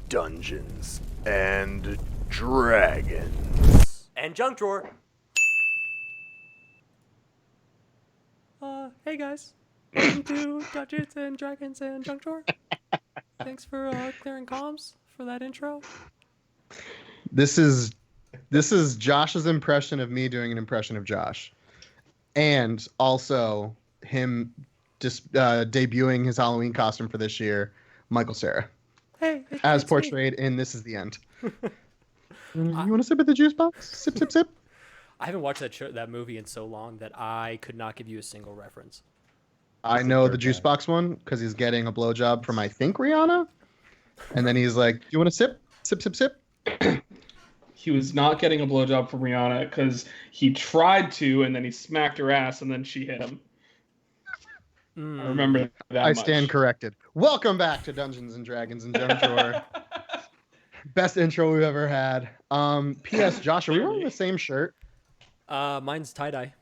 Dungeons and Dragons. And junk drawer. Hey guys. Welcome to Dungeons and Dragons and Junk Drawer. Thanks for clearing comms for that intro. This is Josh's impression of me doing an impression of Josh, and also him just debuting his Halloween costume for this year, Michael Cera, Hey, as it's portrayed in This Is the End. You want to sip at the juice box? Sip, sip, sip. I haven't watched that movie in so long that I could not give you a single reference. I know the juice box one because he's getting a blowjob from, I think, Rihanna, and then he's like, "You want to sip, sip, sip, sip?" He was not getting a blowjob from Rihanna because he tried to, and then he smacked her ass, and then she hit him. I remember that. I stand corrected. Welcome back to Dungeons and Dragons and Junk Drawer. Best intro we've ever had. P.S. Josh, are we wearing the same shirt? Mine's tie-dye.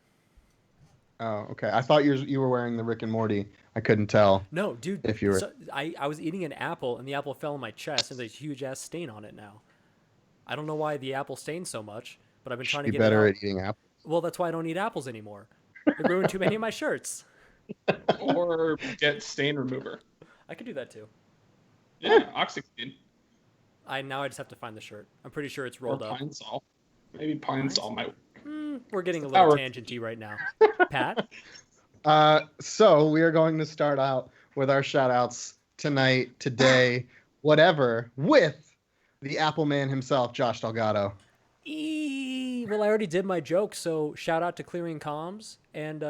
Oh, okay. I thought you were wearing the Rick and Morty. I couldn't tell. No, dude. If you were... I was eating an apple, and the apple fell on my chest, and there's a huge-ass stain on it now. I don't know why the apple stains so much, but I've been trying to get better it out. at eating apples. Well, that's why I don't eat apples anymore. It ruined too many of my shirts. Or get stain remover. I could do that too. Yeah, Oxyclean. I just have to find the shirt. I'm pretty sure it's rolled Or up. Pine Sol. Maybe Pine Sol might. We're getting a little tangenty right now. Pat? So we are going to start out with our shout-outs tonight, today, whatever, with the Apple Man himself, Josh Delgado. Well, I already did my joke, so shout out to Clearing Comms. And,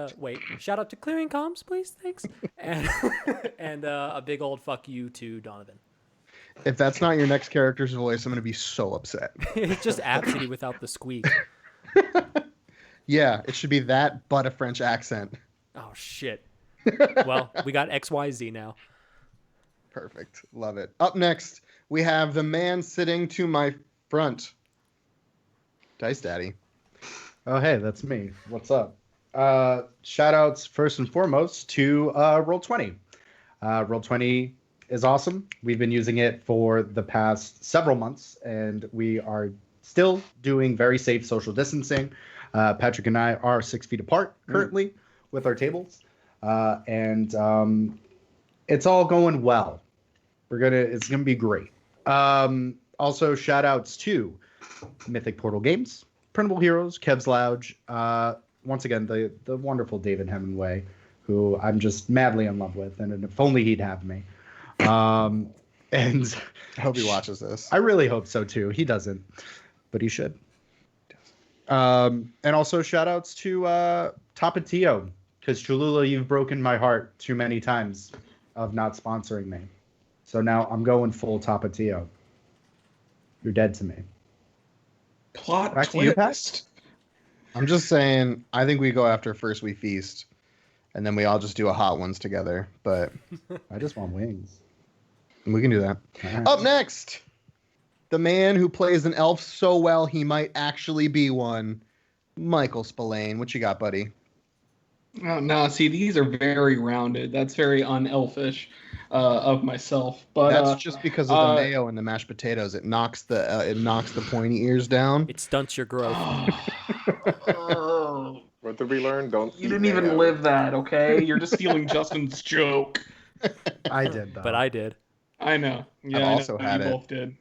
shout out to Clearing Comms, please, thanks. And a big old fuck you to Donovan. If that's not your next character's voice, I'm going to be so upset. It's just Absidy without the squeak. Yeah, it should be that, but a French accent. Oh, shit. Well, we got XYZ now. Perfect. Love it. Up next, we have the man sitting to my front. Dice Daddy. Oh, hey, that's me. What's up? Shout outs first and foremost to Roll20. Roll20 is awesome. We've been using it for the past several months, and we are still doing very safe social distancing. Patrick and I are 6 feet apart currently with our tables, and it's all going well. It's gonna be great. Also, shout outs to Mythic Portal Games, Printable Heroes, Kev's Lounge. Once again, the wonderful David Hemingway, who I'm just madly in love with, and if only he'd have me. And I hope he watches this. I really hope so too. He doesn't, but he should. And also shout outs to Tapatio, because Cholula, you've broken my heart too many times of not sponsoring me. So now I'm going full Tapatio. You're dead to me. Plot Back to you, Pat. I'm just saying, I think we go after First We Feast, and then we all just do a Hot Ones together, but I just want wings. we can do that. Right. Up next, the man who plays an elf so well he might actually be one, Michael Spillane. What you got, buddy? Oh, no, see, these are very rounded. That's very unelfish of myself. But that's just because of the mayo and the mashed potatoes. It knocks the pointy ears down. It stunts your growth. What did we learn? You didn't even live that, okay? You're just stealing Justin's joke. I did, though. But I did. I know. Yeah, I've also had you it. both did.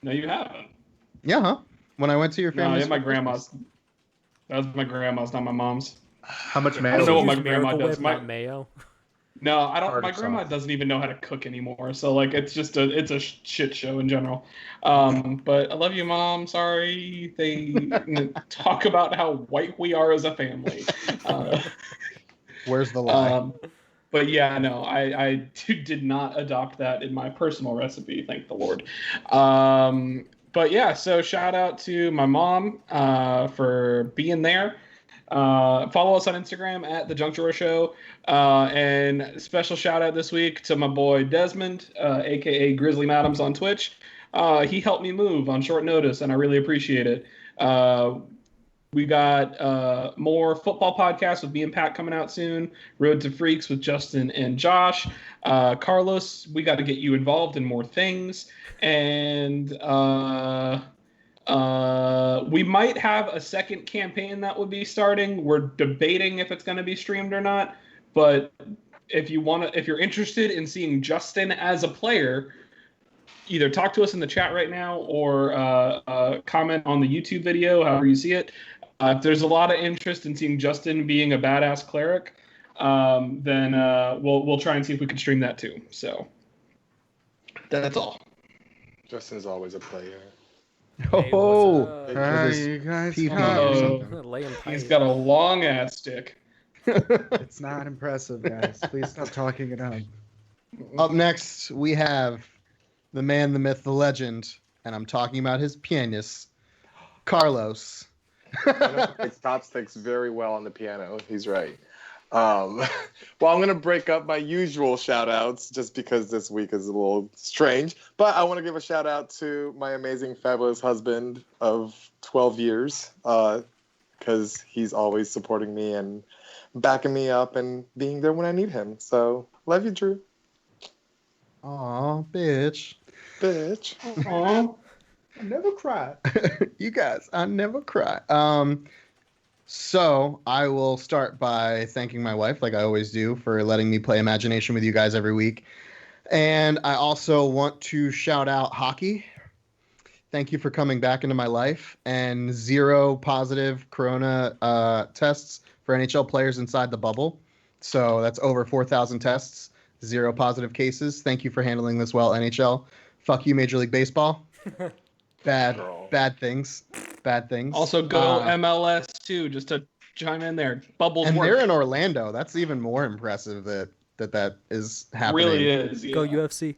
No, you haven't. Yeah, huh? When I went to your No, family's. yeah, my grandma's. That was my grandma's, not my mom's. How much I mayo? don't know what my Use grandma Miracle does. Whip, not mayo. No, I don't. My Tartar grandma sauce. doesn't even know how to cook anymore. So like, it's a shit show in general. But I love you, Mom. Sorry, they talk about how white we are as a family. Where's the lie? But yeah, no, I did not adopt that in my personal recipe. Thank the Lord. But yeah, so shout out to my mom for being there. Follow us on Instagram at The Junk Drawer Show. And special shout out this week to my boy Desmond, aka Grizzly Madams on Twitch. He helped me move on short notice, and I really appreciate it. We got more football podcasts with me and Pat coming out soon. Road to Freaks with Justin and Josh. Carlos, we got to get you involved in more things. And we might have a second campaign that would be starting. We're debating if it's going to be streamed or not. But if you're interested in seeing Justin as a player, either talk to us in the chat right now or comment on the YouTube video, however you see it. If there's a lot of interest in seeing Justin being a badass cleric, then we'll try and see if we can stream that too. So that's all. Justin's always a player. Hey, Oh, what's up? hi, you guys. Laying He's pipe. got a long ass stick. It's not impressive, guys. Please stop talking it up. Up next, we have the man, the myth, the legend, and I'm talking about his pianist, Carlos. It chopsticks very well on the piano. He's right. Well, I'm going to break up my usual shout outs just because this week is a little strange. But I want to give a shout out to my amazing, fabulous husband of 12 years because he's always supporting me and backing me up and being there when I need him. So, love you, Drew. Aw, bitch. Bitch. Aw. I never cry. You guys, I never cry. So I will start by thanking my wife, like I always do, for letting me play Imagination with you guys every week. And I also want to shout out hockey. Thank you for coming back into my life. And 0 positive corona tests for NHL players inside the bubble. So that's over 4,000 tests, 0 positive cases. Thank you for handling this well, NHL. Fuck you, Major League Baseball. Bad things. Bad things. Also, go MLS too, just to chime in there. Bubbles and work. they're in Orlando. That's even more impressive that is happening. Really is. Yeah. Go UFC.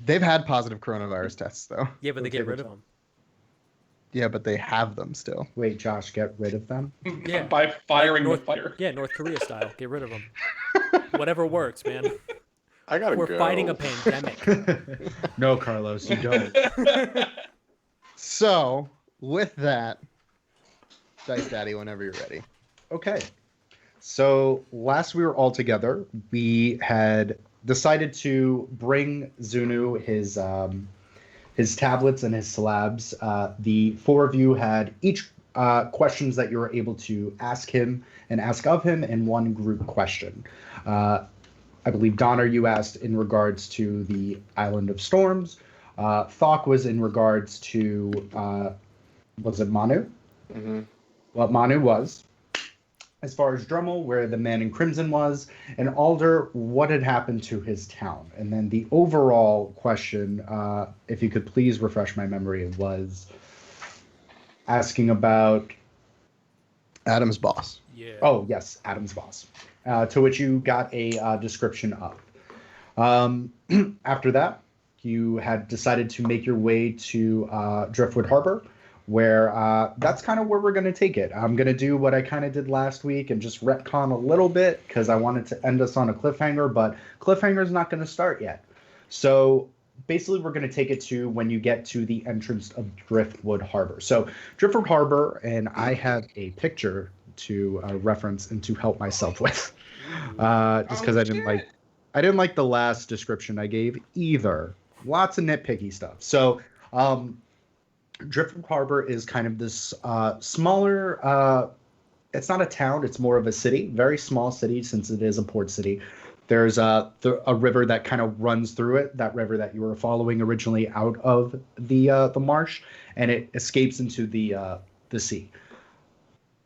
They've had positive coronavirus tests though. Yeah, but they get rid of them. Yeah, but they have them still. Wait, Josh, get rid of them? Yeah. By firing North, the fire. Yeah, North Korea style. Get rid of them. Whatever works, man. I gotta We're go. fighting a pandemic. No, Carlos, you don't. So, with that, Dice Daddy, whenever you're ready. Okay. So last we were all together, we had decided to bring Zunu his tablets and his slabs. The 4 of you had each questions that you were able to ask him and ask of him in one group question. I believe, Donner, you asked in regards to the Island of Storms. Thok was in regards to, was it Manu? Mm-hmm. What Manu was. As far as Drummel, where the Man in Crimson was. And Alder, what had happened to his town. And then the overall question, if you could please refresh my memory, was asking about... Adam's boss. Yeah. Oh, yes, Adam's boss. To which you got a description of. After that, you had decided to make your way to Driftwood Harbor, where that's kind of where we're going to take it. I'm going to do what I kind of did last week and just retcon a little bit because I wanted to end us on a cliffhanger, but cliffhanger's not going to start yet. So basically, we're going to take it to when you get to the entrance of Driftwood Harbor. So Driftwood Harbor, and I have a picture to reference and to help myself with, just because I didn't like the last description I gave either. Lots of nitpicky stuff. So Driftwood Harbor is kind of this smaller. It's not a town; it's more of a city, very small city since it is a port city. There's a river that kind of runs through it. That river that you were following originally out of the marsh, and it escapes into the sea.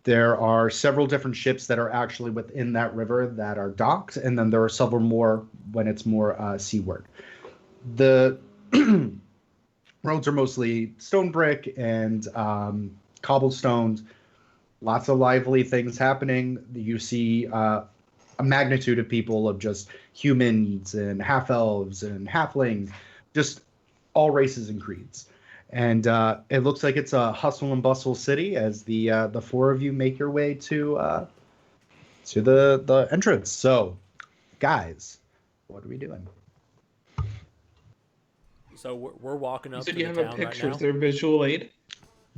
There are several different ships that are actually within that river that are docked, and then there are several more when it's more seaward. The roads are mostly stone brick and cobblestones. Lots of lively things happening. You see a magnitude of people of just humans and half-elves and halflings, just all races and creeds. And it looks like it's a hustle and bustle city as the 4 of you make your way to the entrance. So, guys, what are we doing? So we're walking You up said to you the have a town picture. right Is now. there visual aid?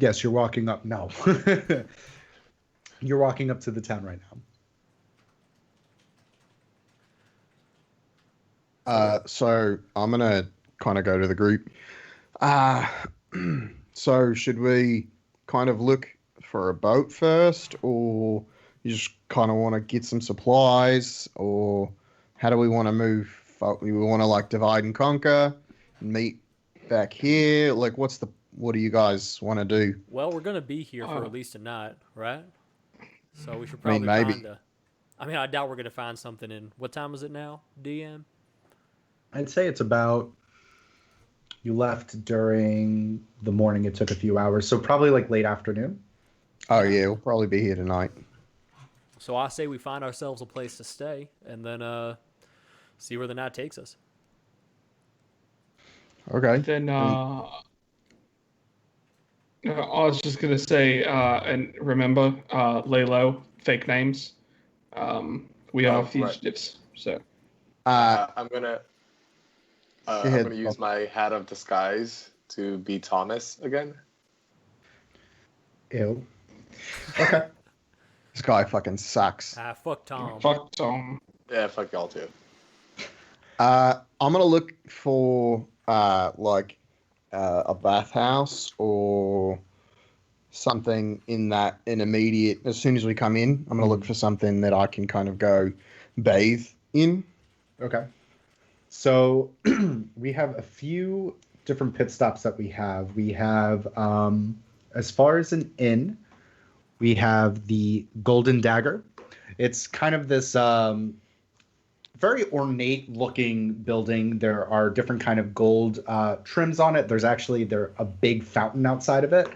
Yes, you're walking up. No. You're walking up to the town right now. So I'm gonna kind of go to the group. Uh, so should we kind of look for a boat first, or you just kind of want to get some supplies, or how do we want to move? We want to like divide and conquer, and meet back here. Like, what do you guys want to do? Well, we're gonna be here for at least a night, right? So we should I mean, probably maybe. find a. I mean, I doubt we're gonna find something in. What time is it now, DM? I'd say it's about. You left during the morning. It took a few hours, so probably like late afternoon. Oh yeah, we'll probably be here tonight. So I say we find ourselves a place to stay, and then see where the night takes us. Okay. Then I was just gonna say, and remember, lay low, fake names. We are fugitives, so. I'm gonna ahead, use my hat of disguise to be Thomas again. Ew. Okay. This guy fucking sucks. Ah, fuck Tom. Fuck Tom. Yeah, fuck y'all too. I'm gonna look for like a bathhouse or something in immediate. As soon as we come in, I'm gonna look for something that I can kind of go bathe in. Okay. So we have a few different pit stops that we have. We have, as far as an inn, we have the Golden Dagger. It's kind of this very ornate looking building. There are different kind of gold trims on it. There's actually a big fountain outside of it.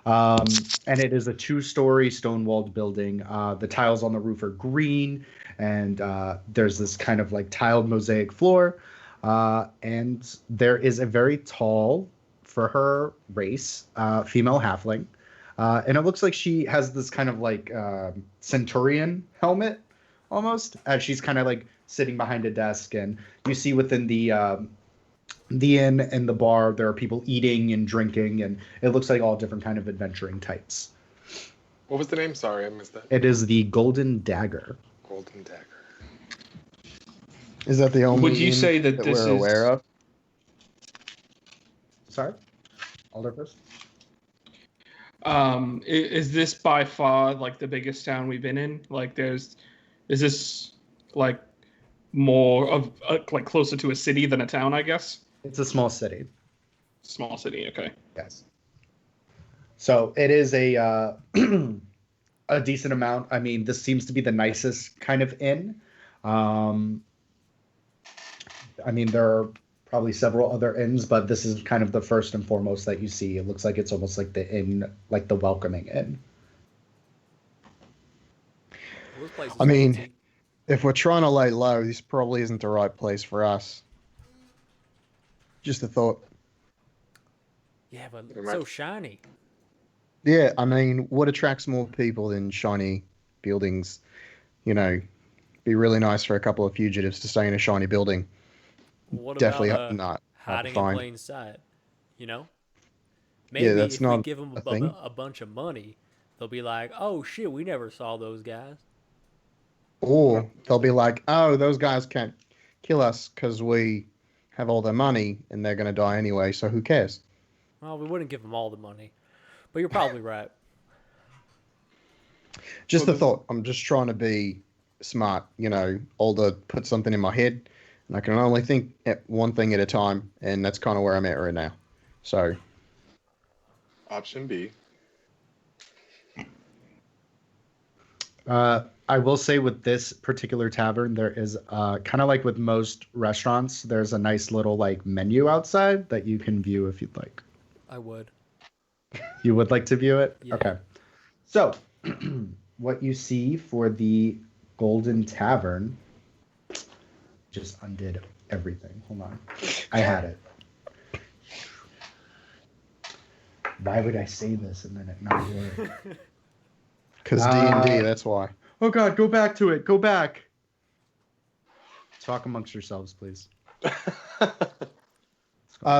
And it is a 2-story stone-walled building. The tiles on the roof are green, and there's this kind of like tiled mosaic floor. And there is a very tall, for her race, female halfling. And it looks like she has this kind of like centurion helmet almost, as she's kind of like sitting behind a desk. And you see within the inn and the bar, there are people eating and drinking, and it looks like all different kind of adventuring types. What was the name? Sorry, I missed that. It is the Golden Dagger. Golden Dagger. Is that the only Would you inn say that this we're is aware of? Sorry? Alder first? Is this by far like the biggest town we've been in? Like, is this like more of like closer to a city than a town? I guess It's a small city. small city. Okay. Yes. So it is a a decent amount. I mean, this seems to be the nicest kind of inn. I mean, there are probably several other inns, but this is kind of the first and foremost that you see. It looks like it's almost like the inn, like the welcoming inn. Well, this place is I mean, fancy. if we're trying to lay low, this probably isn't the right place for us. Just a thought. Yeah, but It it's might- so shiny. Yeah, I mean, what attracts more people than shiny buildings? You know, be really nice for a couple of fugitives to stay in a shiny building. What Definitely about not hiding in fine. plain sight? You know, maybe that's if we not give them a thing. a bunch of money, they'll be like, "Oh shit, we never saw those guys." Or they'll be like, oh, those guys can't kill us because we have all their money and they're going to die anyway, so who cares? Well, we wouldn't give them all the money, but you're probably right. Just a thought. I'm just trying to be smart. You know, Alder put something in my head, and I can only think at one thing at a time, and that's kind of where I'm at right now. So, Option B. I will say with this particular tavern, there is kind of like with most restaurants, there's a nice little like menu outside that you can view if you'd like. I would. You would like to view it? Yeah. Okay. So, what you see for the Golden Tavern just undid everything. Hold on. I had it. Why would I say this and then it not work? because D&D, that's why. Oh God, go back to it. Go back. Talk amongst yourselves, please.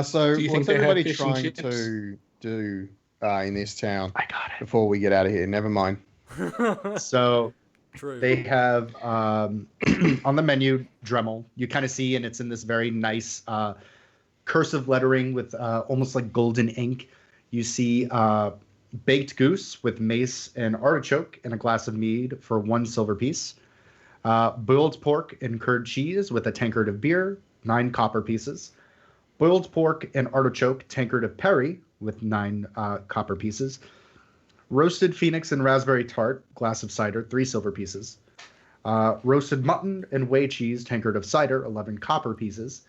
So Do you think what's they have everybody fish and trying chips? to do in this town I got it. before we get out of here. Never mind. So True. they have on the menu Dremel. You kind of see, and it's in this very nice cursive lettering with almost like golden ink. You see baked goose with mace and artichoke and a glass of mead for 1 silver piece. Boiled pork and curd cheese with a tankard of beer, 9 copper pieces. Boiled pork and artichoke tankard of perry with 9 copper pieces. Roasted phoenix and raspberry tart, glass of cider, 3 silver pieces. Roasted mutton and whey cheese, tankard of cider, 11 copper pieces.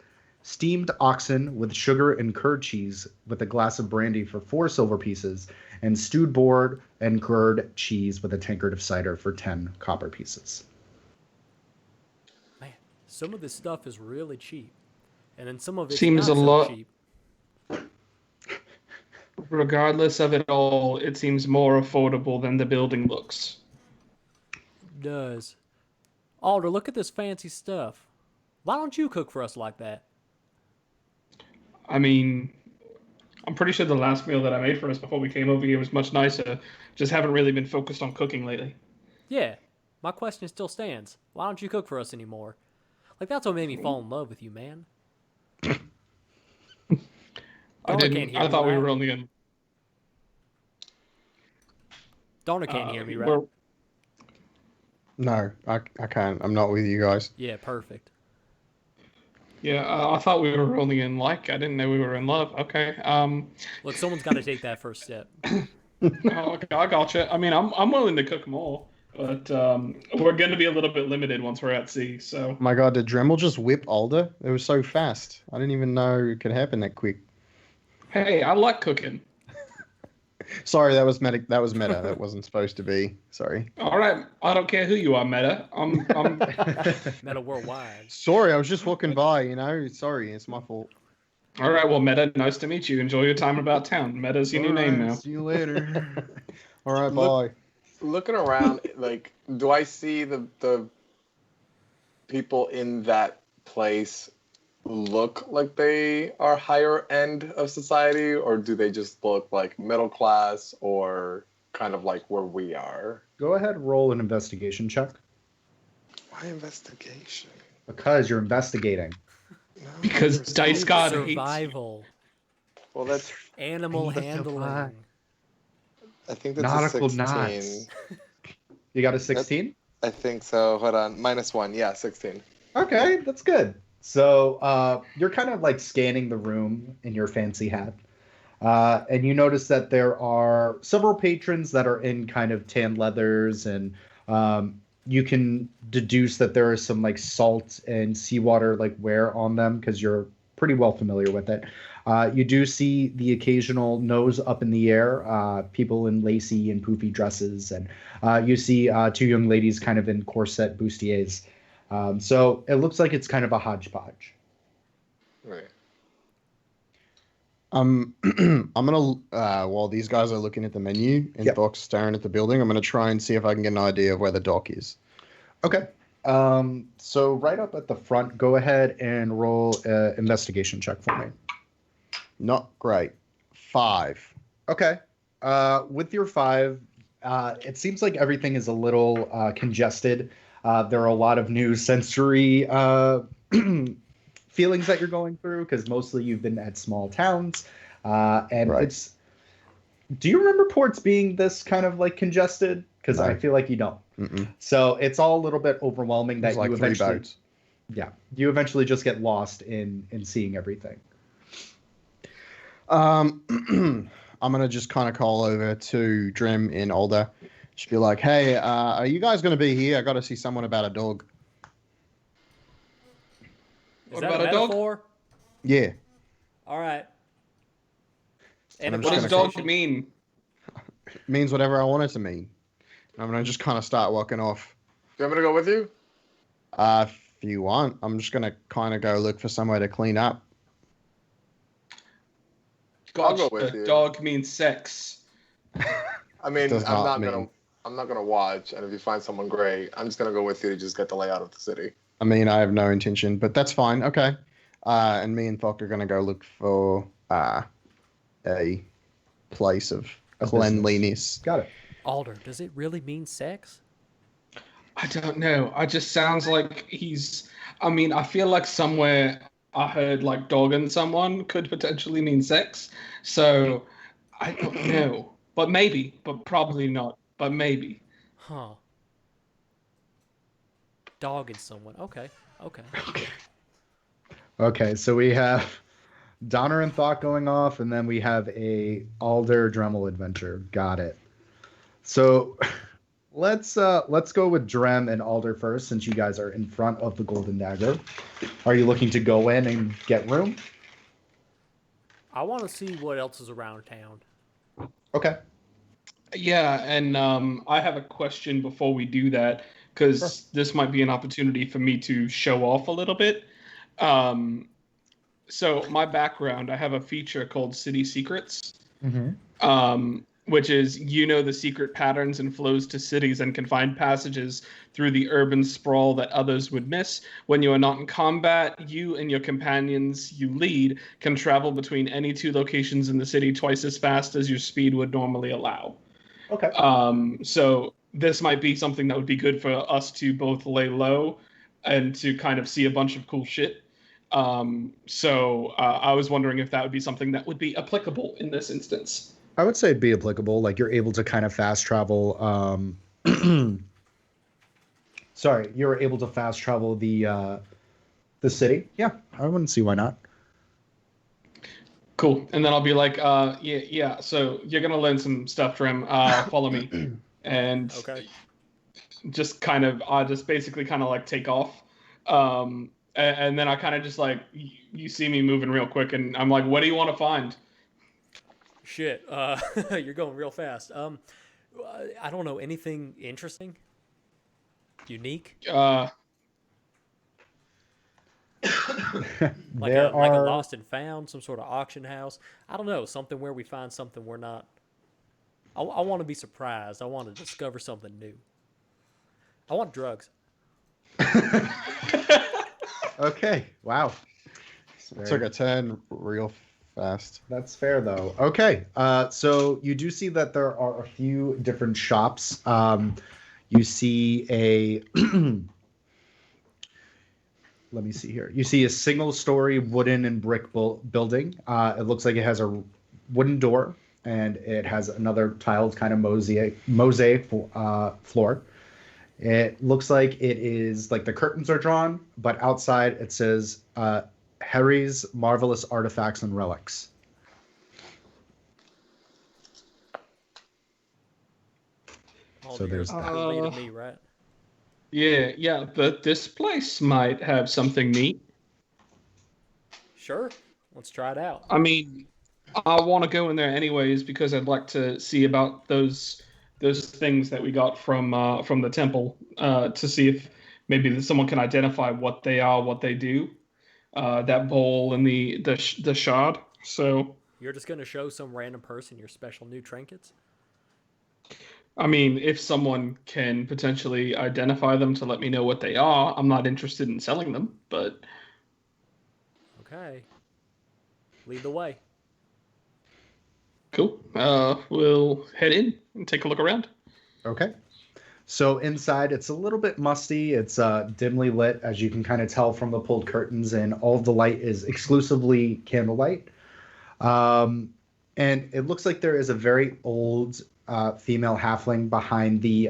Steamed oxen with sugar and curd cheese with a glass of brandy for 4 silver pieces. And stewed boar and curd cheese with a tankard of cider for 10 copper pieces. Man, some of this stuff is really cheap. And then some of it's Seems not a so lot- cheap. Regardless of it all, it seems more affordable than the building looks. Does. Alder, look at this fancy stuff. Why don't you cook for us like that? I mean, I'm pretty sure the last meal that I made for us before we came over here was much nicer. Just haven't really been focused on cooking lately. Yeah, my question still stands. Why don't you cook for us anymore? Like, that's what made me fall in love with you, man. Donna can't hear I me, thought we right? were only in. Donna can't hear me, right? we're- No, I can't. I'm not with you guys. Yeah, perfect. Yeah, I thought we were only in like. I didn't know we were in love. Okay. Look, someone's got to take that first step. Okay, I gotcha. I mean, I'm willing to cook more, but we're going to be a little bit limited once we're at sea. So Oh my God, did Dremel just whip Alder? It was so fast. I didn't even know it could happen that quick. hey, I like cooking. Sorry, that was meta. That was meta. That wasn't supposed to be. Sorry. All right, I don't care who you are, Meta. I'm Meta worldwide. Sorry, I was just walking by. You know. Sorry, it's my fault. all right. Well, Meta, nice to meet you. Enjoy your time about town. Meta's your new name now. See you later. All right, Look- bye. Looking around, like, do I see the people in that place look like they are higher end of society, or do they just look like middle class or kind of like where we are? Go ahead, roll an investigation check. Why investigation? Because you're investigating. No, Because Dice God hates you. Survival. Well, that's. Animal Can you handling. justify? I think that's Nautical a 16. knots. You got a 16? I think so. Hold on. -1. Yeah, 16. Okay, that's good. So you're kind of like scanning the room in your fancy hat. And you notice that there are several patrons that are in kind of tan leathers, and you can deduce that there is some like salt and seawater like wear on them because you're pretty well familiar with it. You do see the occasional nose up in the air, people in lacy and poofy dresses, and you see 2 young ladies kind of in corset bustiers. So it looks like it's kind of a hodgepodge. Right. I'm gonna while these guys are looking at the menu and Yep. Doc's staring at the building, I'm gonna try and see if I can get an idea of where the dock is. Okay. So right up at the front, go ahead and roll an investigation check for me. Not great. 5. Okay. With your 5, it seems like everything is a little congested. There are a lot of new sensory feelings that you're going through because mostly you've been at small towns. And Right. it's. Do you remember ports being this kind of like congested? Because No. I feel like you don't. Mm-mm. So it's all a little bit overwhelming that There's like you 3 eventually. boats. Yeah, you eventually just get lost in seeing everything. I'm gonna just kind of call over to Drem in Alder. Just be like, hey, are you guys gonna be here? I got to see someone about a dog. Is What that about a a dog? metaphor? Yeah. All right. And I'm What just does gonna dog mean? It means whatever I want it to mean. I'm gonna just kind of start walking off. Do you want me to go with you? If you want, I'm just gonna kind of go look for somewhere to clean up. I'll go with you. Dog means sex. I mean, Does I'm not not mean- gonna watch, and if you find someone great, I'm just gonna go with you to just get the layout of the city. I mean, I have no intention, but that's fine. Okay. And me and Thok are gonna go look for a place of business. cleanliness. Got it. Alder, does it really mean sex? I don't know. I just sounds like he's. I mean, I feel like somewhere I heard like dogging someone could potentially mean sex. So I don't know. But maybe. But probably not. But maybe. Huh. Dogging someone. Okay. Okay. Okay, so we have Donner and Thought going off, and then we have a Alder Dremel adventure. Got it. So let's go with Drem and Alder first, since you guys are in front of the Golden Dagger. Are you looking to go in and get room? I want to see what else is around town. Okay. Yeah, and I have a question before we do that, because this might be an opportunity for me to show off a little bit. So my background, I have a feature called City Secrets, which is the secret patterns and flows to cities and can find passages through the urban sprawl that others would miss. When you are not in combat, you and your companions you lead can travel between any two locations in the city twice as fast as your speed would normally allow. Okay. So this might be something that would be good for us to both lay low and to kind of see a bunch of cool shit. So I was wondering if that would be something that would be applicable in this instance. I would say it'd be applicable. Like you're able to kind of fast travel. Sorry, you're able to fast travel the city. Yeah, I wouldn't see why not. Cool. And then I'll be like, yeah. So you're gonna learn some stuff, Drem. Follow me, and Okay. just kind of, I just basically kind of like take off. And then I kind of just like, you see me moving real quick, and I'm like, what do you want to find? Shit. You're going real fast. I don't know anything interesting, unique. Like There like a are lost and found, some sort of auction house. I don't know, something where we find something we're not. I want to be surprised. I want to discover something new. I want drugs. Okay. Wow. Took a turn real fast. That's fair, though. Okay. So you do see that there are a few different shops. You see a. Let me see here. You see a single-story wooden and brick building. It looks like it has a wooden door, and it has another tiled kind of mosaic floor. It looks like it is like the curtains are drawn, but outside it says Harry's Marvelous Artifacts and Relics. So there's that. Leading me, right? Yeah, but this place might have something neat. Sure. Let's try it out. I mean, I want to go in there anyways because I'd like to see about those things that we got from the temple to see if maybe someone can identify what they are, what they do. That bowl and the shard. So You're just gonna show some random person your special new trinkets? I mean, if someone can potentially identify them to let me know what they are, I'm not interested in selling them, but Okay. Lead the way. cool. We'll head in and take a look around. Okay. So inside, it's a little bit musty. It's dimly lit, as you can kind of tell from the pulled curtains, and all of the light is exclusively candlelight. And it looks like there is a very old female halfling behind the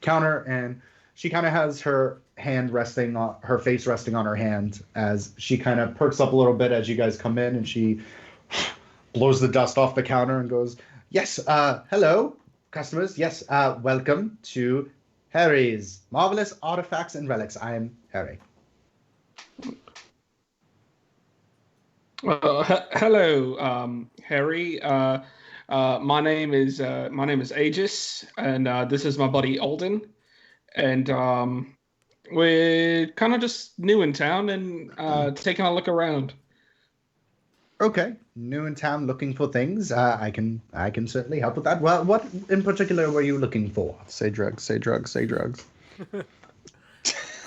counter, and she kind of has her face resting on her hand as she kind of perks up a little bit as you guys come in, and she blows the dust off the counter and goes, "Yes, hello, customers. Yes, welcome to Harry's Marvelous Artifacts and Relics. I am Harry." Hello, Harry. My name is Aegis, and this is my buddy Alden, and we're kind of just new in town and taking a look around. Okay, new in town, looking for things. I can certainly help with that. Well, what in particular were you looking for? Say drugs, say drugs, say drugs.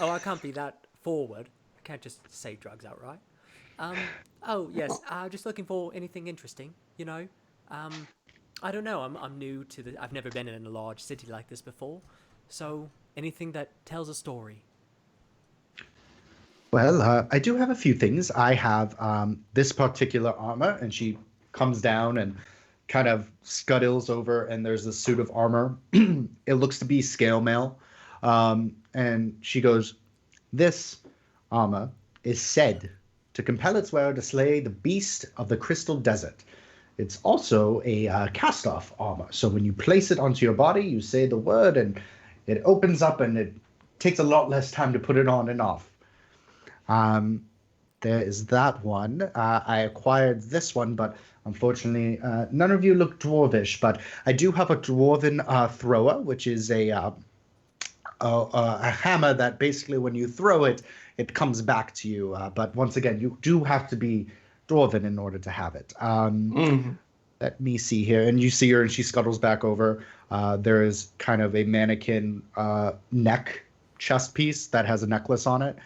Oh, I can't be that forward. I can't just say drugs outright. Oh, yes, just looking for anything interesting, I don't know. I'm new to the. I've never been in a large city like this before, so anything that tells a story. Well, I do have a few things. I have this particular armor, and she comes down and kind of scuttles over, and there's a suit of armor. It looks to be scale mail. And she goes, "This armor is said to compel its wearer to slay the beast of the crystal desert. It's also a cast-off armor. So when you place it onto your body, you say the word, and it opens up, and it takes a lot less time to put it on and off. There is that one. I acquired this one, but unfortunately, none of you look dwarvish. But I do have a dwarven thrower, which is a hammer that basically, when you throw it, it comes back to you. But once again, you do have to be dwarven in order to have it. Let me see here. And you see her, and she scuttles back over. There is kind of a mannequin neck chest piece that has a necklace on it.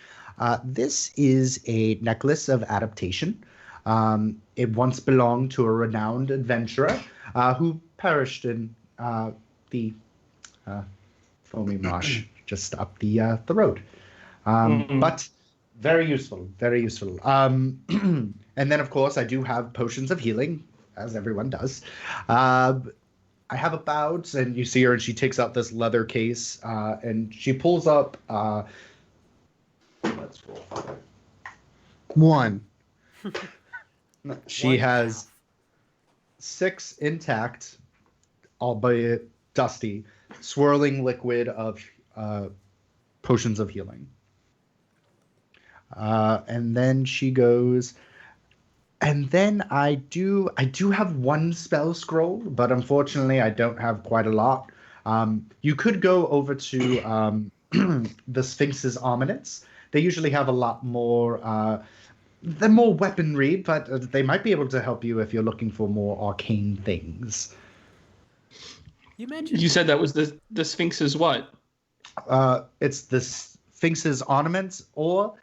This is a necklace of adaptation. It once belonged to a renowned adventurer who perished in the foamy marsh just up the road. But very useful, very useful. And then, of course, I do have potions of healing, as everyone does. I have a bout, and you see her, and she takes out this leather case, and she pulls up. Let's roll. 1. She One has half. 6 intact, albeit dusty, swirling liquid of potions of healing. And then she goes, and then I do have one spell scroll, but unfortunately I don't have quite a lot. You could go over to the Sphinx's Armaments. They usually have a lot more. They're more weaponry, but they might be able to help you if you're looking for more arcane things. You mentioned. You said that was the Sphinx's what? It's the Sphinx's Ornaments, or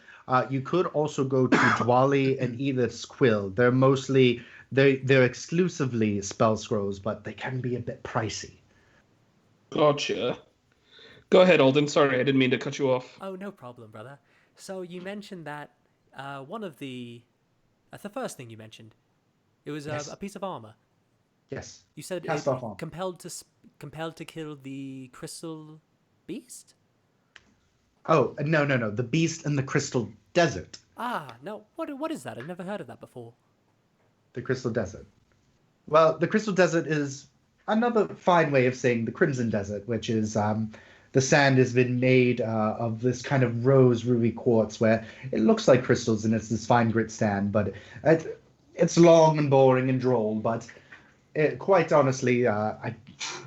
you could also go to Dwali and Edith's Quill. They're mostly they're exclusively spell scrolls, but they can be a bit pricey. Gotcha. Go ahead, Alden. Sorry, I didn't mean to cut you off. Oh, no problem, brother. So you mentioned that one of the. That's the first thing you mentioned. It was Yes. a piece of armor. Yes. You said Cast it off armor. compelled to kill the crystal beast. Oh, no. The Beast in the Crystal Desert. Ah, no. What is that? I've never heard of that before. The Crystal Desert. Well, the Crystal Desert is another fine way of saying the Crimson Desert, which is the sand has been made of this kind of rose ruby quartz where it looks like crystals and it's this fine grit sand, but it's long and boring and droll. But quite honestly,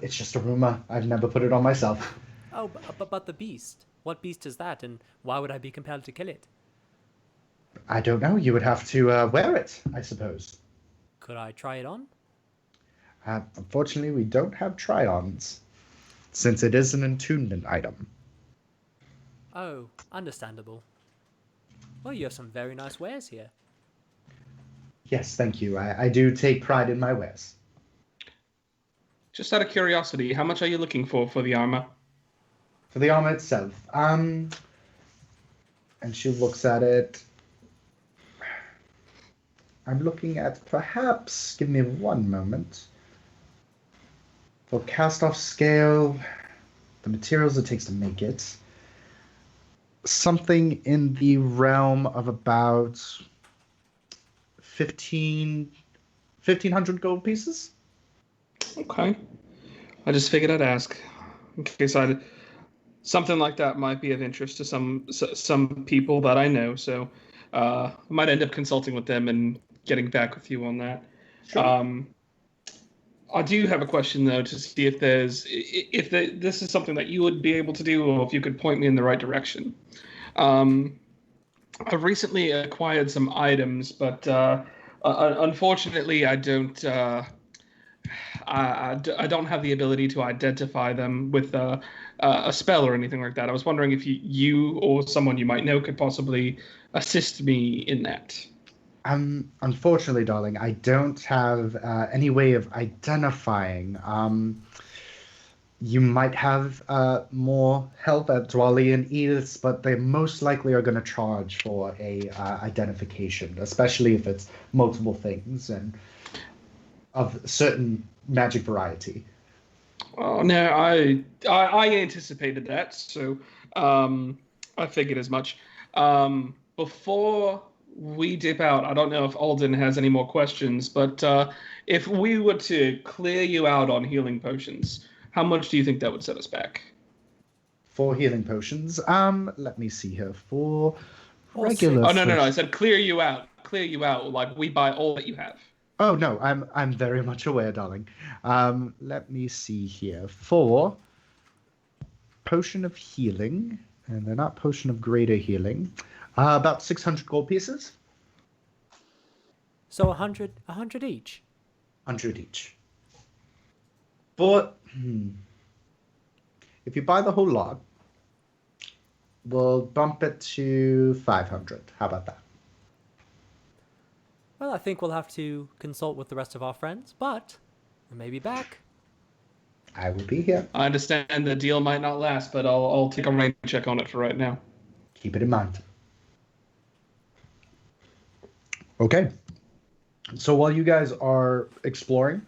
it's just a rumor. I've never put it on myself. Oh, but the beast. What beast is that, and why would I be compelled to kill it? I don't know. You would have to wear it, I suppose. Could I try it on? Unfortunately, we don't have try-ons, since it is an attunement item. Oh, understandable. Well, you have some very nice wares here. Yes, thank you. I do take pride in my wares. Just out of curiosity, how much are you looking for the armor? For the armor itself, and she looks at it. I'm looking at perhaps. Give me one moment. For cast-off scale, the materials it takes to make it, something in the realm of about 1,500 gold pieces. Okay. I just figured I'd ask in case something like that might be of interest to some people that I know. So I might end up consulting with them and getting back with you on that. Sure. I do have a question though to see if this is something that you would be able to do, or if you could point me in the right direction. I've recently acquired some items, but unfortunately, I don't. I don't have the ability to identify them with a spell or anything like that. I was wondering if you or someone you might know could possibly assist me in that. Unfortunately, darling, I don't have any way of identifying. You might have more help at Dwali and Edith's, but they most likely are going to charge for a identification, especially if it's multiple things and of certain magic variety. Oh no, I anticipated that, so I figured as much. Before we dip out, I don't know if Alden has any more questions, but if we were to clear you out on healing potions, how much do you think that would set us back? For healing potions, let me see here. For Well, regular Oh no, I potions. said clear you out. Clear you out. Like we buy all that you have. Oh no, I'm very much aware, darling. Let me see here. For potion of healing, and they're not potion of greater healing. About 600 gold pieces. So 100 each. 100 each. But if you buy the whole lot, we'll bump it to 500. How about that? Well, I think we'll have to consult with the rest of our friends, but we may be back. I will be here. I understand the deal might not last, but I'll take a rain check on it for right now. Keep it in mind. Okay. So while you guys are exploring,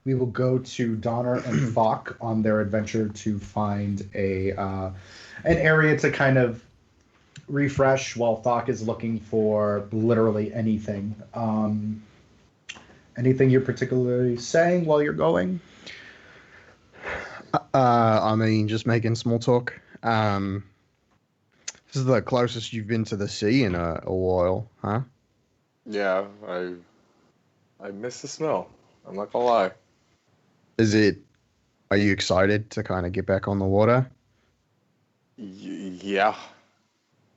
we will go to Donner and Falk on their adventure to find an area to kind of refresh while Falk is looking for literally anything. Anything you're particularly saying while you're going? I mean, just making small talk. This is the closest you've been to the sea in a while, huh? Yeah, I miss the smell. I'm not gonna lie. Are you excited to kind of get back on the water? Yeah,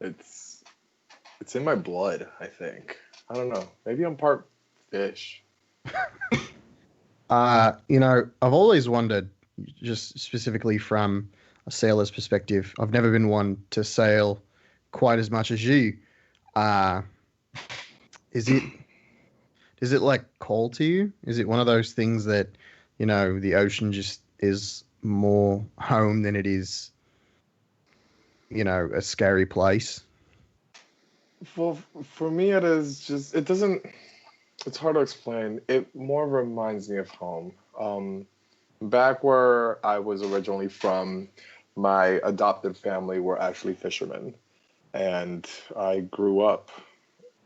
it's in my blood, I think. I don't know. Maybe I'm part fish. I've always wondered, just specifically from a sailor's perspective, I've never been one to sail quite as much as you. Is it like cold to you? Is it one of those things that, the ocean just is more home than it is, a scary place? Well, for me, it is just, it doesn't, it's hard to explain. It more reminds me of home. Back where I was originally from, my adopted family were actually fishermen. And I grew up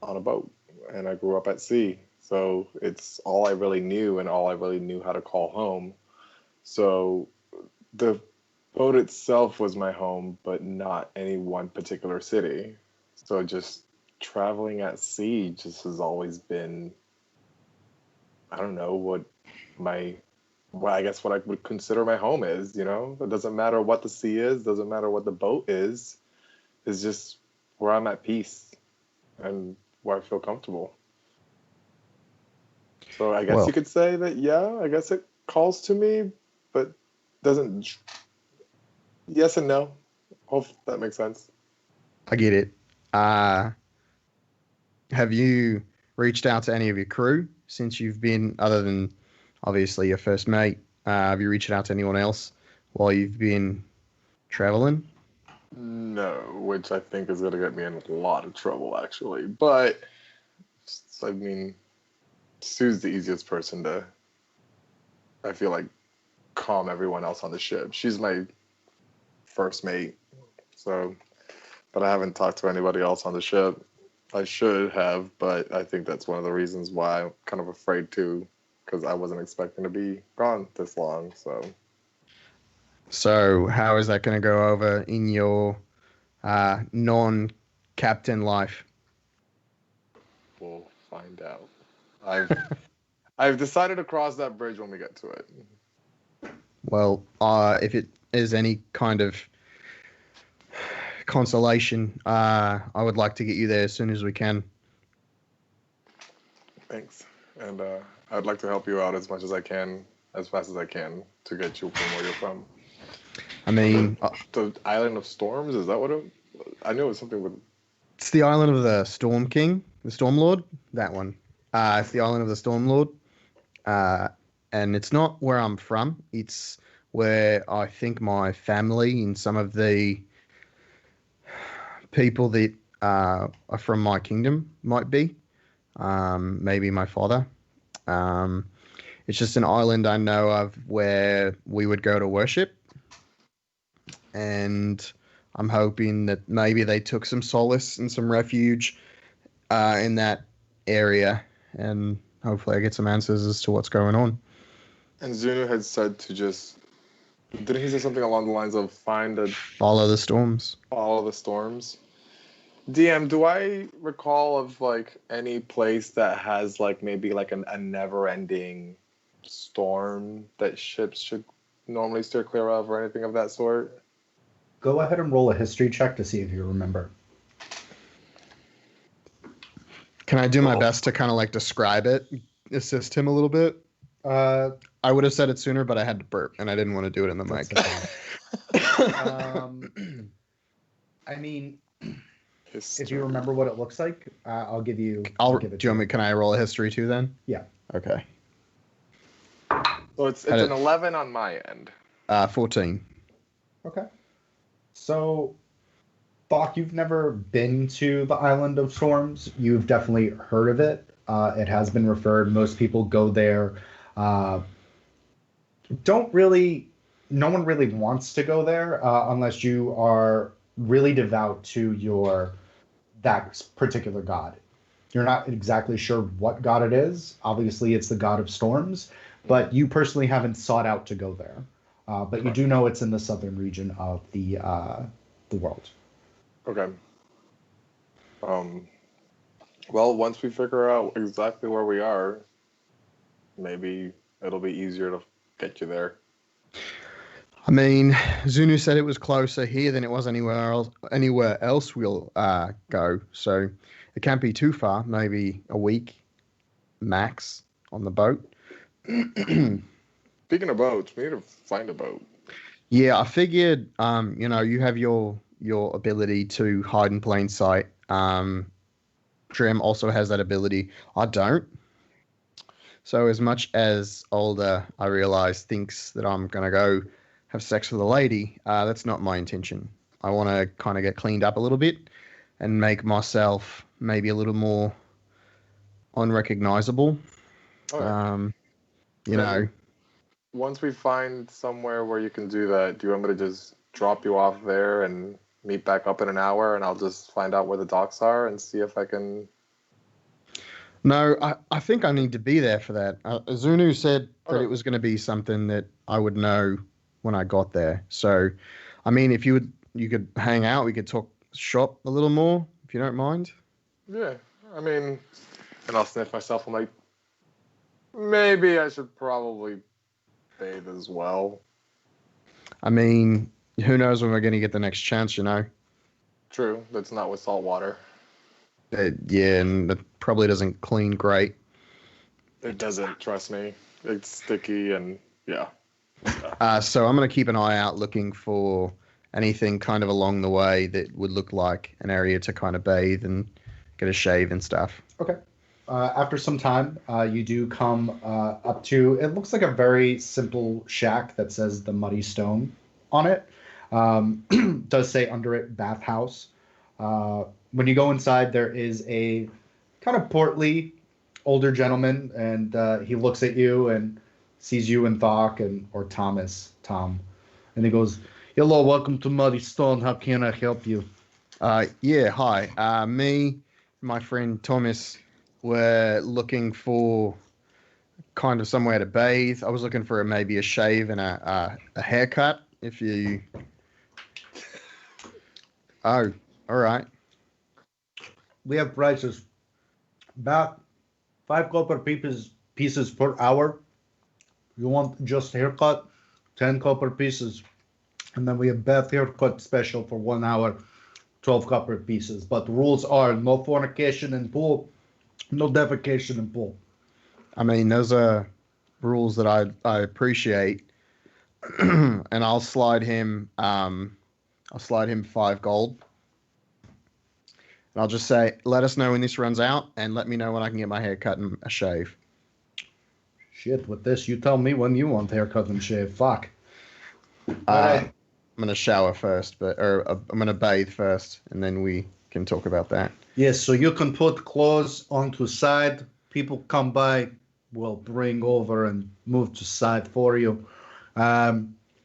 on a boat and I grew up at sea. So it's all I really knew and all I really knew how to call home. So the boat itself was my home, but not any one particular city. So just traveling at sea just has always been, I don't know I guess what I would consider my home is, It doesn't matter what the sea is, doesn't matter what the boat is. It's just where I'm at peace and where I feel comfortable. So I guess you could say that, yeah, I guess it calls to me, but doesn't. Yes and no. Hope that makes sense. I get it. Have you reached out to any of your crew since you've been, other than obviously your first mate? Have you reached out to anyone else while you've been traveling? No, which I think is going to get me in a lot of trouble, actually. But, I mean, Sue's the easiest person to, I feel like, calm everyone else on the ship. She's my first mate, so, but I haven't talked to anybody else on the ship. I should have, but I think that's one of the reasons why I'm kind of afraid to, because I wasn't expecting to be gone this long, so. So how is that going to go over in your non-captain life? We'll find out. I've decided to cross that bridge when we get to it. Well, if it is any kind of consolation, I would like to get you there as soon as we can. Thanks. And I'd like to help you out as much as I can, as fast as I can, to get you from where you're from. I mean... The Island of Storms, is that what it... I knew it was something with It's the island of the Storm King, the Storm Lord. That one. It's the island of the Storm Lord. And it's not where I'm from. It's where I think my family and some of the people that are from my kingdom might be. Maybe my father. It's just an island I know of where we would go to worship. And I'm hoping that maybe they took some solace and some refuge in that area. And hopefully I get some answers as to what's going on. And Zunu had said to just. Didn't he say something along the lines of Follow the storms. follow the storms? DM, do I recall of like any place that has like maybe like a never-ending storm that ships should normally steer clear of or anything of that sort? Go ahead and roll a history check to see if you remember. Can I do my best to kind of like describe it, assist him a little bit? I would have said it sooner, but I had to burp, and I didn't want to do it in the mic. I mean, History. if you remember what it looks like, I'll give you. Do give it you want me? Can I roll a history too then? Yeah. Okay. So it's an 11 on my end. 14. Okay. So, Bach, you've never been to the Island of Storms. You've definitely heard of it. It has been referred. Most people go there. No one really wants to go there unless you are really devout to that particular god. You're not exactly sure what god it is. Obviously, it's the god of storms, but you personally haven't sought out to go there. But you do know it's in the southern region of the world. Okay. Well, once we figure out exactly where we are, maybe it'll be easier to get you there. I mean, Zunu said it was closer here than it was anywhere else we'll go. So it can't be too far. Maybe a week max on the boat. Speaking of boats, we need to find a boat. Yeah, I figured. You have your ability to hide in plain sight. Trim also has that ability. I don't. So as much as Older, I realize, thinks that I'm going to go have sex with a lady, that's not my intention. I want to kind of get cleaned up a little bit and make myself maybe a little more unrecognizable. Okay. Once we find somewhere where you can do that, do you want me to just drop you off there and meet back up in an hour, and I'll just find out where the docks are and see if I can... No, I think I need to be there for that. Zunu said that it was going to be something that I would know when I got there. So, I mean, if you could hang out, we could talk shop a little more, if you don't mind. Yeah, I mean, and I'll sniff myself. I'm like, maybe I should probably bathe as well. I mean, who knows when we're going to get the next chance, you know? True, that's not with salt water. Yeah, and it probably doesn't clean great. It doesn't, trust me. It's sticky and yeah. So I'm going to keep an eye out looking for anything kind of along the way that would look like an area to kind of bathe and get a shave and stuff. Okay. After some time, you do come up to, it looks like a very simple shack that says the Muddy Stone on it. Does say under it, bathhouse. When you go inside, there is a kind of portly older gentleman, and he looks at you and sees you and Thok or Tom, and he goes, "Hello, welcome to Muddy Stone. How can I help you?" Yeah, hi. Me, my friend Thomas, were looking for kind of somewhere to bathe. I was looking for maybe a shave and a haircut. If you... Oh, all right. We have prices. About 5 copper pieces per hour. You want just haircut, 10 copper pieces. And then we have bath haircut special for 1 hour, 12 copper pieces. But the rules are no fornication in pool, no defecation in pool. I mean, those are rules that I appreciate. And I'll slide him 5 gold. And I'll just say, let us know when this runs out, and let me know when I can get my hair cut and a shave. Shit, with this, you tell me when you want haircut and shave. Fuck. I'm gonna shower first, I'm gonna bathe first, and then we can talk about that. Yes, so you can put clothes onto side. People come by, we'll bring over and move to side for you.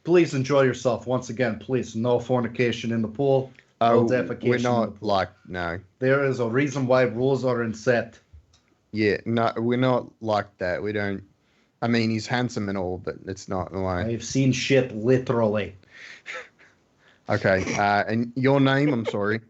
Please enjoy yourself. Once again, please, no fornication in the pool. No defecation We're in the not pool. like no. There is a reason why rules are in set. Yeah, no, we're not like that. We don't. I mean, he's handsome and all, but it's not the way. I've seen shit literally. Okay, and your name? I'm sorry.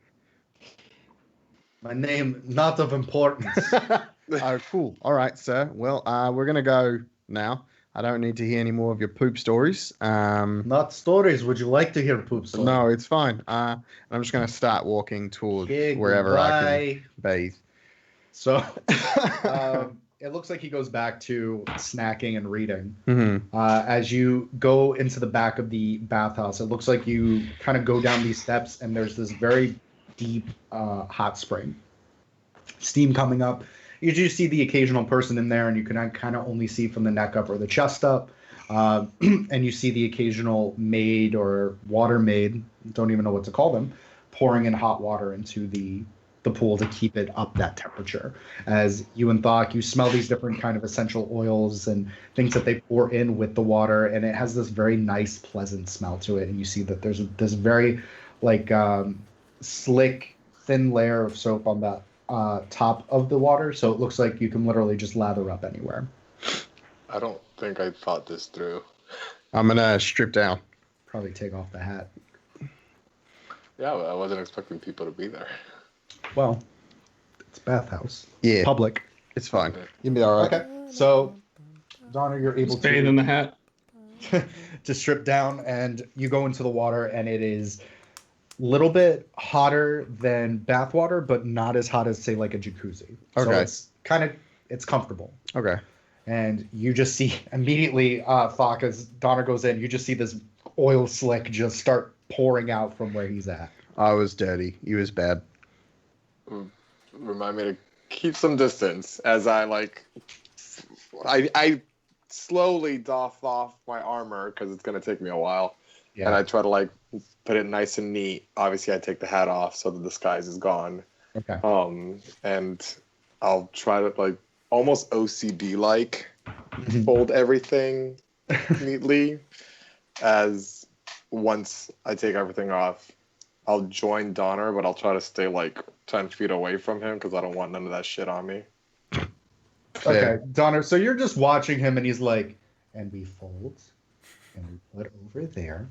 My name, not of importance. Oh, cool. All right, sir. Well, we're gonna go now. I don't need to hear any more of your poop stories. Not stories. Would you like to hear poop stories? No, it's fine. I'm just gonna start walking towards Okay, wherever I goodbye. can bathe. So, it looks like he goes back to snacking and reading. Mm-hmm. As you go into the back of the bathhouse, it looks like you kind of go down these steps, and there's this very deep hot spring. Steam coming up. You do see the occasional person in there, and you can kind of only see from the neck up or the chest up. And you see the occasional maid or water maid, don't even know what to call them, pouring in hot water into the pool to keep it up that temperature. As you and Thok, you smell these different kind of essential oils and things that they pour in with the water, and it has this very nice, pleasant smell to it. And you see that there's this very slick, thin layer of soap on the top of the water, so it looks like you can literally just lather up anywhere. I don't think I thought this through. I'm gonna strip down. Probably take off the hat. Yeah, I wasn't expecting people to be there. Well, it's bathhouse. Yeah, Public. it's fine. You'll be all right. Okay, so Donna, you're able Bathe to in the hat. to strip down, and you go into the water, and it is a little bit hotter than bath water, but not as hot as, say, like a jacuzzi. So Okay. it's comfortable. Okay. And you just see immediately, Thok, as Donner goes in, you just see this oil slick just start pouring out from where he's at. I was dirty. He was bad. Remind me to keep some distance as I slowly doff off my armor because it's gonna take me a while, and I try to put it nice and neat. Obviously, I take the hat off so the disguise is gone. Okay. And I'll try to almost OCD fold everything neatly. As once I take everything off, I'll join Donner, but I'll try to stay 10 feet away from him because I don't want none of that shit on me. Okay, Donner, so you're just watching him, and he's like, and we fold, and we put over there.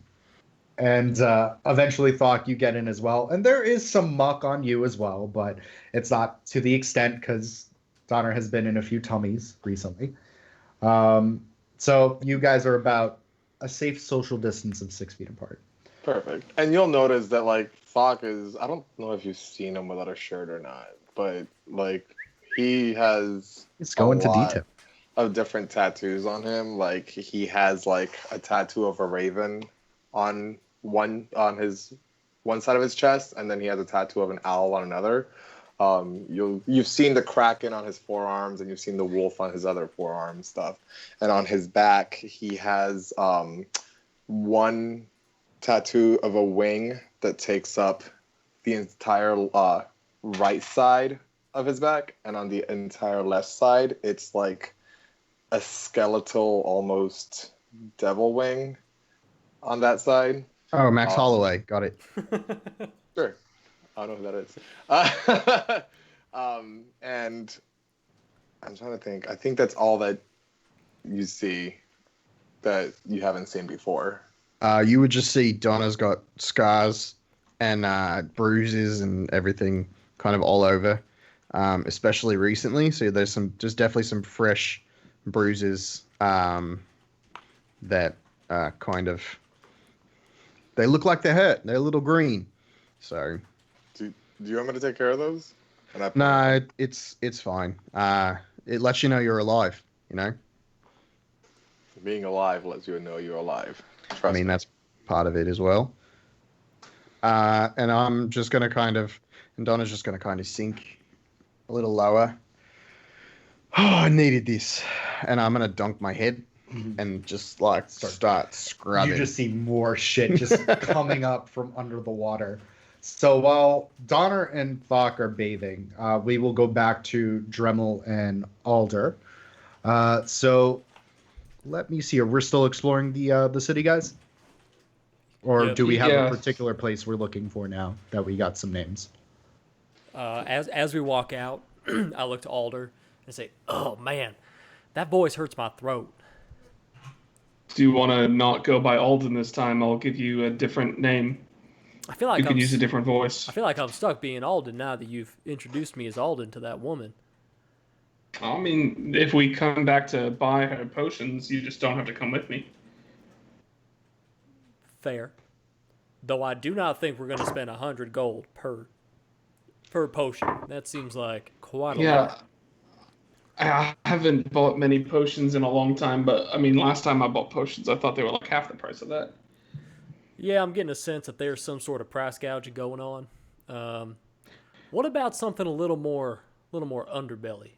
And eventually, Thok, you get in as well. And there is some muck on you as well, but it's not to the extent because Donner has been in a few tummies recently. So you guys are about a safe social distance of 6 feet apart. Perfect. And you'll notice that Thok is, I don't know if you've seen him without a shirt or not, but he has Let's go into detail of different tattoos on him. He has a tattoo of a raven on his one side of his chest, and then he has a tattoo of an owl on another. You've seen the kraken on his forearms, and you've seen the wolf on his other forearm stuff. And on his back, he has one tattoo of a wing that takes up the entire right side of his back, and on the entire left side, it's a skeletal, almost devil wing on that side. Oh, Max Holloway. Got it. Sure. I don't know who that is. And I'm trying to think. I think that's all that you see that you haven't seen before. You would just see Donna's got scars and bruises and everything kind of all over, especially recently. So there's definitely some fresh bruises that kind of, they look like they're hurt. They're a little green. So Do you want me to take care of those? no, it's fine. It lets you know you're alive. You know. Being alive lets you know you're alive. Trust me. That's part of it as well. And I'm just going to kind of And Donna's just going to kind of sink a little lower. Oh, I needed this. And I'm going to dunk my head and just like start scrubbing. You just see more shit just coming up from under the water. So while Donner and Thok are bathing, we will go back to Dremel and Alder. So let me see. We're still exploring the city, guys? Or do we have a particular place we're looking for now that we got some names? As we walk out, I look to Alder and say, "Oh man, that voice hurts my throat." Do you want to not go by Alden this time? I'll give you a different name. I feel like you can use a different voice. I feel like I'm stuck being Alden now that you've introduced me as Alden to that woman. I mean, if we come back to buy her potions, you just don't have to come with me. Fair. Though I do not think we're going to spend 100 gold per potion. That seems like quite a lot. I haven't bought many potions in a long time, but I mean, last time I bought potions, I thought they were like half the price of that. Yeah, I'm getting a sense that there's some sort of price gouging going on. What about something a little more underbelly?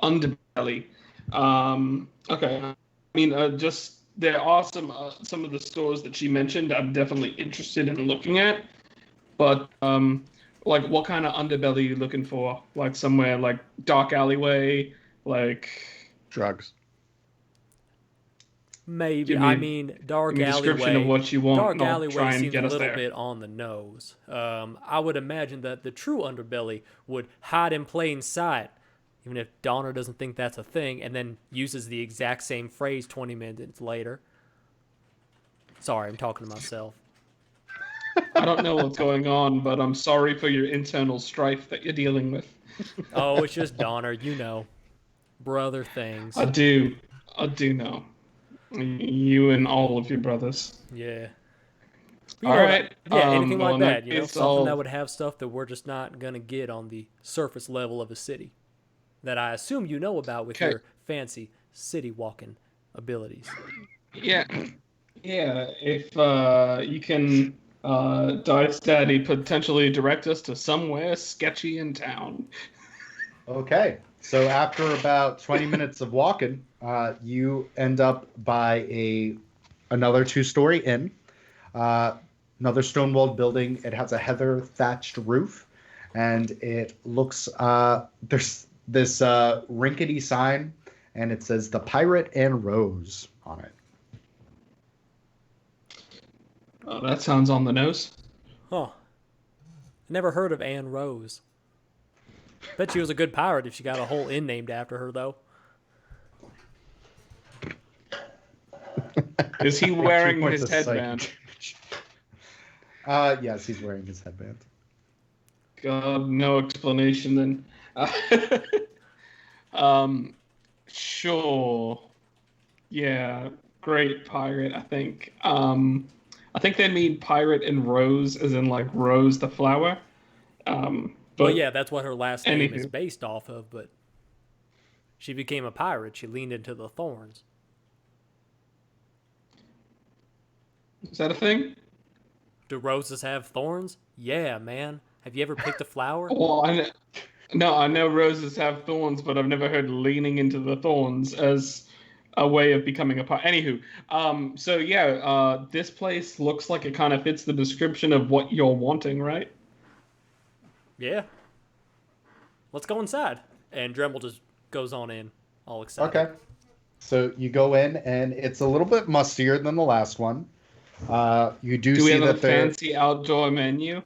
Underbelly. Okay. I mean, just there are some of the stores that she mentioned I'm definitely interested in looking at, but like what kind of underbelly are you looking for? Like somewhere like dark alleyway, like drugs. Maybe. I mean, dark alleyway. Description of what you want. Dark alleyway try and seems get a us little there. bit on the nose. I would imagine that the true underbelly would hide in plain sight, even if Donner doesn't think that's a thing, and then uses the exact same phrase 20 minutes later. Sorry, I'm talking to myself. I don't know what's going on, but I'm sorry for your internal strife that you're dealing with. Oh, it's just Donner, you know. Brother things. I do know. You and all of your brothers. Yeah. All right. Yeah, anything like that, you know, case, something that would have stuff that we're just not going to get on the surface level of a city. That I assume you know about with your fancy city walking abilities. Yeah. If you can, Dice Daddy potentially direct us to somewhere sketchy in town. Okay. So after about 20 minutes of walking, you end up by another two-story inn, another stone-walled building. It has a heather thatched roof, and it looks there's this rinkety sign, and it says "The Pirate and Rose" on it. Oh, that sounds on the nose. Huh. Never heard of Anne Rose. Bet she was a good pirate if she got a whole inn named after her, though. Is he wearing his headband? Yes, he's wearing his headband. God, no explanation then. Sure. Yeah, great pirate, I think. I think they mean pirate and rose, as in like Rose the flower. Well, yeah, that's what her last name is Anywho. based off of, but she became a pirate. She leaned into the thorns. Is that a thing? Do roses have thorns? Yeah, man. Have you ever picked a flower? Well, I know roses have thorns, but I've never heard leaning into the thorns as a way of becoming a pirate. Anywho, so yeah, this place looks like it kind of fits the description of what you're wanting, right? Yeah. Let's go inside. And Dremel just goes on in, all excited. Okay. So you go in, and it's a little bit mustier than the last one. You do we see have a that there fancy outdoor menu?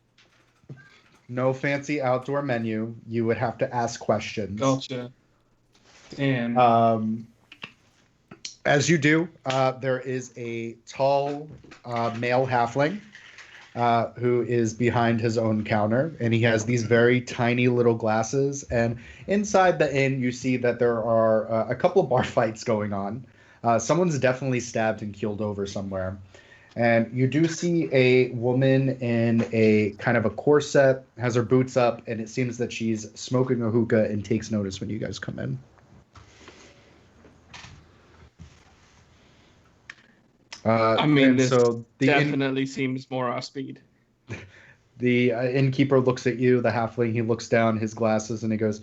no fancy outdoor menu. You would have to ask questions. Gotcha. Damn. As you do, there is a tall male halfling who is behind his own counter, and he has these very tiny little glasses. And inside the inn, you see that there are a couple of bar fights going on. Someone's definitely stabbed and keeled over somewhere. And you do see a woman in a kind of a corset, has her boots up, and it seems that she's smoking a hookah and takes notice when you guys come in. I mean, this so definitely seems more our speed. The innkeeper looks at you, the halfling. He looks down his glasses and he goes,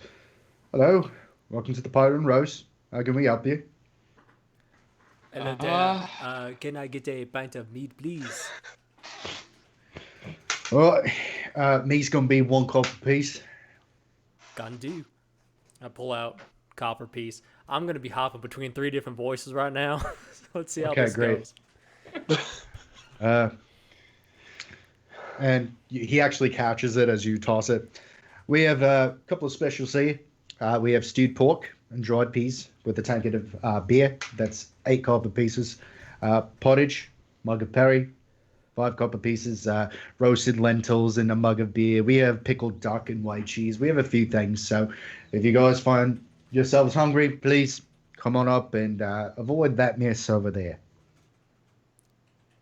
"Hello, welcome to the Pirate and Rose. How can we help you?" Hello there. Can I get a pint of meat, please? Oh, meat's gonna be 1 copper piece. Can do. I pull out copper piece. I'm gonna be hopping between 3 different voices right now. So let's see how Okay, this great. goes. And he actually catches it as you toss it. We have a couple of specials here. We have stewed pork and dried peas with a tankard of beer. That's 8 copper pieces. Pottage, mug of perry, 5 copper pieces. Roasted lentils and a mug of beer. We have pickled duck and white cheese. We have a few things. So if you guys find yourselves hungry, please come on up and avoid that mess over there.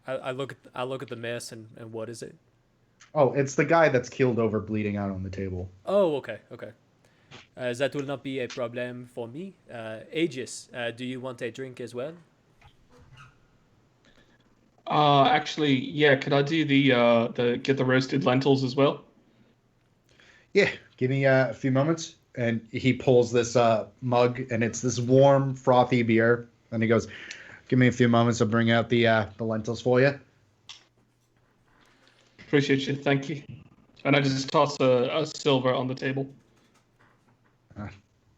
I look at the mess and what is it? Oh, it's the guy that's keeled over bleeding out on the table. Oh, okay. That will not be a problem for me. Aegis, do you want a drink as well? Actually, yeah. Could I do the get the roasted lentils as well? Yeah, give me a few moments. And he pulls this mug, and it's this warm, frothy beer. And he goes, "Give me a few moments. I'll bring out the lentils for you." Appreciate you. Thank you. And I just toss a silver on the table.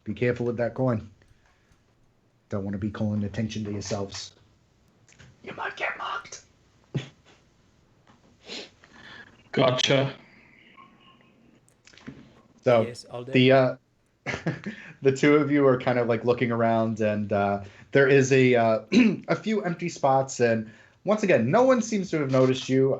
Be careful with that coin. Don't want to be calling attention to yourselves. You might get mocked. Gotcha. So Yes, all day. the two of you are kind of like looking around, and there is a a few empty spots, and once again, no one seems to have noticed you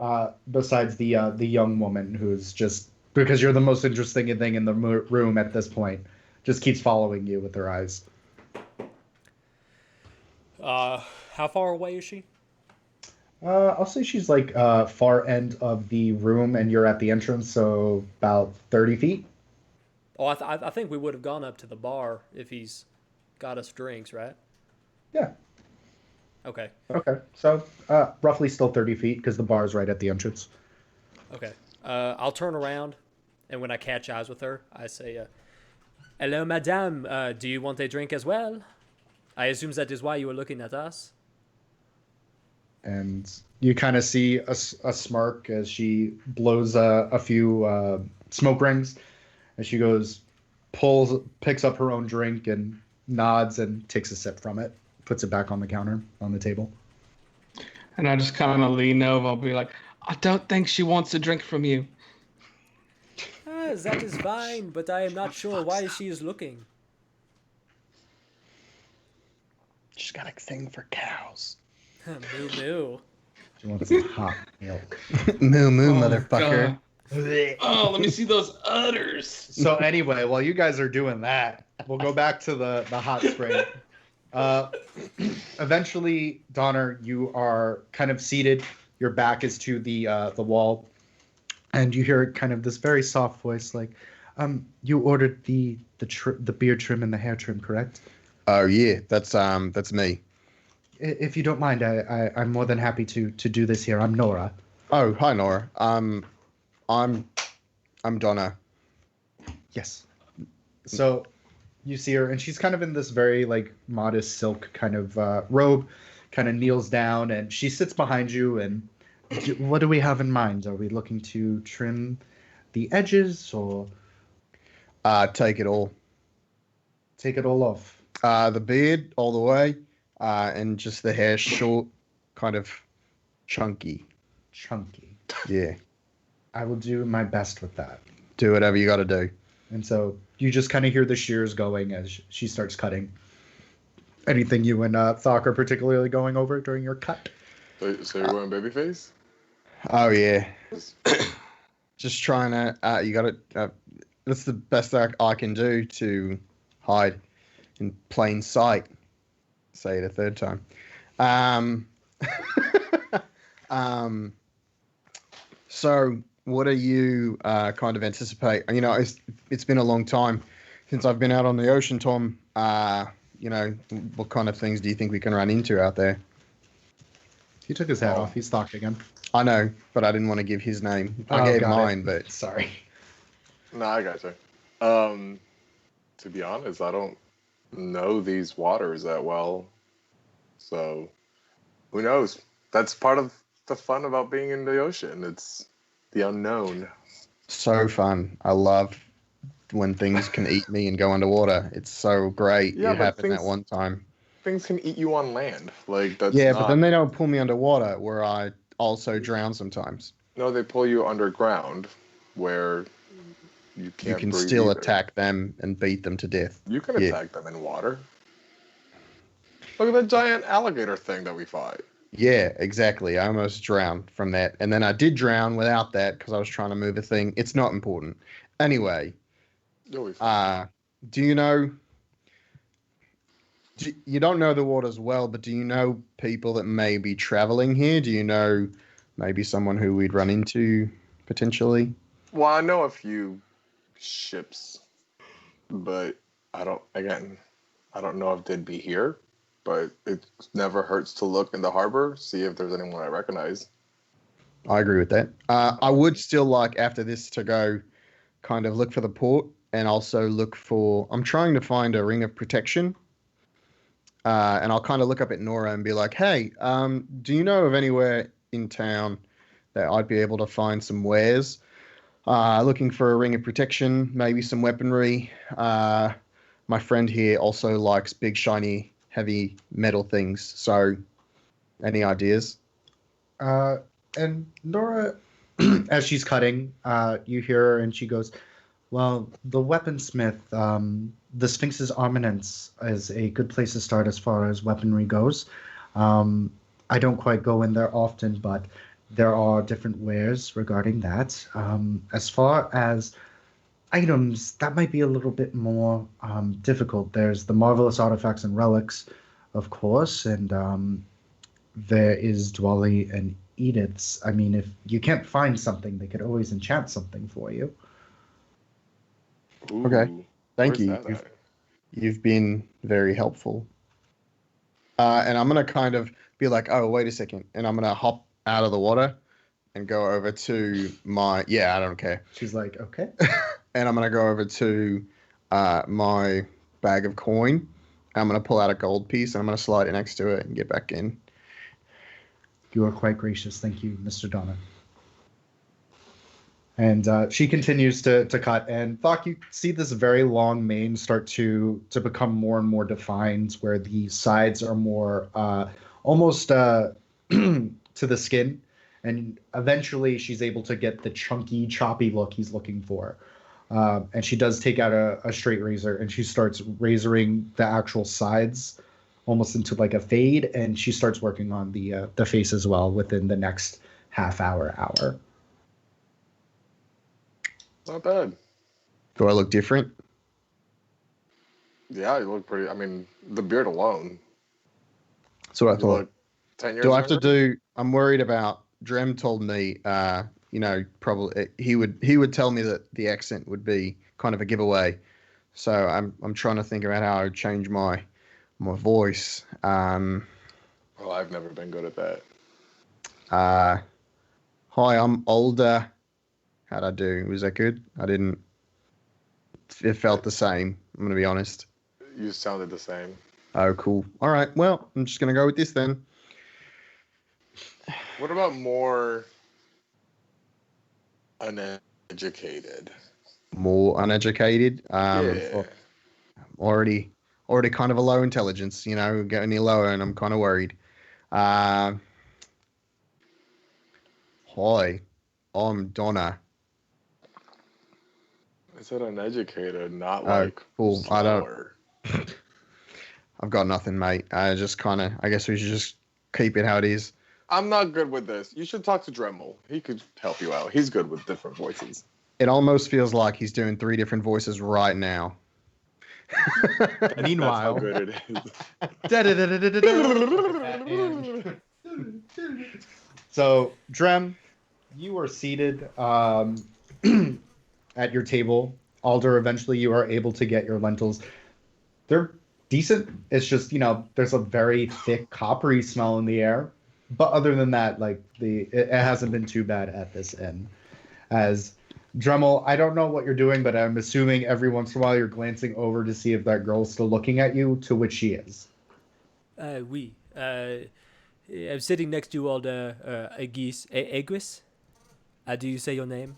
besides the young woman who's just, because you're the most interesting thing in the room at this point, just keeps following you with her eyes. How far away is she? I'll say she's like far end of the room, and you're at the entrance, so about 30 feet. Oh, I think we would have gone up to the bar if he's got us drinks, right? Yeah. Okay. Okay. So roughly still 30 feet because the bar is right at the entrance. Okay. I'll turn around, and when I catch eyes with her, I say, "Hello, madame. Do you want a drink as well? I assume that is why you were looking at us." And you kind of see a smirk as she blows a few smoke rings, and she picks up her own drink and nods and takes a sip from it, puts it back on the counter on the table. And I just kind of lean over. I'll be like, I don't think she wants a drink from you. That is fine, but I am not sure why she is looking. She's got a thing for cows. Moo moo. She wants some hot milk. Moo moo, Oh, motherfucker. God. Oh, let me see those udders. So anyway, while you guys are doing that, we'll go back to the hot spring. Eventually, Donner, you are kind of seated. Your back is to the wall, and you hear kind of this very soft voice, like, "You ordered the beard trim and the hair trim, correct?" Oh yeah, that's me. If you don't mind, I'm more than happy to do this here. I'm Nora. Oh, hi Nora. I'm Donna. Yes. So you see her, and she's kind of in this very like modest silk kind of robe, kind of kneels down, and she sits behind you. And what do we have in mind? Are we looking to trim the edges or Take it all. take it all off? The beard all the way, and just the hair short, kind of chunky. Chunky. Yeah. I will do my best with that. Do whatever you got to do. And so you just kind of hear the shears going as she starts cutting. Anything you and Thok are particularly going over during your cut? So you're going babyface? Oh yeah. Just trying to. You got to. That's the best I can do to hide in plain sight. Say it a third time. So what do you kind of anticipate? You know, it's been a long time since I've been out on the ocean, Tom. You know, what kind of things do you think we can run into out there? He took his hat off. He's Thok again. I know, but I didn't want to give his name. I gave got mine, it. but Sorry. No, I gotcha. To be honest, I don't know these waters that well, so who knows? That's part of the fun about being in the ocean. It's the unknown. so fun. I love when things can eat me and go underwater. It's so great. Yeah, It but happened that one time. things can eat you on land. Like that's Yeah, not. but then they don't pull me underwater where I also drown sometimes. No, they pull you underground, where you can't. You can breathe still either. attack them and beat them to death. You can Yeah. attack them in water. Look at that giant alligator thing that we fought. Yeah, exactly. I almost drowned from that. And then I did drown without that because I was trying to move a thing. It's not important. Anyway, You'll be fine. do you know? You don't know the waters well, but do you know people that may be traveling here? Do you know maybe someone who we'd run into potentially? Well, I know a few ships, but I don't. Again, I don't know if they'd be here. But it never hurts to look in the harbor, see if there's anyone I recognize. I agree with that. I would still like after this to go kind of look for the port and also look for. I'm trying to find a ring of protection. And I'll kind of look up at Nora and be like, hey, do you know of anywhere in town that I'd be able to find some wares? Looking for a ring of protection, maybe some weaponry. My friend here also likes big, shiny, heavy metal things. So, any ideas? And Nora, as she's cutting, you hear her and she goes, well, the weaponsmith, the Sphinx's Armaments is a good place to start as far as weaponry goes. I don't quite go in there often, but there are different wares regarding that. As far as items, that might be a little bit more difficult. There's the marvelous artifacts and relics, of course, and there is Dwali and Edith's. I mean, if you can't find something, they could always enchant something for you. Ooh, Okay. Thank where's you. that at? You've been very helpful. And I'm going to kind of be like, oh, wait a second. And I'm going to hop out of the water and go over to my, I don't care. She's like, okay. And I'm going to go over to my bag of coin. I'm going to pull out a gold piece and I'm going to slide it next to it and get back in. You are quite gracious. Thank you, Mr. Donna. And she continues to cut. And Thok, you see this very long mane start to become more and more defined, where the sides are more almost to the skin. And eventually she's able to get the chunky, choppy look he's looking for. And she does take out a straight razor and she starts razoring the actual sides almost into like a fade. And she starts working on the face as well within the next half hour. Not bad. Do I look different? Yeah, you look pretty. I mean, the beard alone. That's what I You thought. look 10 years Do I have to younger? I'm worried about, Drem told me, probably he would tell me that the accent would be kind of a giveaway. So I'm trying to think about how I would change my voice. Well, I've never been good at that. Hi, I'm older. How'd I do? Was that good? I didn't. It felt the same. I'm going to be honest. You sounded the same. Oh, cool. All right. Well, I'm just going to go with this then. What about more uneducated? More uneducated. Yeah. Already kind of a low intelligence, get any lower and I'm kind of worried. Hi, I'm Donna. I said uneducated, not Oh, like cool. I don't. slower. I've got nothing, mate. I guess we should just keep it how it is. I'm not good with this. You should talk to Dremel. He could help you out. He's good with different voices. It almost feels like he's doing 3 different voices right now. Meanwhile, That's how good it is. So, Drem, you are seated at your table. Alder, eventually you are able to get your lentils. They're decent. It's just, there's a very thick coppery smell in the air. but other than that, like it hasn't been too bad at this inn. As Dremel, I don't know what you're doing, but I'm assuming every once in a while you're glancing over to see if that girl's still looking at you, to which she is. Oui. I'm sitting next to all the Aegis. How do you say your name?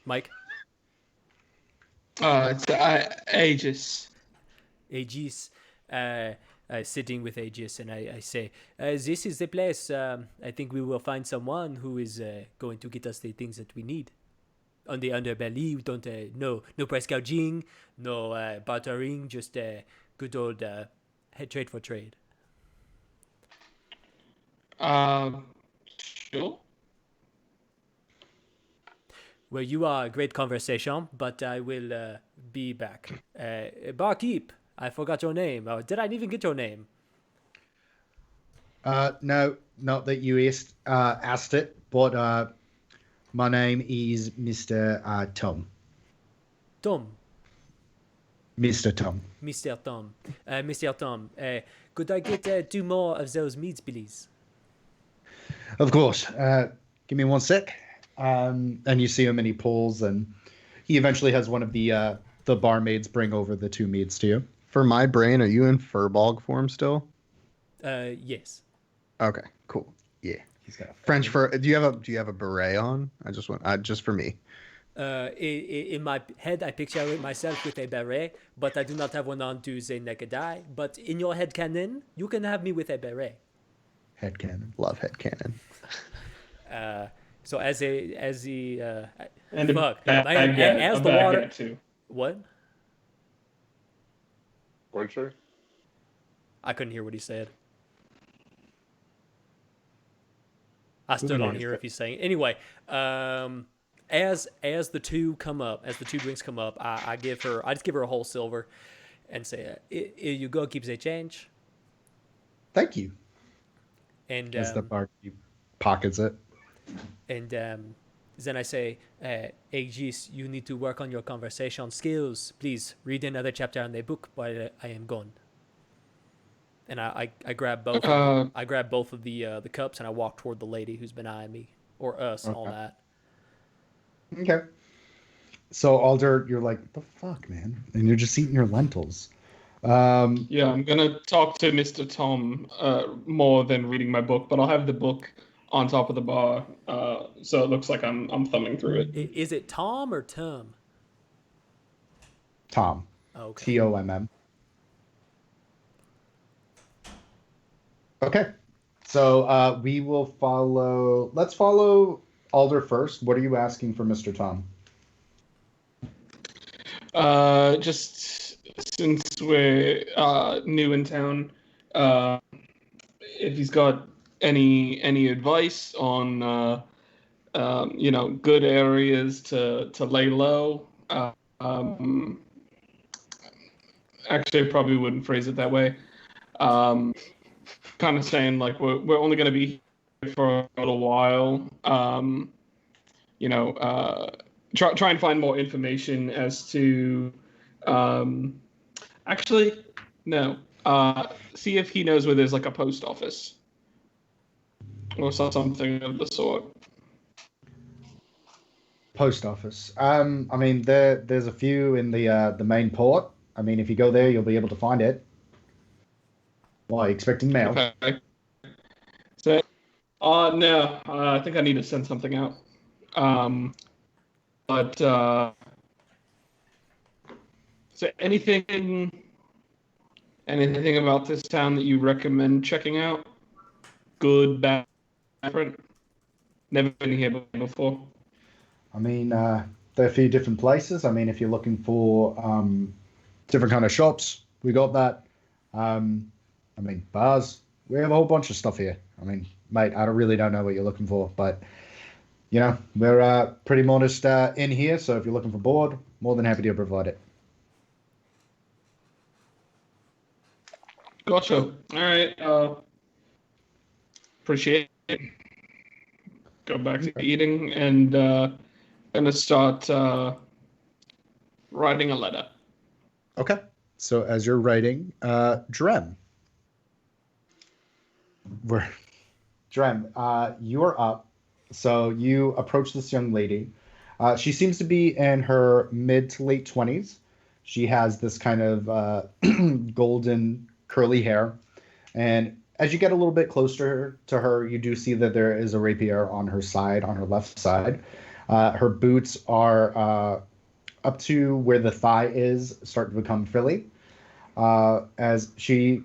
Mike? It's Aegis. Aegis. Sitting with Aegis, and I say, this is the place. I think we will find someone who is going to get us the things that we need. On the underbelly, we don't, no price gouging, no bartering, just good old trade for trade. Sure. Well, you are a great conversation, but I will be back. Barkeep, I forgot your name. Did I even get your name? No, not that you asked it, but my name is Mr. Tom. Tom. Mr. Tom. Mr. Tom. Mr. Tom, could I get 2 more of those meats, please? Of course. Give me 1 sec. And you see him and he pulls, and he eventually has one of the barmaids bring over the 2 meats to you. For my brain, are you in furball form still? Yes. Okay, cool. Yeah. He's got French fur. Do you have a beret on? I just want just for me. In my head, I picture myself with a beret, but I do not have one on to say naked eye. But in your head canon, you can have me with a beret. Head cannon. Love head cannon. So as the And a fuck, baguette, as a the water baguette too. what? Orchard? I couldn't hear what he said. I still don't hear if he's saying. Anyway, as the 2 come up, as the 2 drinks come up, I just give her a whole silver, and say, "Here you go, keep the change." Thank you. And As the barkeep pockets it. and then I say, Aegis, you need to work on your conversation skills. Please read another chapter on the book while I am gone. And I grab both. I grab both of the cups, and I walk toward the lady who's been eyeing me or us all night. Okay. So Alder, you're like, what the fuck, man? And you're just eating your lentils. Yeah, I'm gonna talk to Mr. Tom more than reading my book, but I'll have the book on top of the bar, so it looks like I'm thumbing through it. Is it Tom or Tom? Tom. Okay. Tomm. Okay. So we will follow. Let's follow Alder first. What are you asking for Mr. Tom? Just since we're new in town, if he's got any advice on good areas to lay low. Actually, I probably wouldn't phrase it that way. Kind of saying like we're only going to be here for a little while. Try and find more information as to. Actually, no. See if he knows where there's like a post office or something of the sort. Post office. I mean, there's a few in the main port. I mean, if you go there, you'll be able to find it. Why, expecting mail? Okay. So, no, I think I need to send something out. So anything about this town that you recommend checking out? Good, bad, different? Never been here before. I mean, there are a few different places. I mean, if you're looking for different kind of shops, we got that. I mean, bars. We have a whole bunch of stuff here. I mean, mate, I don't know what you're looking for, but we're pretty modest in here. So if you're looking for board, more than happy to provide it. Gotcha. All right. Appreciate it. Go back to eating and gonna start writing a letter. Okay. So as you're writing, Drem. we're Dren, you're up. So you approach this young lady. She seems to be in her mid to late 20s. She has this kind of golden curly hair. And as you get a little bit closer to her, you do see that there is a rapier on her side, on her left side. Her boots are up to where the thigh is, start to become frilly. As she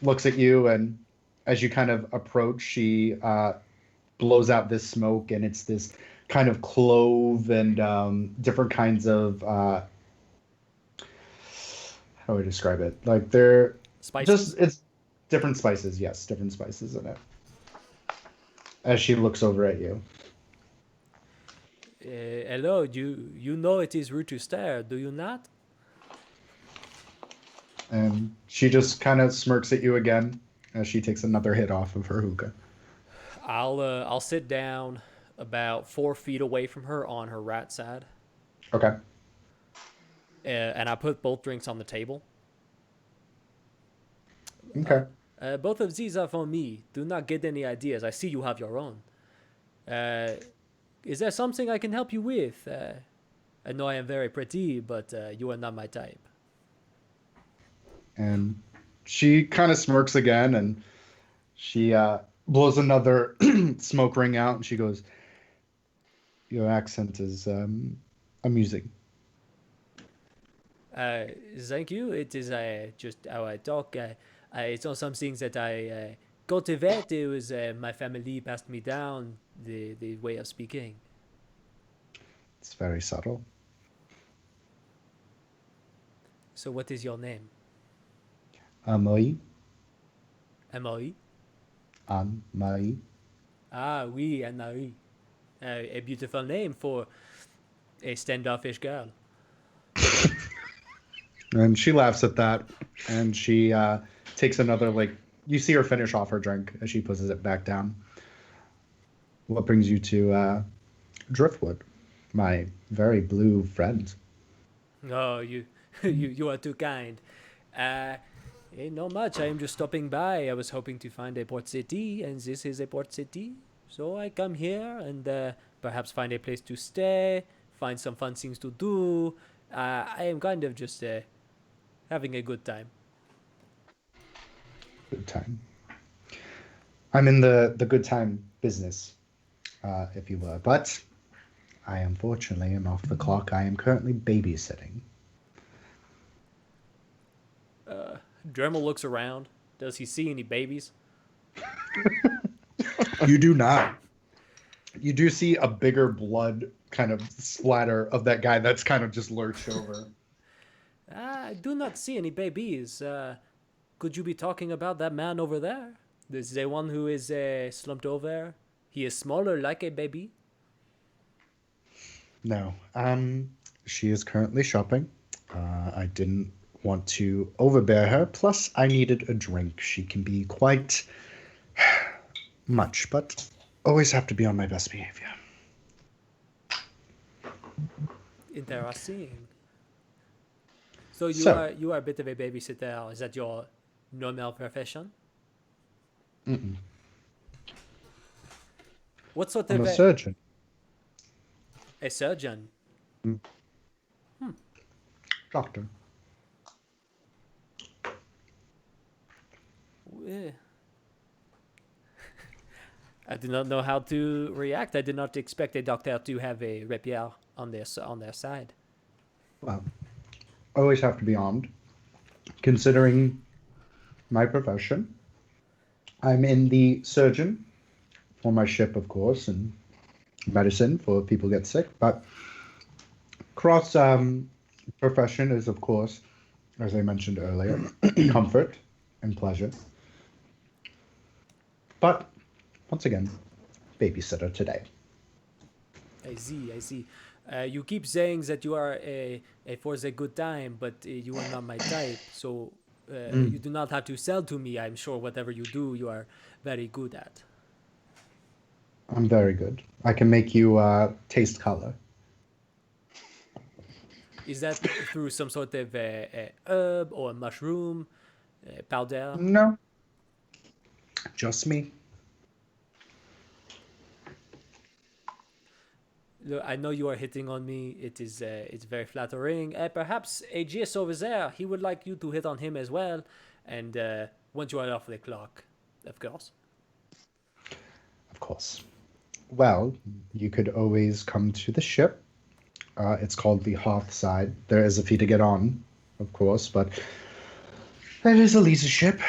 looks at you, and as you kind of approach, she blows out this smoke, and it's this kind of clove and different kinds of how do I describe it? Like they're Spices? just it's different spices. Yes, different spices in it. As she looks over at you, Hello, you know it is rude to stare, do you not? and she just kind of smirks at you again as she takes another hit off of her hookah. I'll sit down about 4 feet away from her on her right side, Okay. and I put both drinks on the table. Okay. Both of these are for me. Do not get any ideas. I see you have your own. Is there something I can help you with? I know I am very pretty, but you are not my type. And she kind of smirks again, and she blows another smoke ring out, and she goes, "Your accent is amusing." Thank you. It is just how I talk. It's not something that I cultivate. It was my family passed me down the way of speaking. It's very subtle. So, what is your name? Amoy, Emily? Anmai. Ah, oui, Anne-Marie. A beautiful name for a standoffish girl. And she laughs at that, and she takes another, like, you see her finish off her drink as she pushes it back down. What brings you to Driftwood, my very blue friend? Oh, you are too kind. Not much. I am just stopping by. I was hoping to find a port city, and this is a port city. So I come here and perhaps find a place to stay, find some fun things to do. I am kind of just having a good time. Good time. I'm in the good time business, if you were, but I unfortunately am off the clock. I am currently babysitting. Dremel looks around. Does he see any babies? You do not. You do see a bigger blood kind of splatter of that guy that's kind of just lurched over. I do not see any babies. Could you be talking about that man over there? This is the one who is slumped over. He is smaller like a baby. No. She is currently shopping. I didn't want to overbear her. Plus, I needed a drink. She can be quite much, but always have to be on my best behavior. Interesting. So you are a bit of a babysitter. Is that your normal profession? Mm-mm. What sort I'm of a surgeon. a surgeon? Doctor. Eh. I did not know how to react. I did not expect a doctor to have a rapier on their side. Well, always have to be armed. Considering my profession, I'm in the surgeon for my ship, of course, and medicine for if people get sick. But cross profession is, of course, as I mentioned earlier, comfort and pleasure. But once again, babysitter today. I see. You keep saying that you are a for the good time, but you are not my type. So you do not have to sell to me. I'm sure whatever you do, you are very good at. I'm very good. I can make you taste color. Is that through some sort of a herb or a mushroom powder? No. Just me? Look, I know you are hitting on me. It's very flattering. Perhaps Aegeus over there, he would like you to hit on him as well. And once you are off the clock, of course. Of course. Well, you could always come to the ship. It's called the Hearthside. There is a fee to get on, of course, but it is a leisure ship.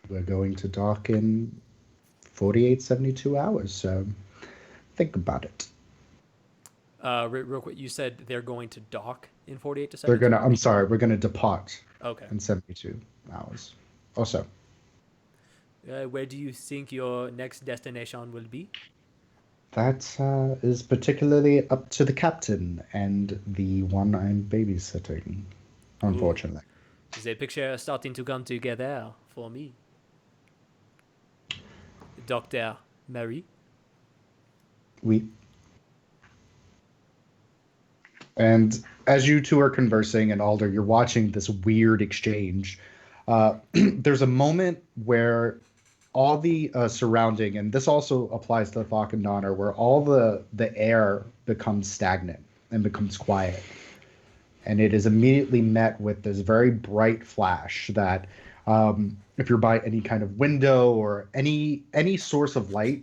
We're going to dock in 48, 72 hours, so think about it. Real quick, you said they're going to dock in 48 to 72 We're gonna. hours? I'm sorry. We're gonna depart Okay. in 72 hours. Also, Where do you think your next destination will be? that is particularly up to the captain and the one I'm babysitting. Unfortunately, The picture starting to come together for me. Dr. Mary. we. And as you two are conversing, and Alder, you're watching this weird exchange. There's a moment where all the surrounding, and this also applies to the Falk and Donner, where all the air becomes stagnant and becomes quiet. And it is immediately met with this very bright flash that if you're by any kind of window or any source of light,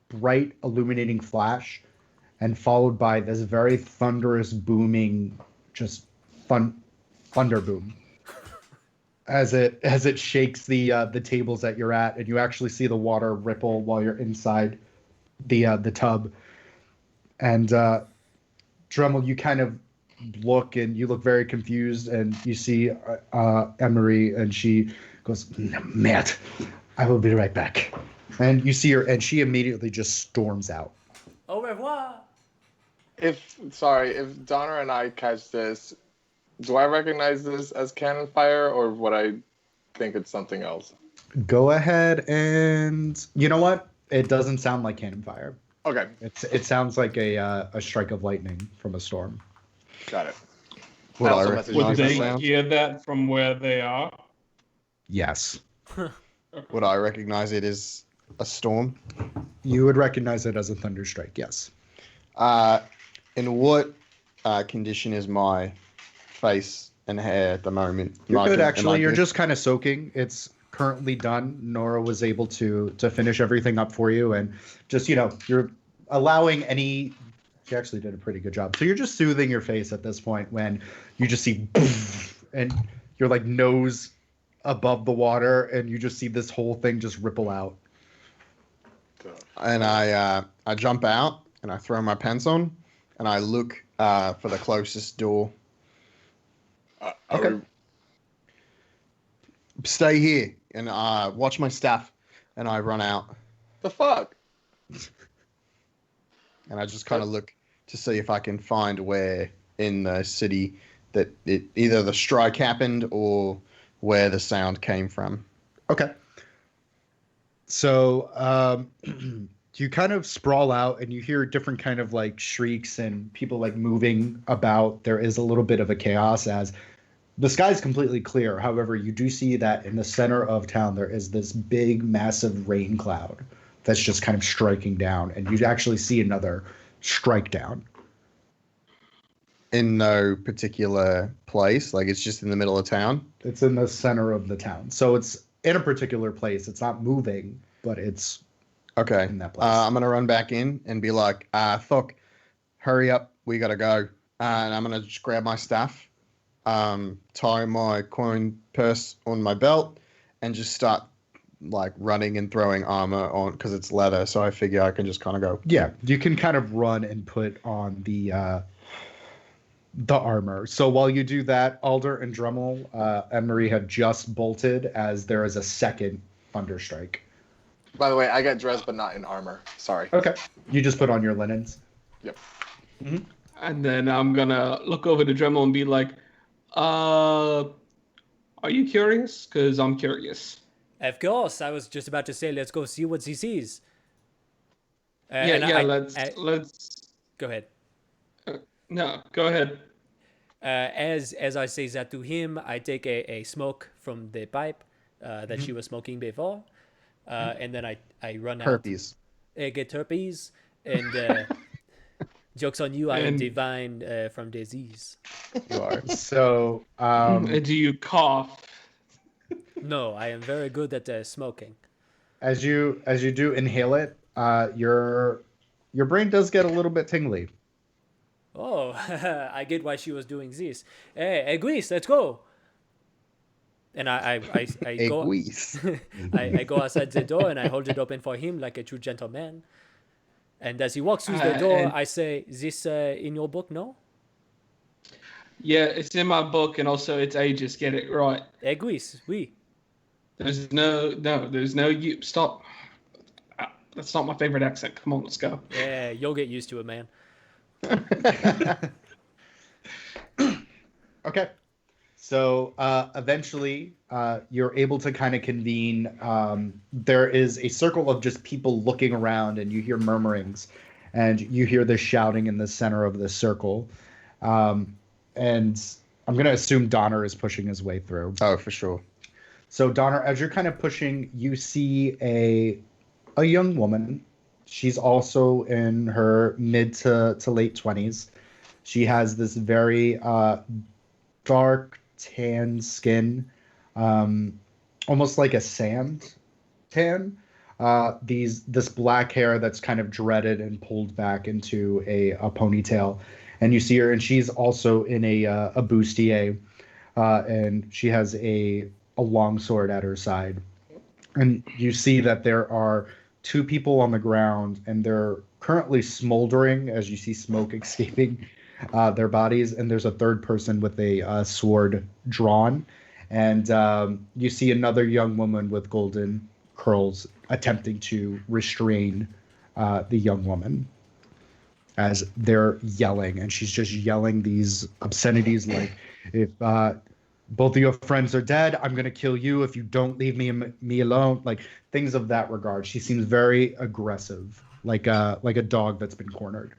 bright illuminating flash, and followed by this very thunderous booming, just thunder boom. As it shakes the tables that you're at, and you actually see the water ripple while you're inside the tub. And Dremel, you kind of look, and you look very confused, and you see Emery, and she goes, "Matt, I will be right back." And you see her, and she immediately just storms out. Au revoir. If Donner and I catch this, do I recognize this as cannon fire, or would I think it's something else? Go ahead, and you know what? It doesn't sound like cannon fire. Okay, It sounds like a strike of lightning from a storm. got it. Would I also recognize Would messaged that they sound? hear that from where they are? Yes, Would I recognize it as a storm? you would recognize it as a thunderstrike. Yes. In what condition is my face and hair at the moment? You're good, actually. You're good? just kind of soaking. It's currently done. Nora was able to finish everything up for you, and just you're allowing any. She actually did a pretty good job. So you're just soothing your face at this point when you just see, and you're like nose above the water, and you just see this whole thing just ripple out. And I jump out and I throw my pants on and I look for the closest door. Okay. Stay here and watch my stuff, and I run out The fuck? and I just kind of look to see if I can find where in the city that either the strike happened or where the sound came from. Okay. So you kind of sprawl out, and you hear different kind of like shrieks and people like moving about. There is a little bit of a chaos as the sky's completely clear. However, you do see that in the center of town there is this big, massive rain cloud that's just kind of striking down, and you actually see another strike down. In no particular place, like it's just in the middle of town. It's in the center of the town, so it's in a particular place. It's not moving, but it's Okay. in that place. I'm gonna run back in and be like, fuck, hurry up, we gotta go. And I'm gonna just grab my stuff, tie my coin purse on my belt, and just start like running and throwing armor on because it's leather. So I figure I can just kind of go. Yeah, you can kind of run and put on the armor. So while you do that, Alder and Drummel and Marie have just bolted as there is a second thunderstrike. By the way, I got dressed, but not in armor. Sorry. Okay. You just put on your linens. Yep. And then I'm gonna look over to Dremel and be like, are you curious? Because I'm curious. Of course, I was just about to say, let's go see what he sees. Let's. Go ahead. No, go ahead. As I say that to him, I take a smoke from the pipe, that she was smoking before, and then I run out. Herpes. I get herpes, and jokes on you, I am And- divine from disease. You are. So, Do you cough? No, I am very good at smoking. as you do inhale it, your brain does get a little bit tingly. Oh, I get why she was doing this. Hey, Eguis, let's go. And I go. Eguis. I go outside the door and I hold it open for him like a true gentleman. And as he walks through the door, and- I say, "This in your book, no?" Yeah, it's in my book, and also it's ages. Get it right. Eguis, oui. There's no you. Stop. That's not my favorite accent. Come on, let's go. Yeah, you'll get used to it, man. Okay. So eventually, you're able to kind of convene. There is a circle of just people looking around, and you hear murmurings, and you hear the shouting in the center of the circle. And I'm going to assume Donner is pushing his way through. Oh, for sure. So Donner, as you're kind of pushing, you see a young woman. She's also in her mid to late 20s. She has this very dark tan skin, almost like a sand tan. This black hair that's kind of dreaded and pulled back into a ponytail. And you see her, and she's also in a bustier, and she has a long sword at her side. And you see that there are two people on the ground, and they're currently smoldering as you see smoke escaping their bodies. And there's a third person with a sword drawn. And you see another young woman with golden curls attempting to restrain the young woman as they're yelling. And she's just yelling these obscenities like, if both of your friends are dead, I'm going to kill you if you don't leave me alone. Like things of that regard. She seems very aggressive, like a dog that's been cornered.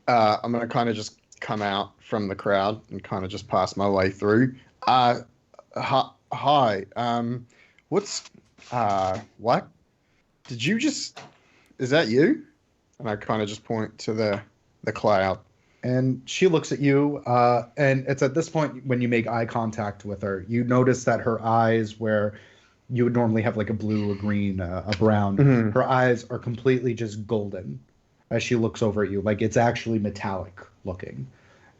I'm gonna kind of just come out from the crowd and kind of just pass my way through. Hi. What's what? Did you just? Is that you? And I kind of just point to the cloud. And she looks at you, and it's at this point when you make eye contact with her, you notice that her eyes, where you would normally have like a blue, a green, a brown, Mhm. her eyes are completely just golden as she looks over at you. Like it's actually metallic looking.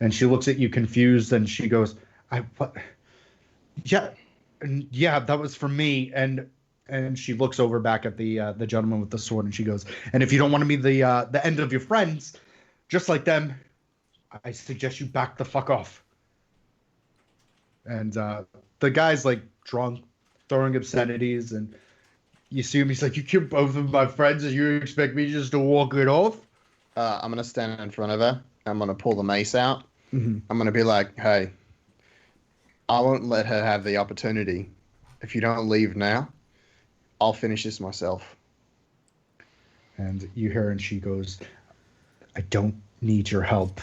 And she looks at you confused, and she goes, what? Yeah, that was for me. And she looks over back at the gentleman with the sword, and she goes, and if you don't want to be the end of your friends, just like them, I suggest you back the fuck off. And the guy's like drunk, throwing obscenities, and you see him. He's like, "You killed both of my friends, and you expect me just to walk it off?" I'm gonna stand in front of her. I'm gonna pull the mace out. Mm-hmm. I'm gonna be like, "Hey, I won't let her have the opportunity. If you don't leave now, I'll finish this myself." And you hear, and she goes, "I don't need your help."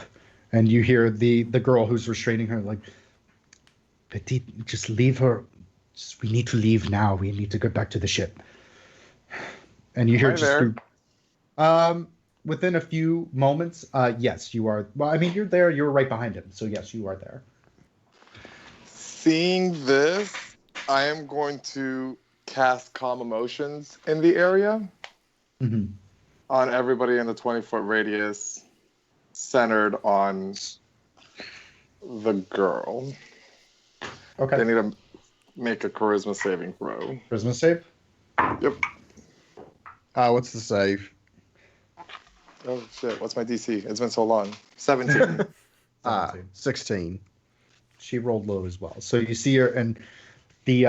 And you hear the girl who's restraining her like, "Petit, just leave her. We need to leave now. We need to go back to the ship." And you hear Am I just there? through, within a few moments, yes, you are. Well, I mean, you're there. You're right behind him. So yes, you are there. Seeing this, I am going to cast Calm Emotions in the area Mm-hmm. on everybody in the 20-foot radius, centered on the girl. Okay. They need to make a charisma saving throw. Charisma save. Yep. What's the save? Oh shit! What's my DC? It's been so long. 17. 16. She rolled low as well. So you see her, and the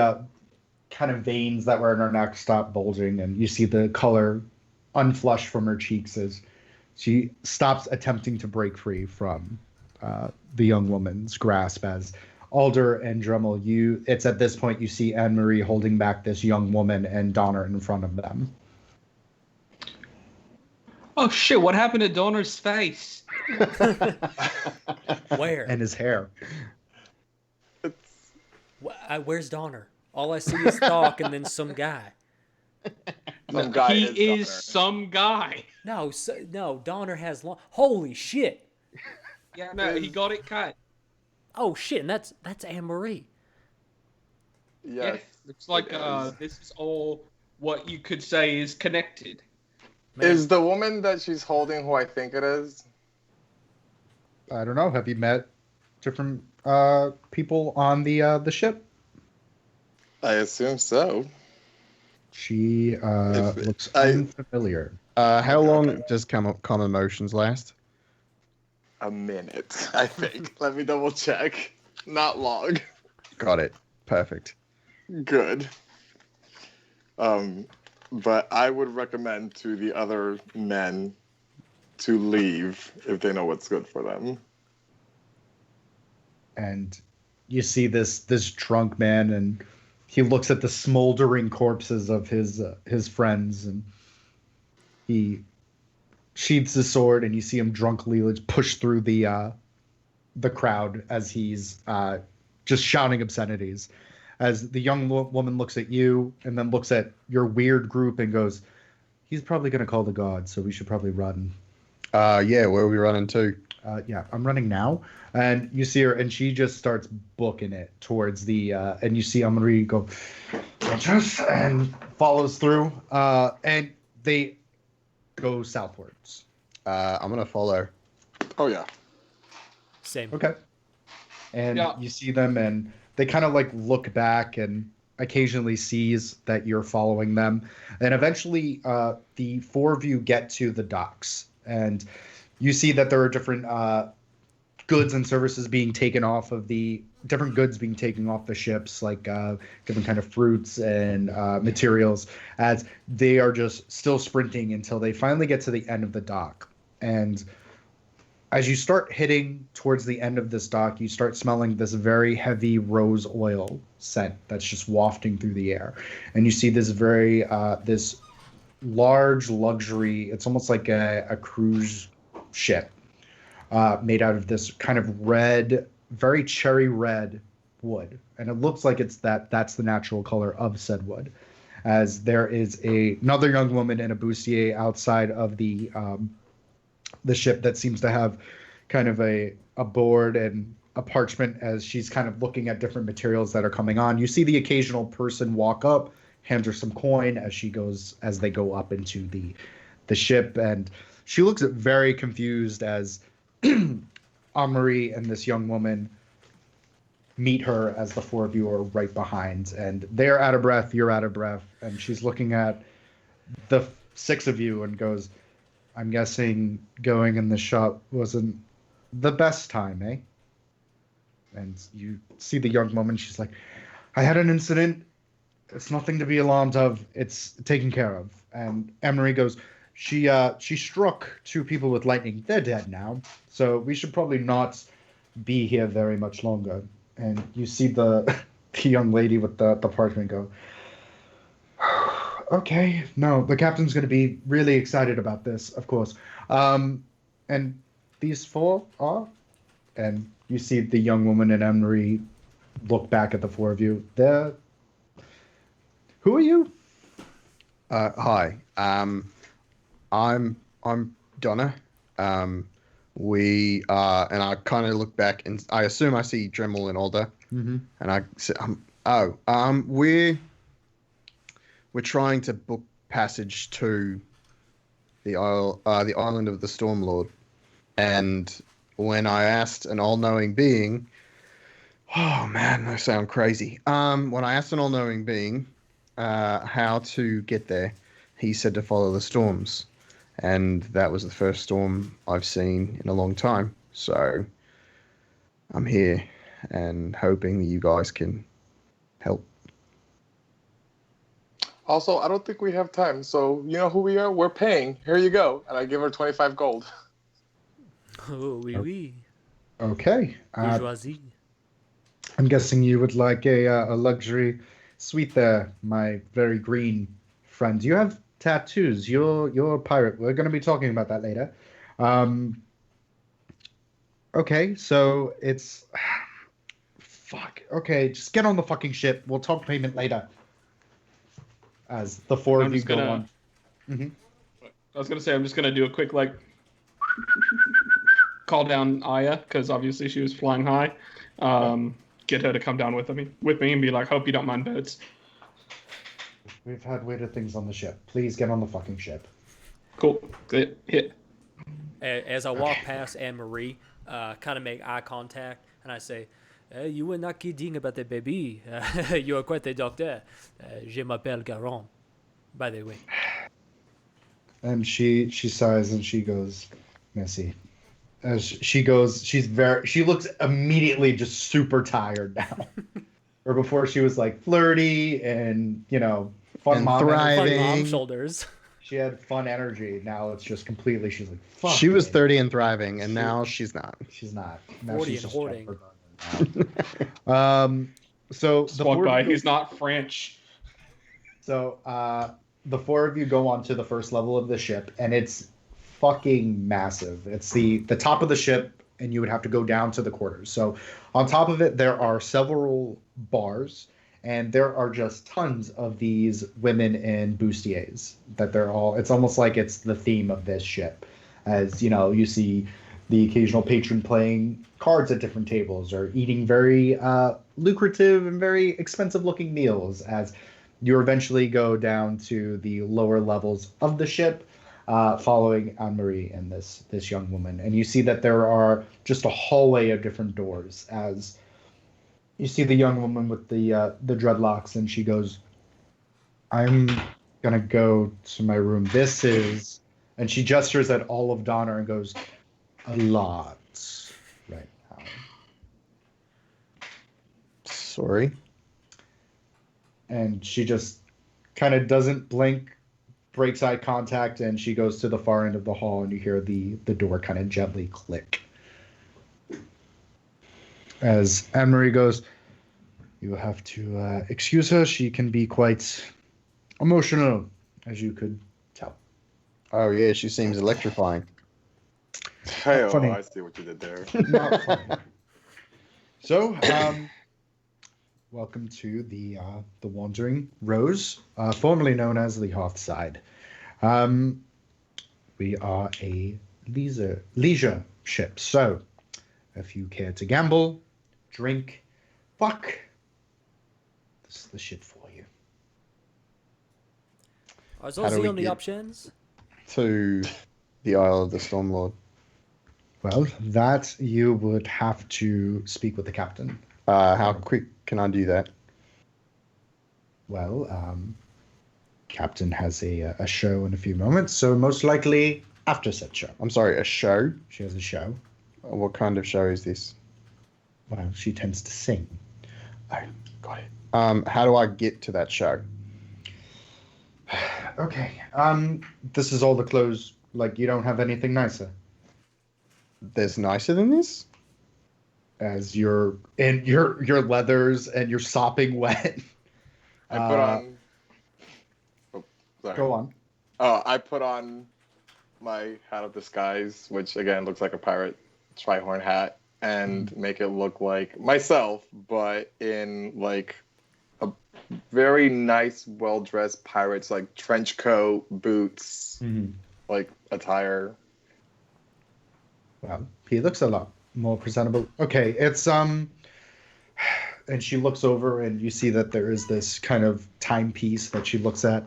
kind of veins that were in her neck stop bulging, and you see the color unflushed from her cheeks as she stops attempting to break free from the young woman's grasp. As Alder and Drummel, it's at this point you see Anne Marie holding back this young woman and Donner in front of them. Oh shit! What happened to Donner's face? Where? And his hair. It's Where's Donner? All I see is Thark and then some guy. Some guy he is is Donner. some guy. No, Donner has long. Holy shit! Yeah, no, he got it cut. Oh shit, and that's Anne Marie. Yes. Looks like it is. this is all what you could say is connected. Man, Is the woman that she's holding who I think it is? I don't know. Have you met different people on the ship? I assume so. She looks I- unfamiliar. How long does common emotions last? A minute, I think. Let me double check. Not long. Got it. Perfect. Good. But I would recommend to the other men to leave if they know what's good for them. And you see this drunk man, and he looks at the smoldering corpses of his friends, and he sheathes his sword, and you see him drunkenly push through the crowd as he's just shouting obscenities. As the young woman looks at you and then looks at your weird group and goes, "He's probably going to call the gods, so we should probably run." Yeah, where are we running to? Yeah, I'm running now. And you see her, and she just starts booking it towards the, and you see Amari go, "Just," and follows through. And they go southwards. I'm gonna follow. Oh, yeah. same. Okay. And Yeah. you see them, and they kind of like look back and occasionally sees that you're following them. And eventually, the four of you get to the docks, and you see that there are different goods and services being taken off of the different goods being taken off the ships, like different kind of fruits and materials, as they are just still sprinting until they finally get to the end of the dock. And as you start hitting towards the end of this dock, you start smelling this very heavy rose oil scent that's just wafting through the air. And you see this very this large luxury, it's almost like a cruise ship, made out of this kind of red, very cherry red wood. And it looks like that's the natural color of said wood. As there is another young woman in a bustier outside of the ship that seems to have kind of a board and a parchment as she's kind of looking at different materials that are coming on. You see the occasional person walk up, hand her some coin as they go up into the ship, and she looks very confused as Amari and this young woman meet her as the four of you are right behind, and they're out of breath, you're out of breath, and she's looking at the six of you and goes, "I'm guessing going in the shop wasn't the best time, eh?" And you see the young woman, she's like, "I had an incident. It's nothing to be alarmed of. It's taken care of." And Emery goes, She struck two people with lightning. They're dead now, so we should probably not be here very much longer." And you see the young lady with the parchment go, "Okay, no, the captain's going to be really excited about this, of course. And these four are?" And you see the young woman and Emery look back at the four of you. Who are you? Hi. I'm Donna. We and I kind of look back and I assume I see Dremel and Alder, Mm-hmm. and I say, we're trying to book passage to the island of the Stormlord, and when I asked an all-knowing being, oh man, I sound crazy. When I asked an all-knowing being how to get there, he said to follow the storms. And that was the first storm I've seen in a long time. So I'm here and hoping that you guys can help. Also, I don't think we have time, so you know who we are? We're paying. Here you go. And I give her 25 gold. Oh, oui, oui. Okay. Bourgeoisie. I'm guessing you would like a luxury suite there, my very green friend. You have tattoos. You're a pirate. We're going to be talking about that later. Okay, so it's fuck. Okay, just get on the fucking ship. We'll talk payment later. As the four I'm of you just go gonna- on. Mm-hmm. I was gonna say I'm just gonna do a quick call down Aya because obviously she was flying high. Get her to come down with me and be like, hope you don't mind birds. We've had weirder things on the ship. Please get on the fucking ship. Cool. Hit. As I walk past Anne Marie, kind of make eye contact, and I say, "You were not kidding about the baby. You are quite a doctor. Je m'appelle Garon, by the way." And she sighs and she goes, Missy. As she goes, she looks immediately just super tired now. Or before she was like flirty and, fun And mom thriving. energy. Fun mom shoulders. She had fun energy. Now it's just completely, she's like, fuck. She was it. 30 and thriving, and now she's not. She's not. Now 40 she's and just hoarding. So Just walk by. He's not French. So the four of you go onto the first level of the ship, and it's fucking massive. It's the top of the ship, and you would have to go down to the quarters. So on top of it, there are several bars, and there are just tons of these women in bustiers. It's almost like it's the theme of this ship. As you see the occasional patron playing cards at different tables or eating very lucrative and very expensive looking meals as you eventually go down to the lower levels of the ship, following Anne-Marie and this young woman. And you see that there are just a hallway of different doors as you see the young woman with the dreadlocks, and she goes, I'm going to go to my room. And she gestures at all of Donner and goes, a lot right now. Sorry. And she just kind of doesn't blink, breaks eye contact, and she goes to the far end of the hall, and you hear the door kind of gently click. As Anne-Marie goes, you have to excuse her. She can be quite emotional, as you could tell. Oh, yeah, she seems electrifying. Hey, Funny. I see what you did there. Not funny. So, welcome to the Wandering Rose, formerly known as the Hearthside. We are a leisure ship, so if you care to gamble, drink, fuck, this is the ship for you. Are How those do the we only get- options? To the Isle of the Stormlord. Well, that you would have to speak with the captain. How quick can I do that? Well, captain has a show in a few moments, so most likely after said show. I'm sorry, a show? She has a show. What kind of show is this? Well, she tends to sing. Oh, got it. How do I get to that show? Okay. This is all the clothes. Like, you don't have anything nicer. There's nicer than this? As you're in your leathers and you're sopping wet. I put on. Oh, sorry. Go on. I put on my hat of disguise, which again looks like a pirate trihorn hat, and make it look like myself, but in like a very nice, well-dressed pirate's like trench coat, boots, like attire. Well, he looks a lot more presentable. Okay, it's and she looks over and you see that there is this kind of timepiece that she looks at.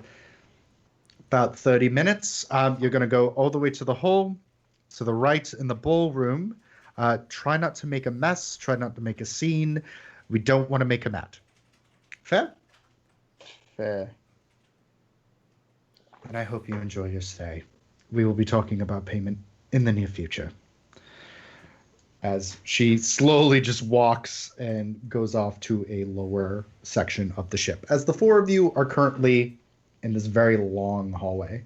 About 30 minutes. You're going to go all the way to the hall, to the right in the ballroom. Try not to make a mess. Try not to make a scene. We don't want to make a mat. Fair? Fair. And I hope you enjoy your stay. We will be talking about payment in the near future. As she slowly just walks and goes off to a lower section of the ship. As the four of you are currently in this very long hallway.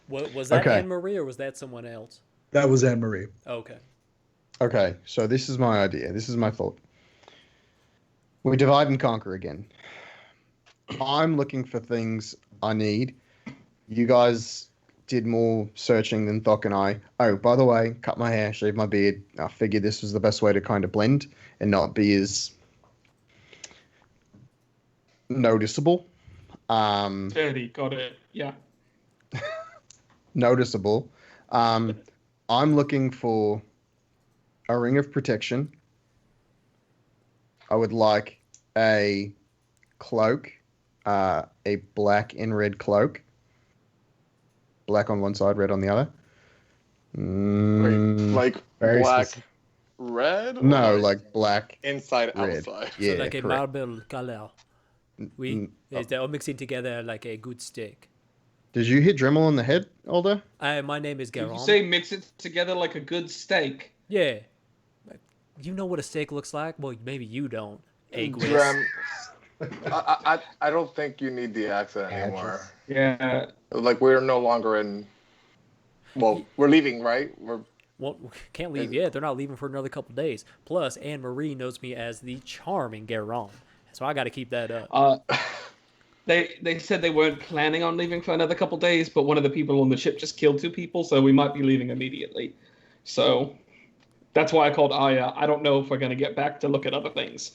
Was that Okay. Anne Marie or was that someone else? That was Anne-Marie. Okay. Okay, so this is my idea. This is my thought. We divide and conquer again. I'm looking for things I need. You guys did more searching than Thok and I. Oh, by the way, cut my hair, shave my beard. I figured this was the best way to kind of blend and not be as noticeable. Dirty, got it. Yeah. Noticeable. I'm looking for a ring of protection. I would like a cloak, a black and red cloak. Black on one side, red on the other. Like Very black, specific. red? No, or like black, inside, red. outside. Yeah, So like a correct. marble color. Oui, they're all mixing together like a good steak. Did you hit Dremel on the head, Aldo? My name is Did you Garam. say mix it together like a good steak? Yeah. You know what a steak looks like? Well, maybe you don't. Egg whisk. Drem, I don't think you need the accent anymore. Yeah. Like we're no longer in. Well, we're leaving, right? Well, can't leave yet. They're not leaving for another couple days. Plus, Anne Marie knows me as the charming Garam. So I got to keep that up. They said they weren't planning on leaving for another couple days, but one of the people on the ship just killed 2 people, so we might be leaving immediately. So that's why I called Aya. I don't know if we're going to get back to look at other things.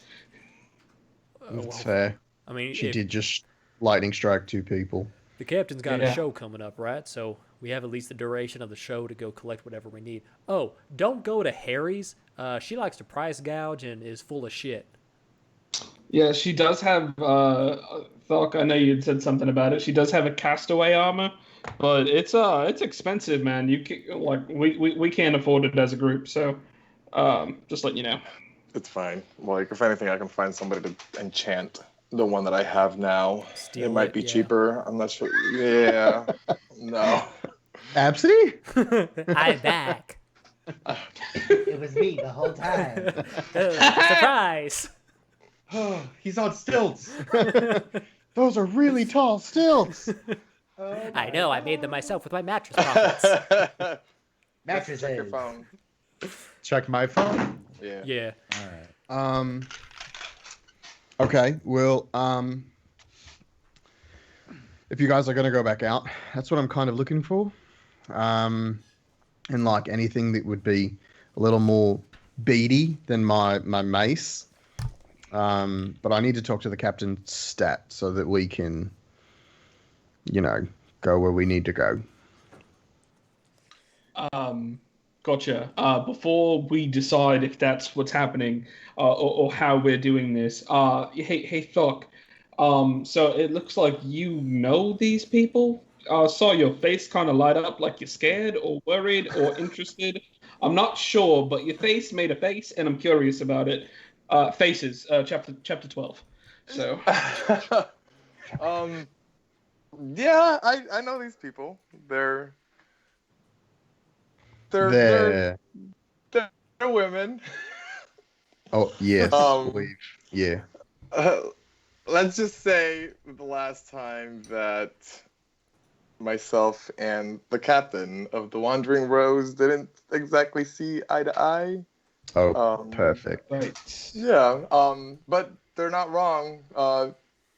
That's fair. I mean, She if did just lightning strike 2 people. the captain's got Yeah. a show coming up, right? So we have at least the duration of the show to go collect whatever we need. Oh, don't go to Harry's. She likes to price gouge and is full of shit. Yeah, she does have. Thok, I know you said something about it. She does have a castaway armor, but it's expensive, man. You can, like we can't afford it as a group, so just letting you know. It's fine. Like if anything, I can find somebody to enchant the one that I have now. Steal it might it, be yeah. cheaper. I'm not sure. Yeah. No. Absidy? I'm back. It was me the whole time. Surprise! Oh, he's on stilts. Those are really tall stilts. I know, I made them myself with my mattress pockets. Mattress Check your eggs. phone. Check my phone. Yeah. Yeah. All right. Okay, well, if you guys are going to go back out, that's what I'm kind of looking for. And like anything that would be a little more beady than my mace. But I need to talk to the captain's stat so that we can, go where we need to go. Gotcha. Before we decide if that's what's happening or how we're doing this, hey, Thok. So it looks like you know these people. Saw your face kind of light up, like you're scared or worried or interested. I'm not sure, but your face made a face, and I'm curious about it. Faces, chapter 12. So. Yeah, I know these people. They're women. Oh, yes. I believe. Yeah. Let's just say the last time that myself and the captain of the Wandering Rose didn't exactly see eye to eye. Oh, perfect. Right. Yeah, but they're not wrong.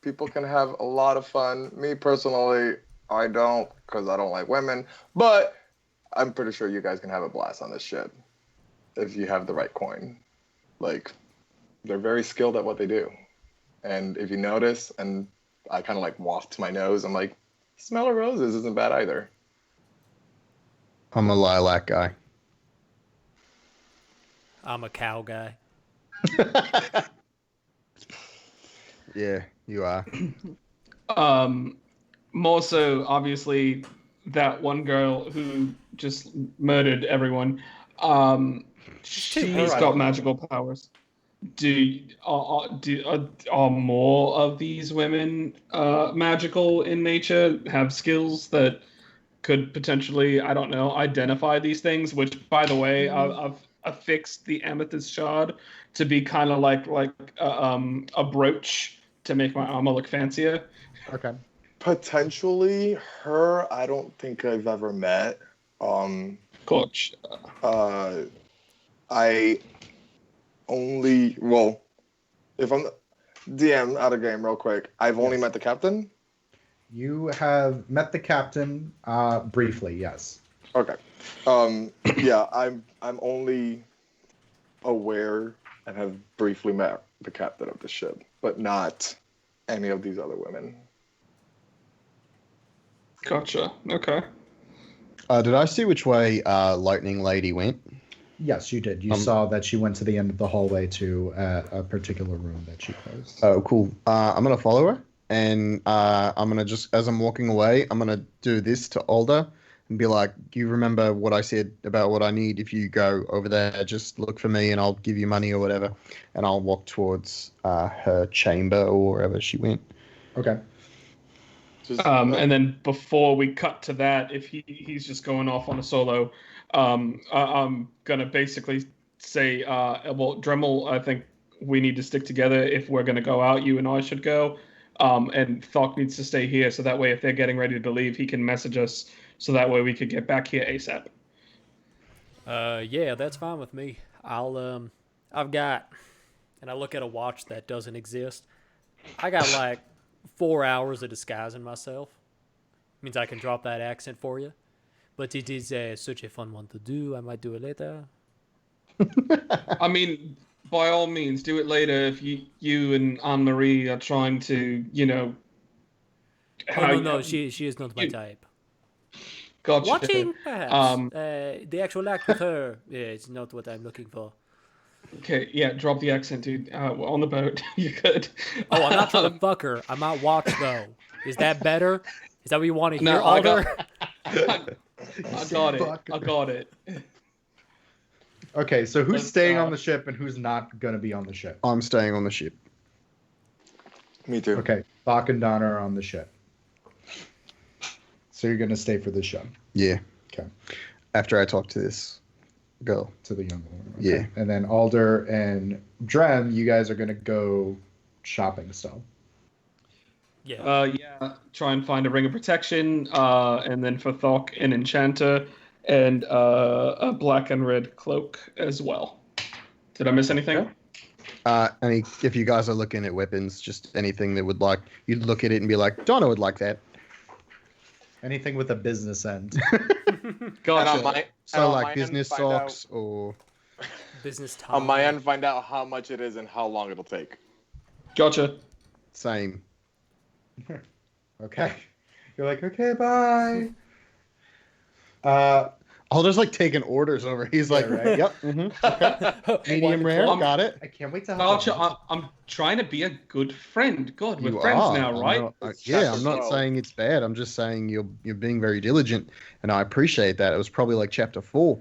People can have a lot of fun. Me personally, I don't, because I don't like women. But I'm pretty sure you guys can have a blast on this ship if you have the right coin. Like, they're very skilled at what they do. And if you notice, and I kind of like waft to my nose, I'm like, smell of roses isn't bad either. I'm a lilac guy. I'm a cow guy. Yeah, you are. More so, obviously, that one girl who just murdered everyone. She's got magical powers. Are more of these women magical in nature? Have skills that could potentially, I don't know, identify these things? Which, by the way, I've affixed the amethyst shard to be kind of like a brooch to make my armor look fancier. Okay. Potentially, her, I don't think I've ever met. Coach. I only, well, if I'm DM out of game real quick, I've only met the captain. You have met the captain briefly, yes. Okay. Yeah, I'm only aware and have briefly met the captain of the ship, but not any of these other women. Gotcha. Okay. Did I see which way Lightning Lady went? Yes, you did. You saw that she went to the end of the hallway to a particular room that she closed. Oh, cool. I'm gonna follow her, and I'm gonna just, as I'm walking away, I'm gonna do this to Alder and be like, "You remember what I said about what I need? If you go over there, just look for me, and I'll give you money or whatever." And I'll walk towards her chamber or wherever she went. Okay. And then before we cut to that, if he's just going off on a solo, I'm gonna basically say, well, Dremel, I think we need to stick together if we're gonna go out. You and I should go, and Thok needs to stay here, so that way, if they're getting ready to leave, he can message us, so that way we could get back here ASAP. Yeah, that's fine with me. I've got, and I look at a watch that doesn't exist. I got like 4 hours of disguising myself. Means I can drop that accent for you. But it is such a fun one to do. I might do it later. I mean, by all means, do it later if you and Anne-Marie are trying to, No, she is not my type. Gotcha. Watching, perhaps. The actual act with her is not what I'm looking for. Okay, yeah, drop the accent, dude. On the boat, you could. Oh, I'm not trying to fuck her. I might watch, though. Is that better? Is that what you want to hear, No, Alder? I got it. Okay, so who's staying on the ship and who's not going to be on the ship? I'm staying on the ship. Me too. Okay, Bach and Donna are on the ship. So you're going to stay for the show? Yeah. Okay. After I talk to this girl. To the young woman. Okay. Yeah. And then Alder and Drem, you guys are going to go shopping still. Yeah. Try and find a ring of protection, and then for Thok, an enchanter, and a black and red cloak as well. Did I miss anything? If you guys are looking at weapons, just anything that would like, you'd look at it and be like, Donna would like that. Anything with a business end. Gotcha. So like business socks or business time. On my end, find out how much it is and how long it'll take. Gotcha. same. Okay. You're like, okay, bye. Alder's like taking orders over. He's like, right? Yep. Okay. Medium rare. Got it. I can't wait to help. Gotcha. I'm trying to be a good friend. God, we're You friends are. now, right? I'm not saying it's bad. I'm just saying you're being very diligent, and I appreciate that. It was probably like chapter 4.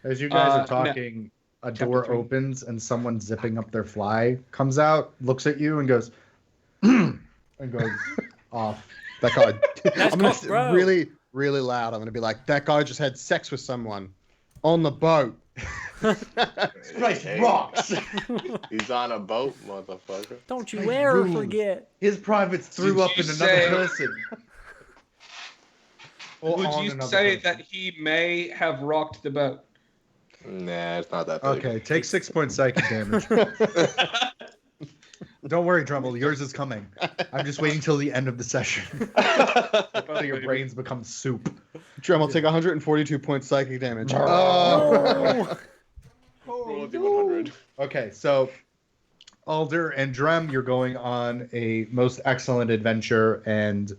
As you guys are talking, a Chapter door 3. opens and someone zipping up their fly comes out, looks at you, and goes, and goes off. That guy. I'm gonna cool, bro. really, really loud. I'm gonna be like, that guy just had sex with someone on the boat. This place rocks. He's on a boat, motherfucker. Don't you ever rude. forget. His privates threw Did up you in another say- person. Or Would on you another say person. that he may have rocked the boat? Nah, it's not that big. Okay, take 6 points psychic damage. Don't worry, Drummel, yours is coming. I'm just waiting till the end of the session. So your brains become soup. Drem, I'll take 142 points psychic damage. Oh. Roll a D100. Okay, so Alder and Drem, you're going on a most excellent adventure, and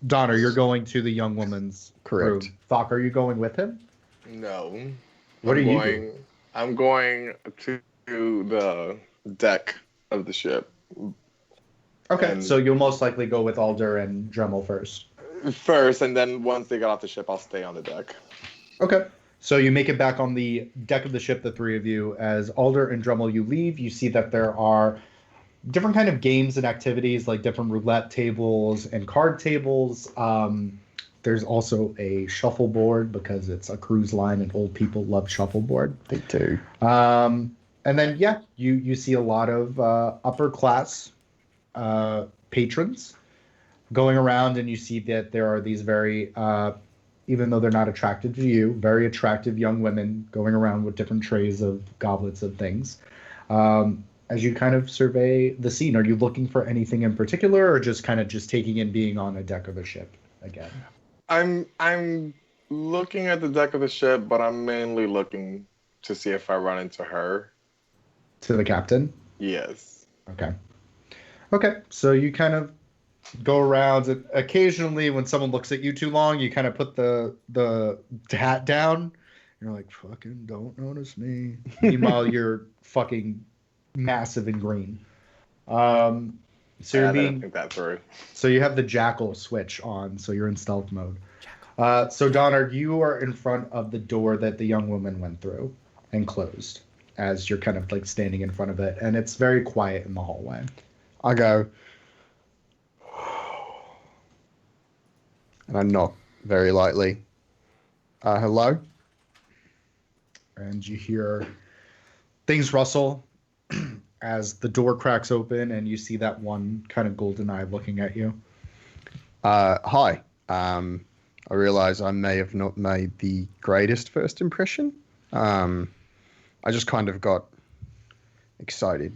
Donner, you're going to the young woman's Correct. room. Thok, are you going with him? No. What are you going? doing? I'm going to the deck of the ship. Okay, And- so you'll most likely go with Alder and Dremel first. First, and then once they get off the ship, I'll stay on the deck. Okay. So you make it back on the deck of the ship, the three of you. As Alder and Drummel, you leave, you see that there are different kind of games and activities, like different roulette tables and card tables. There's also a shuffleboard because it's a cruise line and old people love shuffleboard. They do. And then, yeah, you see a lot of upper class patrons going around, and you see that there are these very, even though they're not attractive to you, very attractive young women going around with different trays of goblets of things. As you kind of survey the scene, are you looking for anything in particular, or just kind of just taking in being on a deck of a ship again? I'm looking at the deck of the ship, but I'm mainly looking to see if I run into her. To the captain? Yes. Okay. Okay, so you kind of go around, and occasionally when someone looks at you too long, you kind of put the hat down. You're like, fucking don't notice me. Meanwhile, you're fucking massive and green. So you're I didn't being think that through. so you have the jackal switch on, so you're in stealth mode. So Donner, you are in front of the door that the young woman went through and closed as you're kind of like standing in front of it, and it's very quiet in the hallway. I go, and I knock very lightly. Hello? And you hear things rustle as the door cracks open and you see that one kind of golden eye looking at you. Hi. I realize I may have not made the greatest first impression. I just kind of got excited.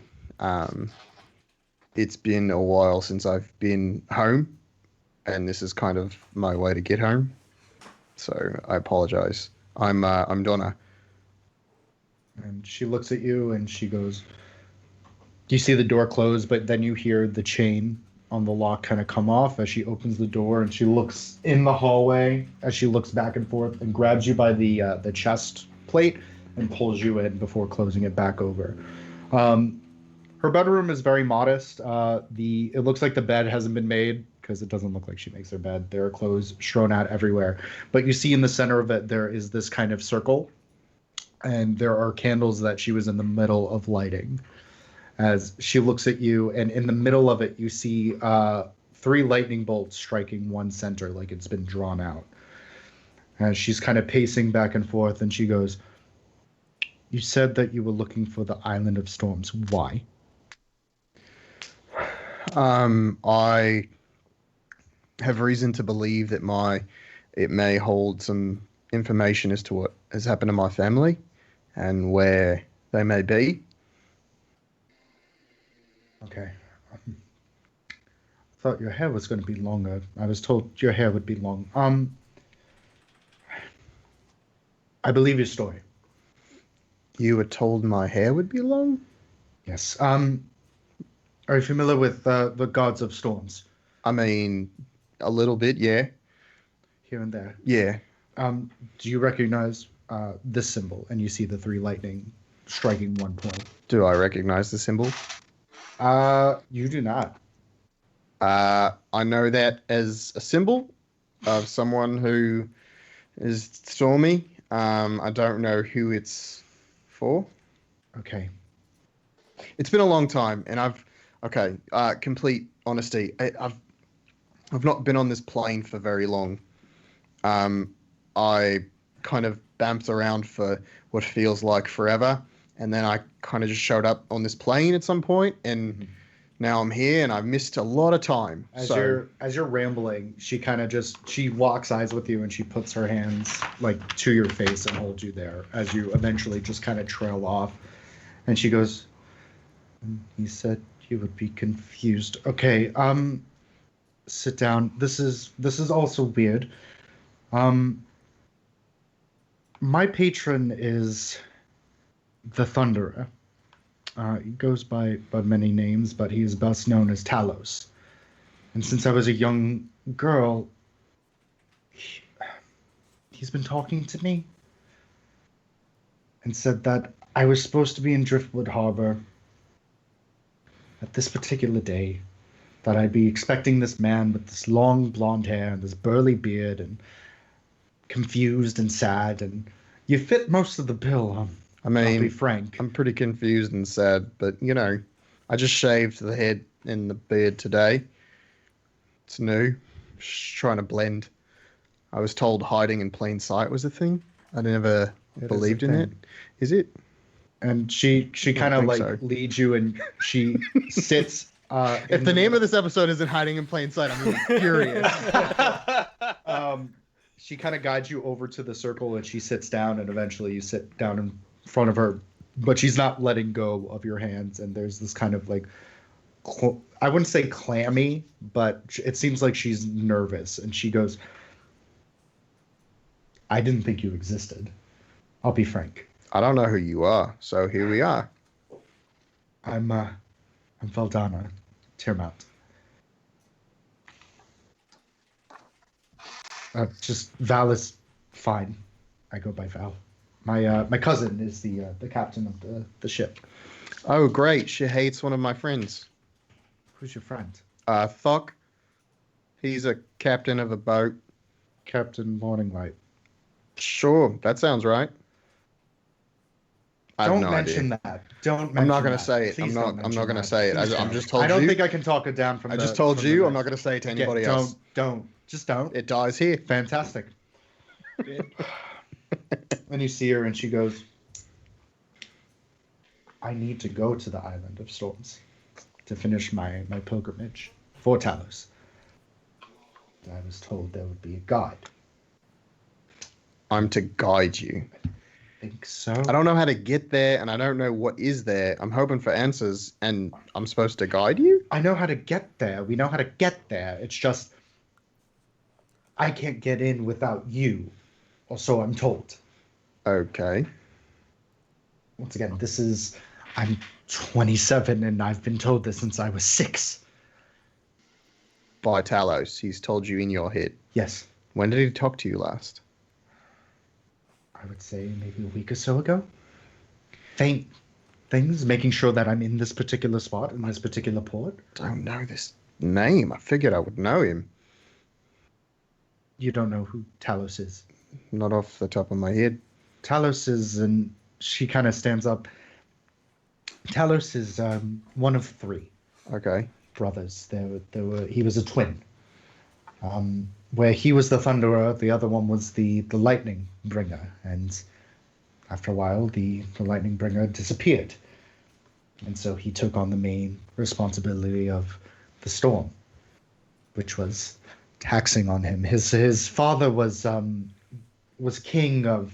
It's been a while since I've been home, and this is kind of my way to get home. So I apologize. I'm Donna. And she looks at you and she goes, you see the door close, but then you hear the chain on the lock kind of come off as she opens the door, and she looks in the hallway as she looks back and forth and grabs you by the chest plate and pulls you in before closing it back over. Her bedroom is very modest. It looks like the bed hasn't been made because it doesn't look like she makes her bed. There are clothes strewn out everywhere. But you see in the center of it, there is this kind of circle, and there are candles that she was in the middle of lighting. As she looks at you, and in the middle of it, you see 3 lightning bolts striking one center like it's been drawn out. As she's kind of pacing back and forth, and she goes, you said that you were looking for the Island of Storms. Why? I have reason to believe that it may hold some information as to what has happened to my family and where they may be. Okay. I thought your hair was going to be longer. I was told your hair would be long. I believe your story. You were told my hair would be long? Yes. Are you familiar with the gods of storms? I mean, a little bit, yeah. Here and there. Yeah. Do you recognize this symbol? And you see the 3 lightning striking one point. Do I recognize the symbol? You do not. I know that as a symbol of someone who is stormy. I don't know who it's for. Okay. It's been a long time, and complete honesty, I've not been on this plane for very long. I kind of bamped around for what feels like forever, and then I kind of just showed up on this plane at some point, and now I'm here, and I've missed a lot of time. As you're rambling, she kind of she locks eyes with you, and she puts her hands like to your face and holds you there as you eventually just kind of trail off. And she goes, "He said you would be confused. Okay, sit down. This is also weird. My patron is the Thunderer. He goes by many names, but he is best known as Talos. And since I was a young girl, he's been talking to me and said that I was supposed to be in Driftwood Harbor at this particular day, that I'd be expecting this man with this long blonde hair and this burly beard and confused and sad, and you fit most of the bill. I mean, I'll be frank. I'm pretty confused and sad, but I just shaved the head and the beard today. It's new. Just trying to blend. I was told hiding in plain sight was a thing. I never believed in it. Is it? And she kind of like leads you, and she sits. If the name of this episode isn't hiding in plain sight, I'm really furious. She kind of guides you over to the circle, and she sits down, and eventually you sit down in front of her, but she's not letting go of your hands, and there's this kind of like, I wouldn't say clammy, but it seems like she's nervous, and she goes, I didn't think you existed. I'll be frank. I don't know who you are, so here we are. I'm Valdana. Tiermount. Just Val is fine. I go by Val. My cousin is the captain of the ship. Oh, great. She hates one of my friends. Who's your friend? Thuck. He's a captain of a boat. Captain Morninglight. Sure, that sounds right. I have Don't no mention idea. that. Don't mention I'm not going to that. say it. Please I'm don't not mention going to that. say it. Please I'm don't. just told you. I don't think I can talk it down from I the. just told from the you. I'm next- not going to say it to anybody Yeah, else. Don't. Just don't. It dies here. Fantastic. And you see her, and she goes, "I need to go to the Island of Storms to finish my pilgrimage for Talos. I was told there would be a guide. I'm to guide you. I think so. I don't know how to get there, and I don't know what is there. I'm hoping for answers, and I'm supposed to guide you? I know how to get there. We know how to get there. It's just I can't get in without you, or so I'm told. Okay. Once again, I'm 27, and I've been told this since I was 6. By Talos. He's told you in your head. Yes, When did he talk to you last? I would say maybe a week or so ago. Faint things, making sure that I'm in this particular spot, in this particular port. Don't know this name. I figured I would know him. You don't know who Talos is. Not off the top of my head. Talos is, and she kind of stands up. Talos is one of 3 Okay. brothers. He was a twin. Where he was the Thunderer, the other one was the Lightning Bringer, and after a while, the Lightning Bringer disappeared, and so he took on the main responsibility of the storm, which was taxing on him. His father was king of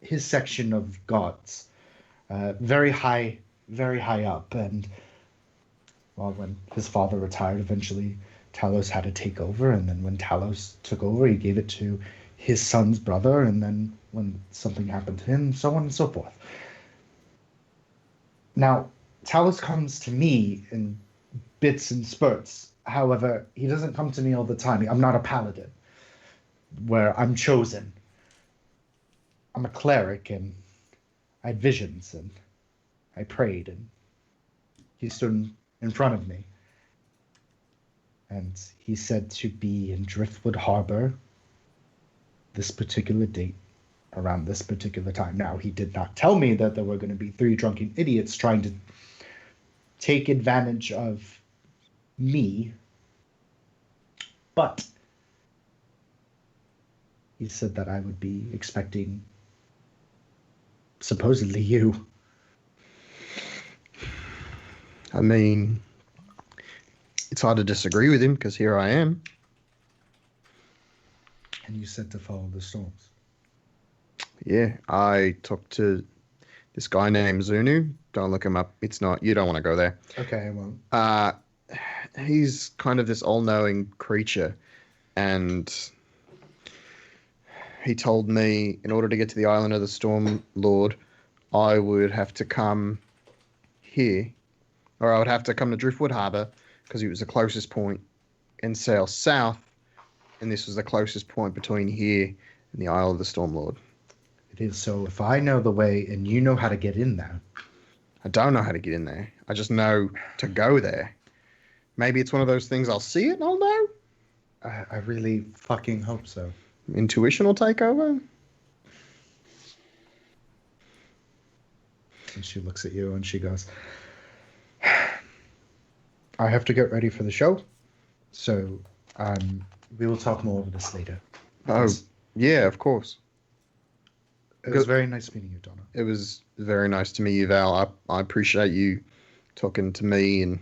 his section of gods, very high up, and well, when his father retired, eventually Talos had to take over, and then when Talos took over, he gave it to his son's brother, and then when something happened to him, so on and so forth. Now, Talos comes to me in bits and spurts. However, he doesn't come to me all the time. I'm not a paladin, where I'm chosen. I'm a cleric, and I had visions, and I prayed, and he stood in front of me. And he said to be in Driftwood Harbor this particular date around this particular time. Now, he did not tell me that there were going to be 3 drunken idiots trying to take advantage of me, but he said that I would be expecting supposedly you. I mean, it's hard to disagree with him because here I am. And you said to follow the storms. Yeah, I talked to this guy named Zunu. Don't look him up. It's not. You don't want to go there. Okay, I won't. He's kind of this all-knowing creature, and he told me in order to get to the island of the Storm Lord, I would have to come here, or I would have to come to Driftwood Harbor because it was the closest point, and sail south, and this was the closest point between here and the Isle of the Storm Lord. It is. So if I know the way and you know how to get in there. I don't know how to get in there. I just know to go there. Maybe it's one of those things I'll see it and I'll know. I really fucking hope so. Intuition will take over. And she looks at you and she goes, I have to get ready for the show. So we will talk more of this later. Oh, yeah, of course. It was very nice meeting you, Donna. It was very nice to meet you, Val. I appreciate you talking to me, and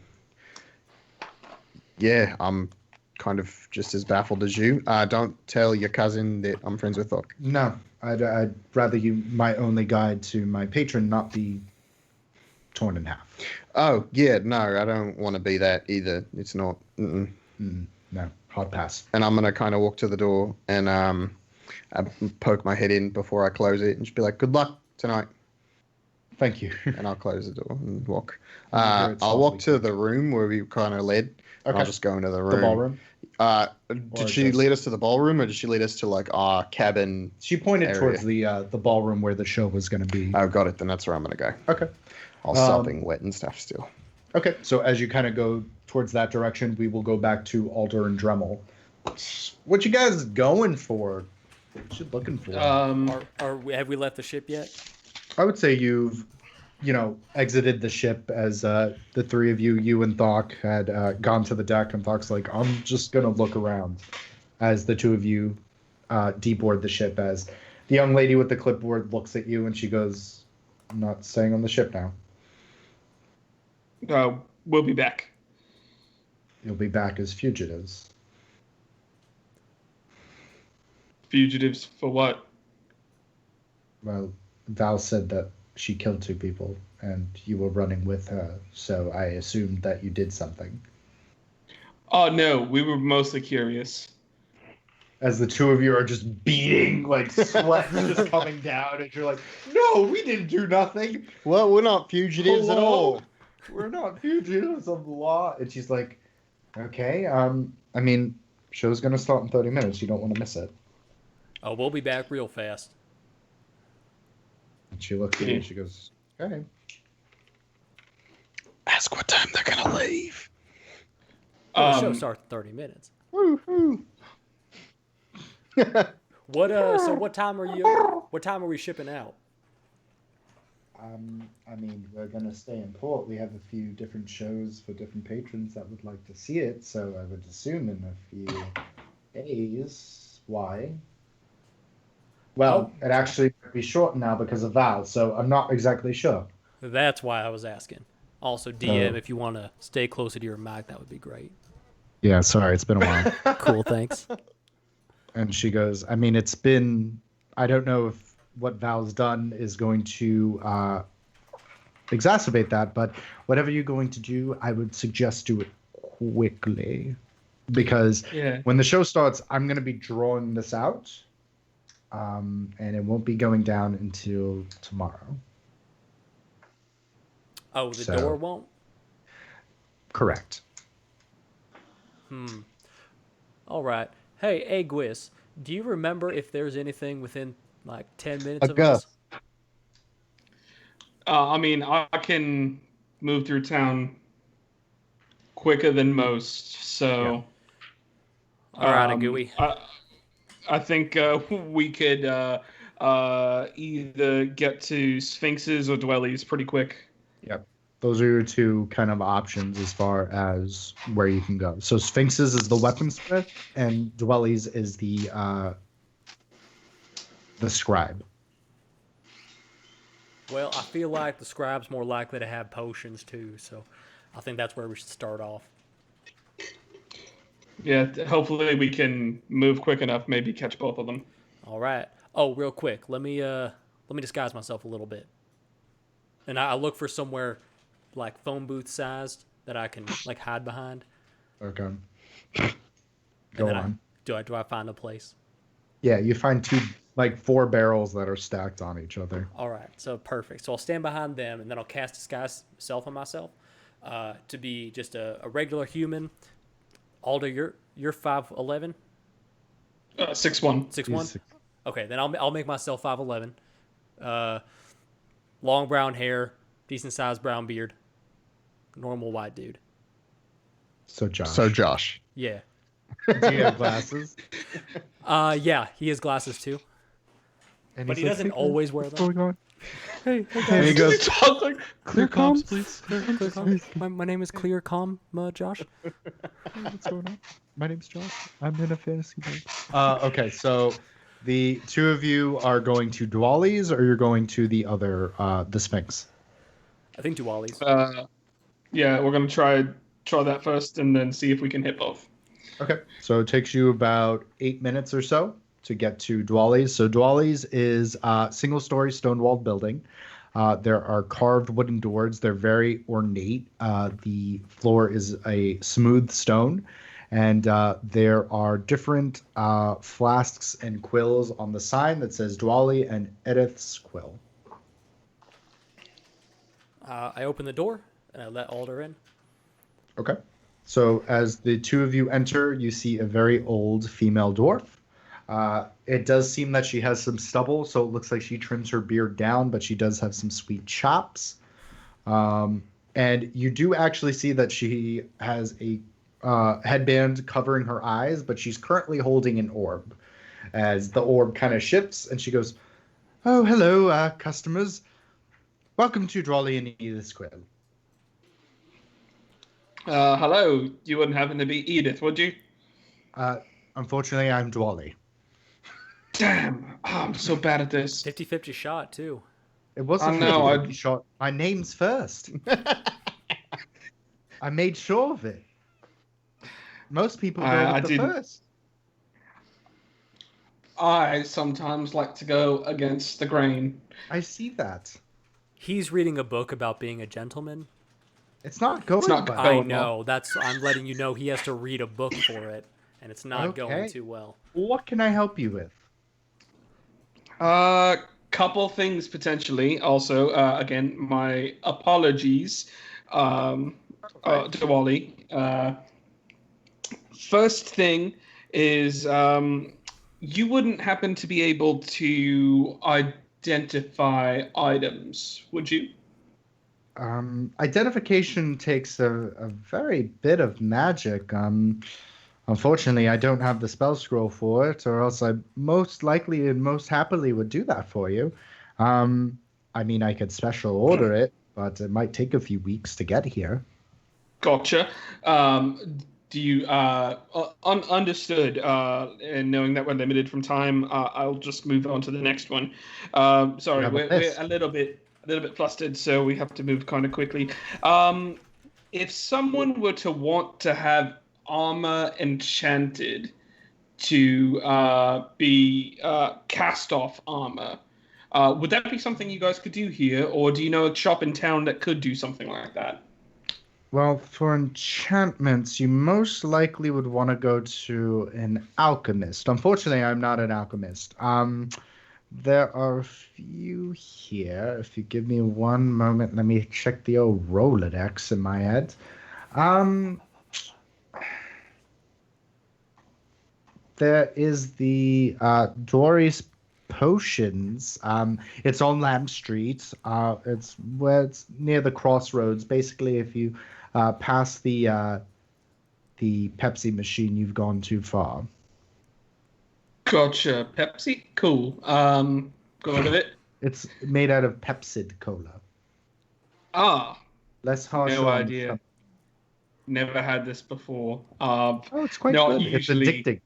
yeah, I'm kind of just as baffled as you. Don't tell your cousin that I'm friends with Thok. No, I'd rather my only guide to my patron not be torn in half. Oh, yeah, no, I don't want to be that either. It's not. No, hard pass. And I'm going to kind of walk to the door and I poke my head in before I close it and just be like, good luck tonight. Thank you. and I'll close the door and walk. You hear it I'll walk softly to click. the room where we kind of led. And I'll Okay. just go into the room. The ballroom. Did Or she just- lead us to the ballroom, or did she lead us to like our cabin? She pointed area. towards the ballroom where the show was going to be. Oh, got it. Then that's where I'm gonna go. Okay. I'll stop being wet and stuff still. Okay. So as you kind of go towards that direction, we will go back to Alder and Dremel. What you guys going for? What you looking for? Have we left the ship yet? I would say you've, exited the ship as the three of you and Thok had gone to the deck, and Thok's like, I'm just gonna look around, as the two of you deboard the ship. As the young lady with the clipboard looks at you and she goes, I'm not staying on the ship now. We'll be back. You'll be back as fugitives. Fugitives for what? Well, Val said that she killed 2 people and you were running with her, so I assumed that you did something. Oh no, we were mostly curious. As the two of you are just beating, like sweat just coming down, and you're like, no, we didn't do nothing. Well, we're not fugitives at Hello? all. We're not fugitives of the law. And she's like, okay, show's gonna start in 30 minutes. You don't want to miss it. Oh, we'll be back real fast. And she looks at you and she goes, okay. Ask what time they're gonna leave. Well, the show starts in 30 minutes. Woo-hoo. So what time are we shipping out? We're gonna stay in port. We have a few different shows for different patrons that would like to see it, so I would assume in a few days. Why? Well, it actually might be short now because of Val, so I'm not exactly sure. That's why I was asking. Also, DM, if you want to stay closer to your mic, that would be great. Yeah, sorry, it's been a while. Cool, thanks. And she goes, it's been, I don't know if what Val's done is going to exacerbate that, but whatever you're going to do, I would suggest do it quickly. Because when the show starts, I'm going to be drawing this out, and it won't be going down until tomorrow. Oh, the door won't? Correct. All right. Hey, Aguis, do you remember if there's anything within like 10 minutes of us? I can move through town quicker than most, so. All right, Agui. I think we could either get to Sphinxes or Dwellies pretty quick. Yep. Those are your two kind of options as far as where you can go. So Sphinxes is the weaponsmith, and Dwellies is the scribe. Well, I feel like the scribe's more likely to have potions too, so I think that's where we should start off. Yeah, hopefully we can move quick enough, maybe catch both of them. All right. Oh, real quick, let me disguise myself a little bit, and I look for somewhere like phone booth sized that I can like hide behind. Okay. And Go then on. Do I find a place? Yeah, you find 4 barrels that are stacked on each other. All right, so perfect. So I'll stand behind them, and then I'll cast disguise self on myself to be just a regular human. Alder, you're 5'11"? 6'1". 6'1"? Okay, then I'll make myself 5'11". Long brown hair, decent sized brown beard, normal white dude. So Josh. Yeah. Do you have glasses? Yeah, he has glasses too, And but he's he like, doesn't "Hey, always wear what's them. going on?" Hey And guys. he goes, Clear comms, please. Clear calm. My name is Clear Calm, Josh. What's going on? My name's Josh. I'm in a fantasy world. okay, so the two of you are going to Dwalli's, or you're going to the other, the Sphinx? I think Duali's. Yeah, we're gonna try that first, and then see if we can hit both. Okay, so it takes you about 8 minutes or so to get to Dwalli's. So Dwalli's is a single-story stone-walled building. There are carved wooden doors. They're very ornate. The floor is a smooth stone, and there are different flasks and quills on the sign that says Dwalli and Edith's quill. I open the door and I let Alder in. Okay. So as the two of you enter, you see a very old female dwarf. It does seem that she has some stubble, so it looks like she trims her beard down, but she does have some sweet chops. And you do actually see that she has a headband covering her eyes, but she's currently holding an orb. As the orb kind of shifts, and she goes, "Oh, hello, customers. Welcome to Drawley and Edith's Quill." Hello. You wouldn't happen to be Edith, would you? Unfortunately, I'm Dwally. Damn. Oh, I'm so bad at this. 50-50 shot, too. It wasn't I know, a shot. My name's first. I made sure of it. Most people go with the first. I sometimes like to go against the grain. I see that. He's reading a book about being a gentleman. It's not going not well. I know. I'm letting you know he has to read a book for it, and it's not going Okay. too well. What can I help you with? Couple things potentially. Also, again, my apologies, to Wally. First thing is, you wouldn't happen to be able to identify items, would you? Identification takes a very bit of magic. Unfortunately, I don't have the spell scroll for it, or else I most likely and most happily would do that for you. I mean, I could special order it, but it might take a few weeks to get here. Gotcha. Do you understood? And knowing that we're limited from time, I'll just move on to the next one. Sorry, we're a little bit flustered, so we have to move kind of quickly. If someone were to want to have armor enchanted to be cast off armor, would that be something you guys could do here, or do you know a shop in town that could do something like that? Well, for enchantments, you most likely would want to go to an alchemist. Unfortunately, I'm not an alchemist. There are a few here. If you give me one moment, let me check the old Rolodex in my head. There is the Dory's Potions. It's on Lamb Street. It's near the crossroads. Basically, if you pass the Pepsi machine, you've gone too far. Gotcha. Pepsi? Cool. Go with it. It's made out of Pepsid Cola. Ah. Less harsh. No idea. Never had this before. It's quite good. It's addicting.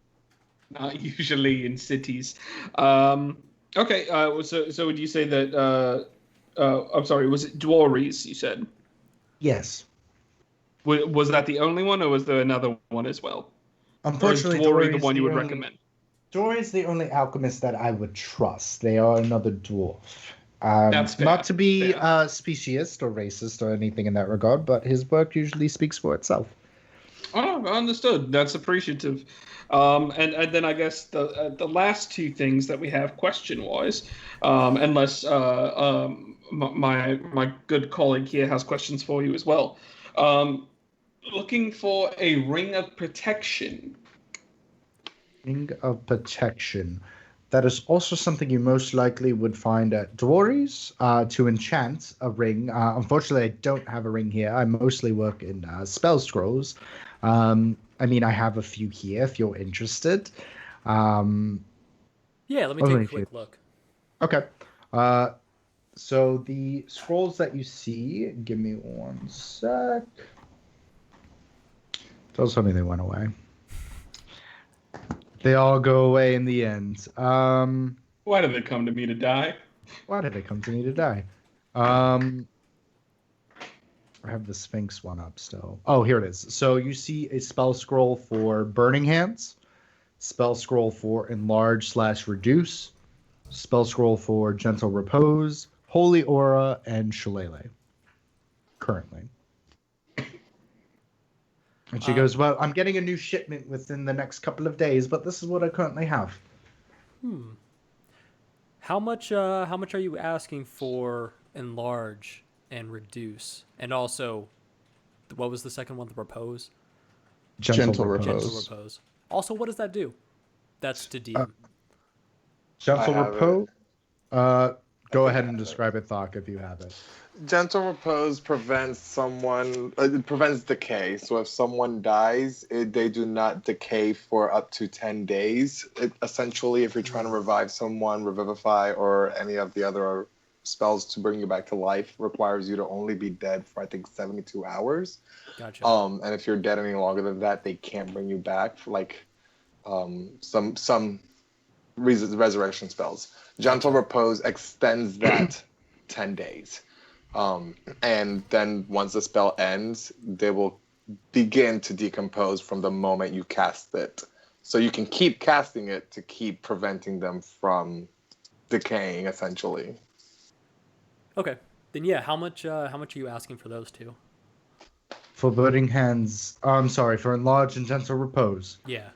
Not usually in cities. Okay. So would you say that? I'm sorry. Was it Dwories? You said. Yes. Was that the only one, or was there another one as well? Unfortunately, or is Dwory the one you would recommend? Dory is the only alchemist that I would trust. They are another dwarf. That's fair. Not to be speciesist or racist or anything in that regard, but his work usually speaks for itself. Oh, understood. That's appreciative. And then I guess the last two things that we have question-wise, unless my good colleague here has questions for you as well. Looking for a ring of protection. Ring of protection. That is also something you most likely would find at Dory's to enchant a ring. Unfortunately, I don't have a ring here. I mostly work in spell scrolls. I mean, I have a few here if you're interested. Yeah, let me take a quick look. Okay. So the scrolls that you see, give me one sec. Don't tell me they went away. They all go away in the end. Why did they come to me to die? Why did they come to me to die? I have the Sphinx one up still. Oh, here it is. So you see a spell scroll for Burning Hands, spell scroll for Enlarge/Reduce, spell scroll for Gentle Repose, Holy Aura, and Shillelagh. Currently. And she goes, well, I'm getting a new shipment within the next couple of days, but this is what I currently have. How much are you asking for Enlarge? and reduce, and also, what was the second one? The repose. Gentle repose. Gentle repose. Also, what does that do? That's to DM. Gentle I have repose. Go think ahead I and have it. describe it, Thok, if you have it. Gentle repose prevents someone. It prevents decay. So if someone dies, they do not decay for up to 10 days. Essentially, if you're trying to revive someone, revivify, or any of the other spells to bring you back to life, requires you to only be dead for I think 72 hours. Gotcha. And if you're dead any longer than that, they can't bring you back. For like some resurrection spells. Gentle repose extends that 10 days. And then once the spell ends, they will begin to decompose from the moment you cast it. So you can keep casting it to keep preventing them from decaying, essentially. Okay. Then yeah, how much are you asking for those two? For burning hands, I'm sorry, for enlarge and gentle repose. Yeah.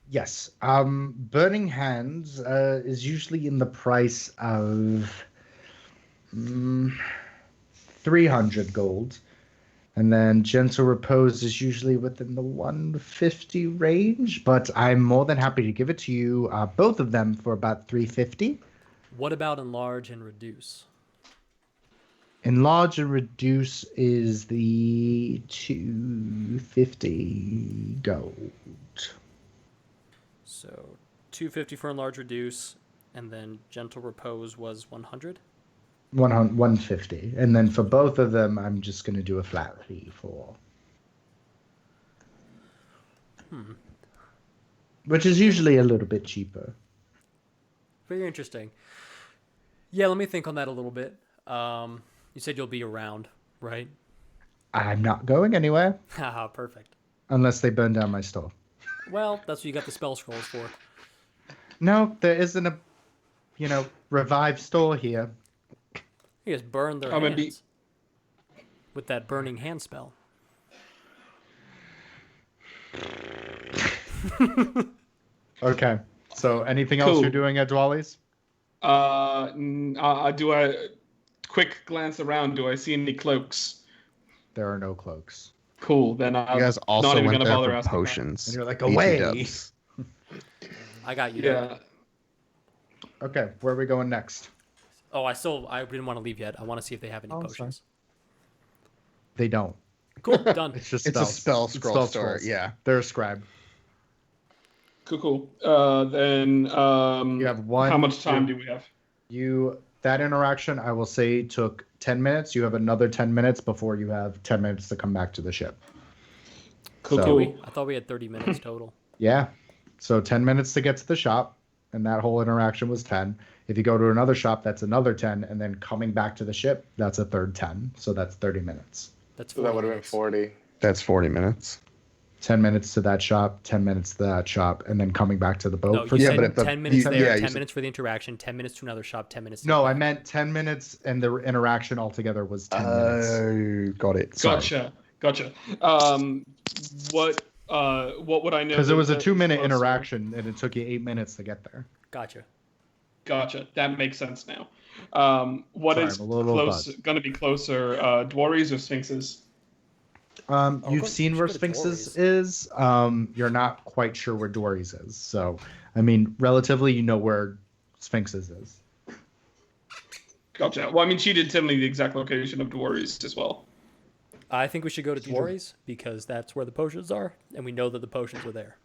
Yes. Burning hands is usually in the price of 300 gold. And then gentle repose is usually within the 150 range, but I'm more than happy to give it to you, both of them, for about 350. What about enlarge and reduce? Enlarge and reduce is the 250 gold. So 250 for enlarge reduce, and then gentle repose was 100. 150. And then for both of them, I'm just going to do a flat fee for. Which is usually a little bit cheaper. Very interesting. Yeah, let me think on that a little bit. You said you'll be around, right? I'm not going anywhere Haha, perfect. unless they burn down my store. Well, that's what you got the spell scrolls for. No, there isn't a, revive store here. You just burn their I'm gonna hands with that burning hand spell. Okay. So anything else Cool. you're doing at Dwally's? Do I quick glance around? Do I see any cloaks? There are no cloaks. Cool. Then I'm You guys not also even went gonna there bother for asking. potions. And you're like, BT away. dubs. I got you. Yeah. Okay, where are we going next? Oh, I didn't want to leave yet. I want to see if they have any Oh, potions. They don't. Cool, done. It's just It's a spells. spell It's scroll store. scrolls. Yeah. They're a scribe. Cool. Then You have one. how much time do we have? That interaction, I will say, took 10 minutes. You have another 10 minutes before you have 10 minutes to come back to the ship. Cool. So- Cool. I thought we had 30 minutes total. Yeah. So 10 minutes to get to the shop, and that whole interaction was 10. If you go to another shop, that's another 10, and then coming back to the ship, that's a third 10. So that's 30 minutes. That's So that 40 would have been minutes. 40. That's 40 minutes. 10 minutes to that shop, 10 minutes to that shop, and then coming back to the boat No, for you Yeah, said but if the- 10 minutes you- there, yeah, you 10 said- minutes for the interaction, 10 minutes to another shop, 10 minutes to No, get I back. meant 10 minutes, and the interaction altogether was 10 minutes. Oh, got it. Sorry. Gotcha. What would I know? Because it was a that 2-minute closer? interaction, and it took you 8 minutes to get there. Gotcha. Gotcha. That makes sense now. What Sorry, is I'm a little going to be closer, Dwarries or Sphinxes? You've go- seen you where should go to Sphinxes is. You're not quite sure where Dory's is. So, I mean, relatively, you know where Sphinxes is. Gotcha. Well, I mean, she did tell me the exact location of Dwarries as well. I think we should go to Dwarries because that's where the potions are, and we know that the potions are there.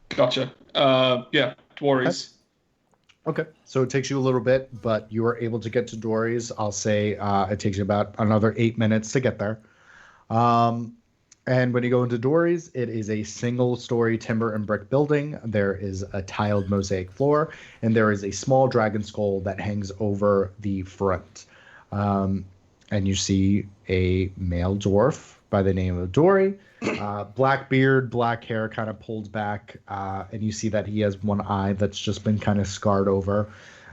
Gotcha. Yeah, Dwarries. Okay. So it takes you a little bit, but you are able to get to Dory's. I'll say it takes you about another 8 minutes to get there. And when you go into Dory's, it is a single-story timber and brick building. There is a tiled mosaic floor, and there is a small dragon skull that hangs over the front. And you see a male dwarf by the name of Dory. Black beard, black hair kind of pulled back, and you see that he has one eye that's just been kind of scarred over.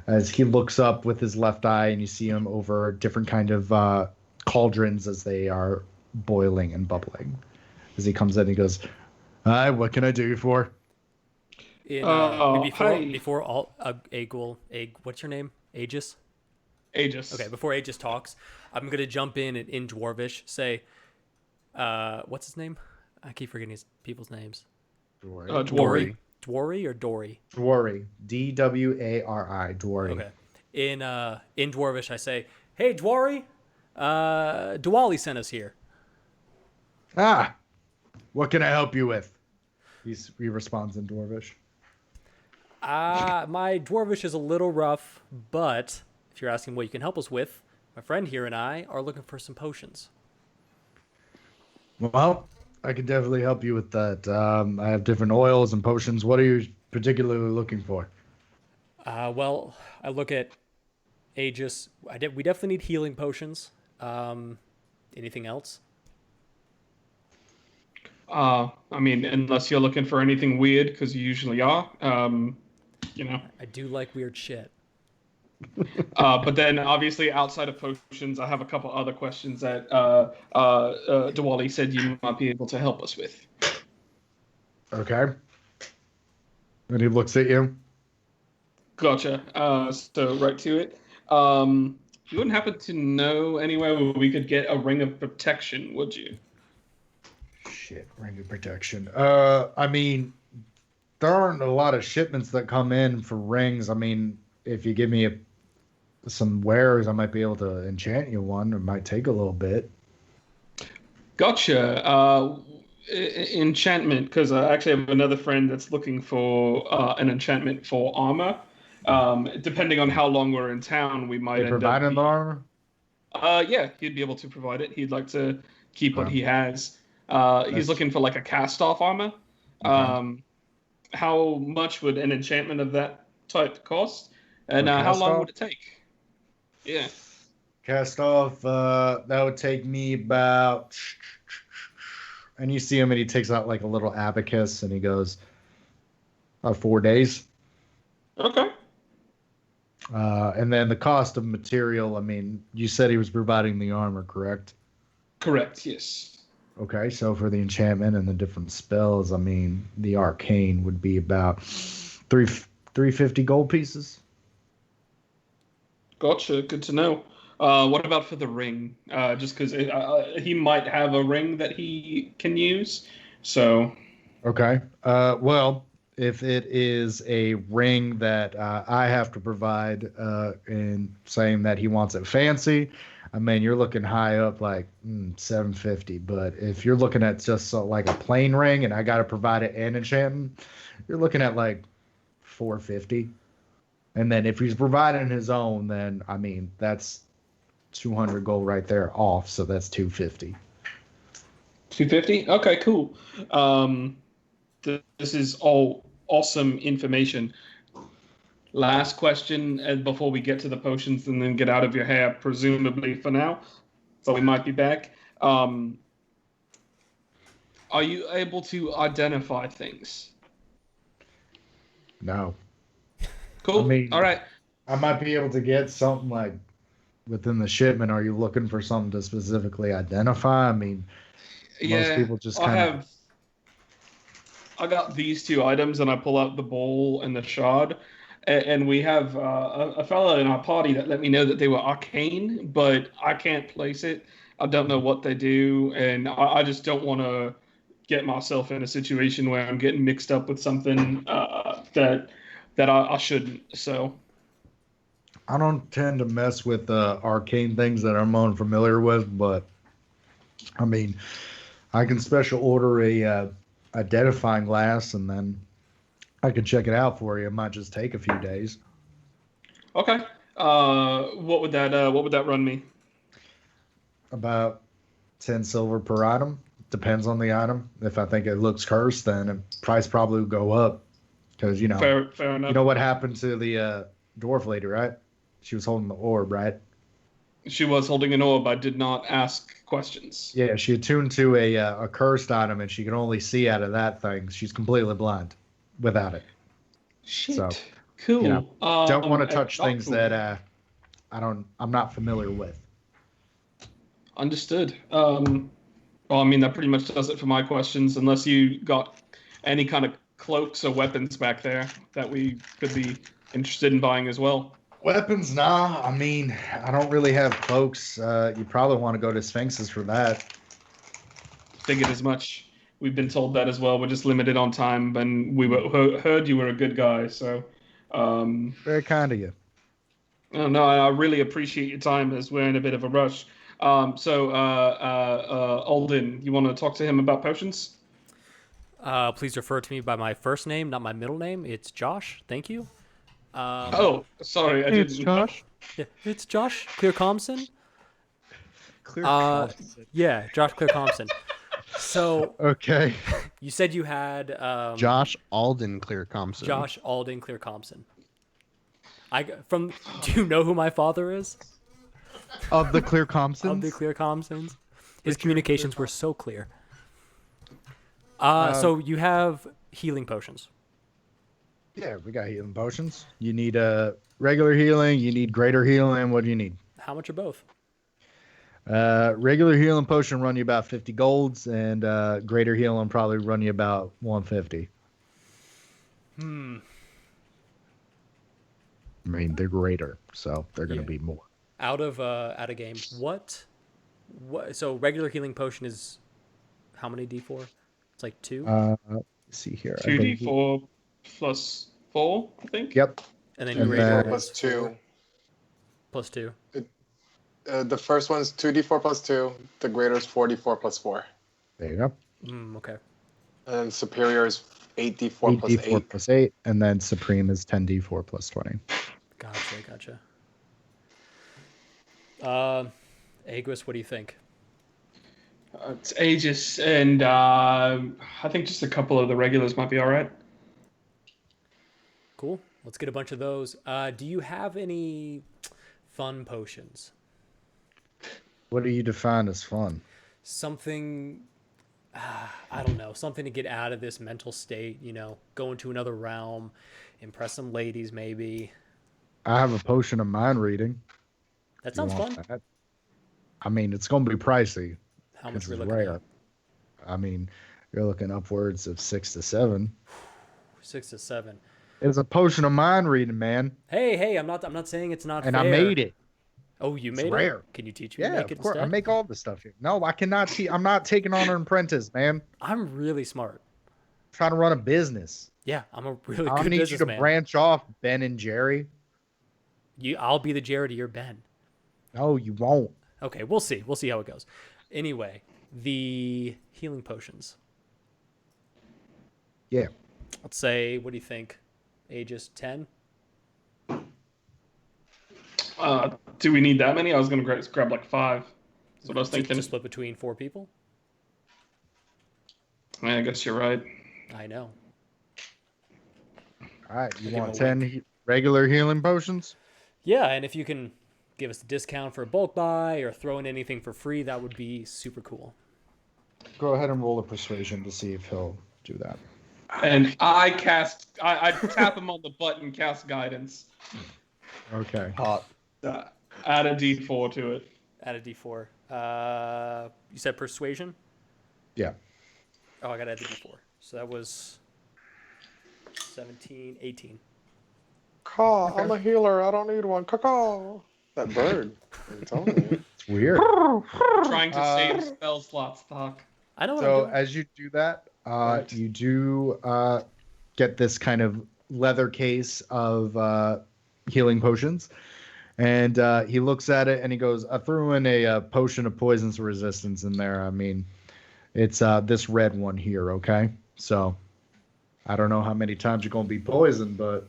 As he looks up with his left eye, and you see him over different kind of cauldrons as they are boiling and bubbling. As he comes in, he goes, "Hi, what can I do you for?" In, Oh, before hi. before all Agul, what's your name? Aegis. Aegis. Okay, before Aegis talks, I'm gonna jump in Dwarvish, say, what's his name? I keep forgetting his people's names. Dwari. Dwari or Dory? Dwari. Dwari. Dwari. Okay. In Dwarvish, I say, "Hey, Dwari, Diwali sent us here." Ah, what can I help you with? He responds in Dwarvish. My Dwarvish is a little rough, but if you're asking what you can help us with, my friend here and I are looking for some potions. Well, I can definitely help you with that. I have different oils and potions. What are you particularly looking for? Well, I look at Aegis. We definitely need healing potions. Anything else? I mean, unless you're looking for anything weird, because you usually are. I do like weird shit. But then, obviously, outside of potions, I have a couple other questions that Diwali said you might be able to help us with. Okay. And he looks at you. Gotcha. So right to it. You wouldn't happen to know anywhere where we could get a ring of protection, would you? Shit, ring of protection. I mean, there aren't a lot of shipments that come in for rings. I mean, if you give me some wares, I might be able to enchant you one. It might take a little bit. Gotcha. Enchantment, because I actually have another friend that's looking for an enchantment for armor. Depending on how long we're in town, we might They provide the armor? Yeah, he'd be able to provide it. He'd like to keep what he has. He's looking for like a cast-off armor. Okay. How much would an enchantment of that type cost? And how long would it take? Yeah. Cast off, that would take me about... And you see him and he takes out like a little abacus and he goes, 4 days. Okay. And then the cost of material, I mean, you said he was providing the armor, correct? Correct, yes. Okay, so for the enchantment and the different spells, I mean, the arcane would be about 350 gold pieces. Gotcha, good to know. What about for the ring? Just because he might have a ring that he can use, so... Okay, well, if it is a ring that I have to provide in saying that he wants it fancy, I mean, you're looking high up like 750. But if you're looking at just like a plain ring and I got to provide it and enchanting, you're looking at like 450. And then if he's providing his own, then, I mean, that's 200 gold right there off. So that's 250. 250? Okay, cool. This is all awesome information. Last question before we get to the potions and then get out of your hair, presumably for now. So we might be back. Are you able to identify things? No. Cool. I mean, all right. I might be able to get something like within the shipment. Are you looking for something to specifically identify? I mean, most people just kind of... I got these two items and I pull out the bowl and the shard. And we have a fellow in our party that let me know that they were arcane, but I can't place it. I don't know what they do, and I just don't want to get myself in a situation where I'm getting mixed up with something that I shouldn't. So I don't tend to mess with arcane things that I'm unfamiliar with, but I mean, I can special order a identifying glass, and then I can check it out for you. It might just take a few days. Okay. What would that run me? About 10 silver per item. Depends on the item. If I think it looks cursed, then the price probably will go up. Because, fair enough. You know what happened to the dwarf lady, right? She was holding the orb, right? She was holding an orb. I did not ask questions. Yeah, she attuned to a cursed item, and she can only see out of that thing. She's completely blind without it. Shit. So, cool. Don't want to touch things that I'm not familiar with. Understood. Well, I mean, that pretty much does it for my questions, unless you got any kind of cloaks or weapons back there that we could be interested in buying as well. Weapons, nah. I mean, I don't really have cloaks. You probably want to go to Sphinxes for that. Figured as much. We've been told that as well. We're just limited on time, and we heard you were a good guy. So, Very kind of you. oh, no, I really appreciate your time as we're in a bit of a rush. Alden, you want to talk to him about potions? Please refer to me by my first name, not my middle name. It's Josh. Thank you. Oh, sorry, I Hey, it's didn't. Josh. Yeah, it's Josh Clear Compson. Clear. Yeah, Josh Clear Compson. So Okay. you said you had Josh Alden Clear Compson. Josh Alden Clear Compson. Do you know who my father is? Of the Clear Of the Compsons. Clear Compsons. His communications were so clear. So you have healing potions. Yeah, we got healing potions. You need regular healing. You need greater healing. What do you need? How much are both? Regular healing potion run you about 50 golds, and greater healing probably run you about 150. I mean, they're greater, so they're going to be more. Out of game. What? So regular healing potion is how many D4? It's like 2. Let's see here. 2d4 plus 4, I think. Yep. And then and greater then- is Plus 2. Plus 2. The first one's 2d4 plus 2. The greater is 4d4 plus 4. There you go. Okay. And then superior is 8d4 plus 8d4 8. plus 8, and then supreme is 10d4 plus 20. Gotcha. Aegis, what do you think? It's Aegis, and I think just a couple of the regulars might be all right. Cool. Let's get a bunch of those. Do you have any fun potions? What do you define as fun? Something, I don't know, something to get out of this mental state, go into another realm, impress some ladies maybe. I have a potion of mind reading. That sounds You want fun. that? I mean, it's going to be pricey. How much This are we is looking rare. at? I mean, you're looking upwards of 6 to 7. 6 to 7. It's a potion of mind reading, man, Hey, I'm not saying it's not and fair. I made it. Oh, you It's made rare. it? Can you teach me to Yeah, make it of course. I instead? make all the stuff here. No, I cannot. I'm not taking on an apprentice, man. I'm really smart. I'm trying to run a business. Yeah, I'm a really I good need you to businessman. branch off, Ben and Jerry. I'll be the Jared to your Ben. No, you won't. Okay, we'll see. We'll see how it goes. Anyway, the healing potions. Yeah. Let's say, what do you think? Aegis 10? Do we need that many? I was going to grab like 5. That's what I was thinking. To split between 4 people? I guess you're right. I know. All right. You Give want him a 10 regular healing potions? Yeah, and if you can give us a discount for a bulk buy or throw in anything for free, that would be super cool. Go ahead and roll a persuasion to see if he'll do that. And I tap him on the button, cast guidance. Okay. Hot. Add a d4 to it. Add a d4. You said persuasion? Yeah. Oh, I got to add the d4. So that was 17, 18. Caw, I'm a healer. I don't need one. Caw. That bird. I'm telling you. It's weird. Trying to save spell slots, Doc. I know what So I'm doing. as you do that, you do get this kind of leather case of healing potions. And he looks at it and he goes, I threw in a potion of poison's resistance in there. I mean, it's this red one here, okay? So I don't know how many times you're going to be poisoned, but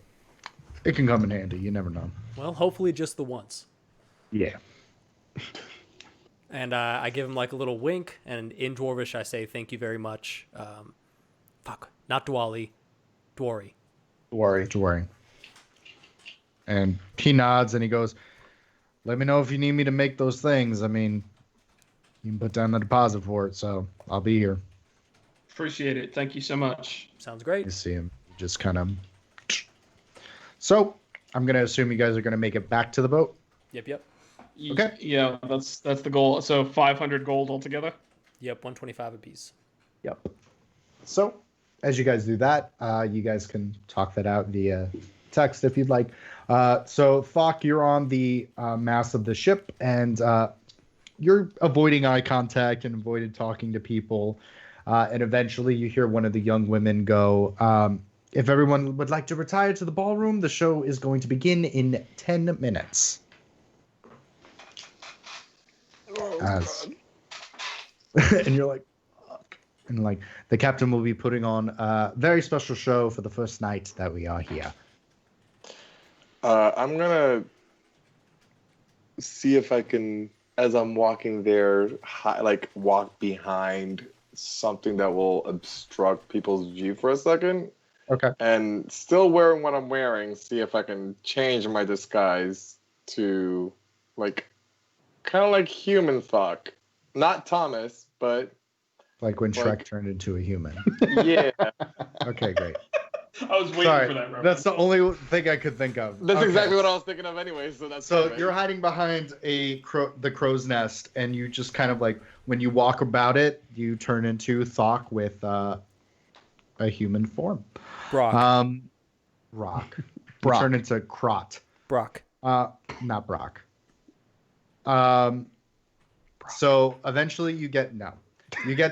it can come in handy. You never know. Well, hopefully just the once. Yeah. And I give him like a little wink, and in Dwarvish I say thank you very much. Not Dwali, Dwari. Worry. And he nods and he goes, let me know if you need me to make those things. I mean, you can put down the deposit for it, so I'll be here. Appreciate it. Thank you so much. Sounds great. You see him just kind of. So I'm going to assume you guys are going to make it back to the boat. Yep. Okay. Yeah, that's the goal. So 500 gold altogether. Yep, 125 apiece. Yep. So as you guys do that, you guys can talk that out via text if you'd like. So Thok, you're on the mast of the ship, and you're avoiding eye contact and avoided talking to people. And eventually you hear one of the young women go, if everyone would like to retire to the ballroom, the show is going to begin in 10 minutes. As... and you're like, fuck. And like, the captain will be putting on a very special show for the first night that we are here. I'm gonna see if I can, as I'm walking there, walk behind something that will obstruct people's view for a second. Okay. And still wearing what I'm wearing, see if I can change my disguise to kind of like human Thok. Not Thomas, but like when Shrek turned into a human. Yeah. Okay, great. I was waiting for that reference. That's the only thing I could think of. That's exactly what I was thinking of anyway, so that's so perfect. You're hiding behind the crow's nest, and you just kind of like, when you walk about it, you turn into Thok with a human form. Brock. Rock. Brock. Turn into Krot. Brock. Not Brock. So eventually you get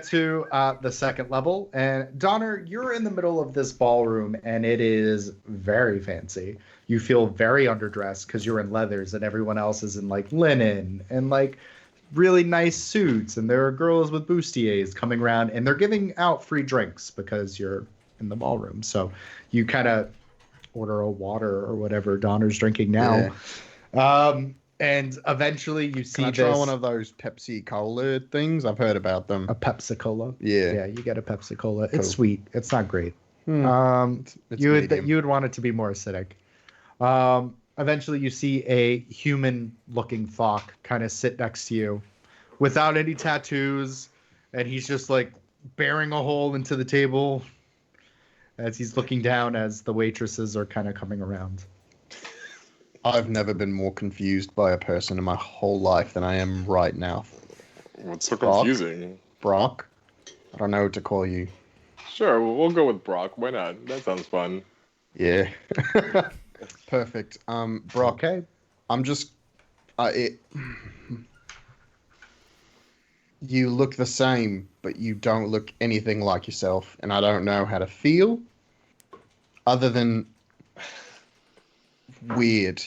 to the second level, and Donner, you're in the middle of this ballroom, and it is very fancy. You feel very underdressed because you're in leathers, and everyone else is in like linen and like really nice suits, and there are girls with bustiers coming around, and they're giving out free drinks because you're in the ballroom. So you kind of order a water or whatever Donner's drinking now. Yeah. And eventually you see Can I try one of those Pepsi Cola things? I've heard about them. A Pepsi Cola? Yeah. Yeah, you get a Pepsi Cola. Cool. It's sweet. It's not great. It's You would want it to be more acidic. Eventually you see a human-looking Thok kind of sit next to you without any tattoos, and he's just like bearing a hole into the table as he's looking down as the waitresses are kind of coming around. I've never been more confused by a person in my whole life than I am right now. What's so confusing? Brock? I don't know what to call you. Sure, we'll go with Brock. Why not? That sounds fun. Yeah. Perfect. Brock, Okay. I'm just... You look the same, but you don't look anything like yourself, and I don't know how to feel other than weird.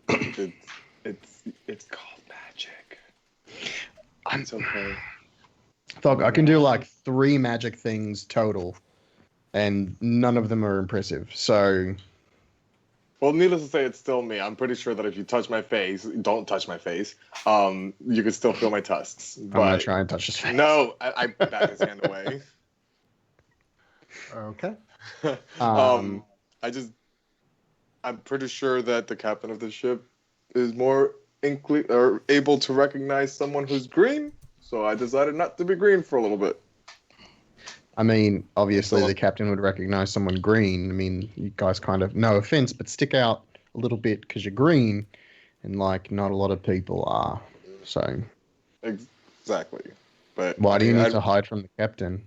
It's called magic. It's okay. Thog, I can do like 3 magic things total, and none of them are impressive. So, well, needless to say, it's still me. I'm pretty sure that if you touch my face, don't touch my face, you can still feel my tusks. But I'm gonna try and touch his face. No, I back his hand away. Okay. I'm pretty sure that the captain of the ship is more able to recognize someone who's green, so I decided not to be green for a little bit. I mean, obviously the captain would recognize someone green. I mean, you guys kind of, no offense, but stick out a little bit because you're green, and like not a lot of people are. So Exactly. But why do you need to hide from the captain?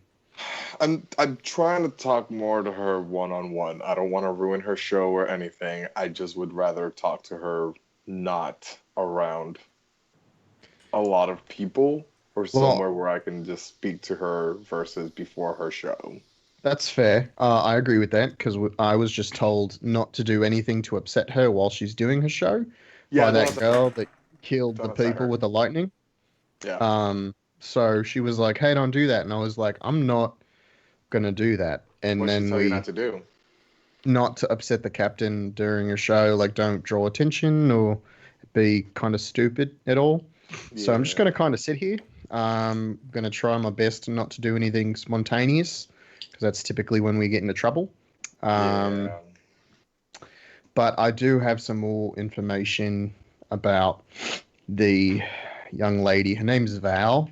I'm trying to talk more to her one-on-one. I don't want to ruin her show or anything. I just would rather talk to her not around a lot of people or somewhere where I can just speak to her versus before her show. That's fair. I agree with that because I was just told not to do anything to upset her while she's doing her show by that girl that killed the people with the lightning. Yeah. So she was like, "Hey, don't do that," and I was like, "I'm not gonna do that." And What'd then she tell you not to do? Not to upset the captain during a show, like don't draw attention or be kind of stupid at all. Yeah. So I'm just gonna kind of sit here. I'm gonna try my best not to do anything spontaneous because that's typically when we get into trouble. But I do have some more information about the young lady. Her name's Val.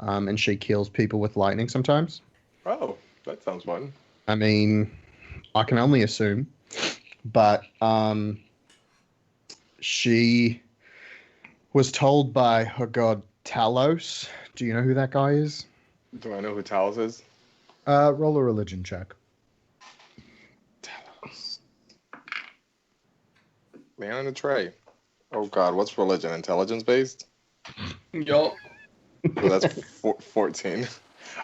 And she kills people with lightning sometimes. Oh, that sounds fun. I mean, I can only assume, but she was told by her god Talos. Do you know who that guy is? Do I know who Talos is? Roll a religion check. Talos. Man in a tray. Oh God, what's religion? Intelligence based? Yup. So that's 14.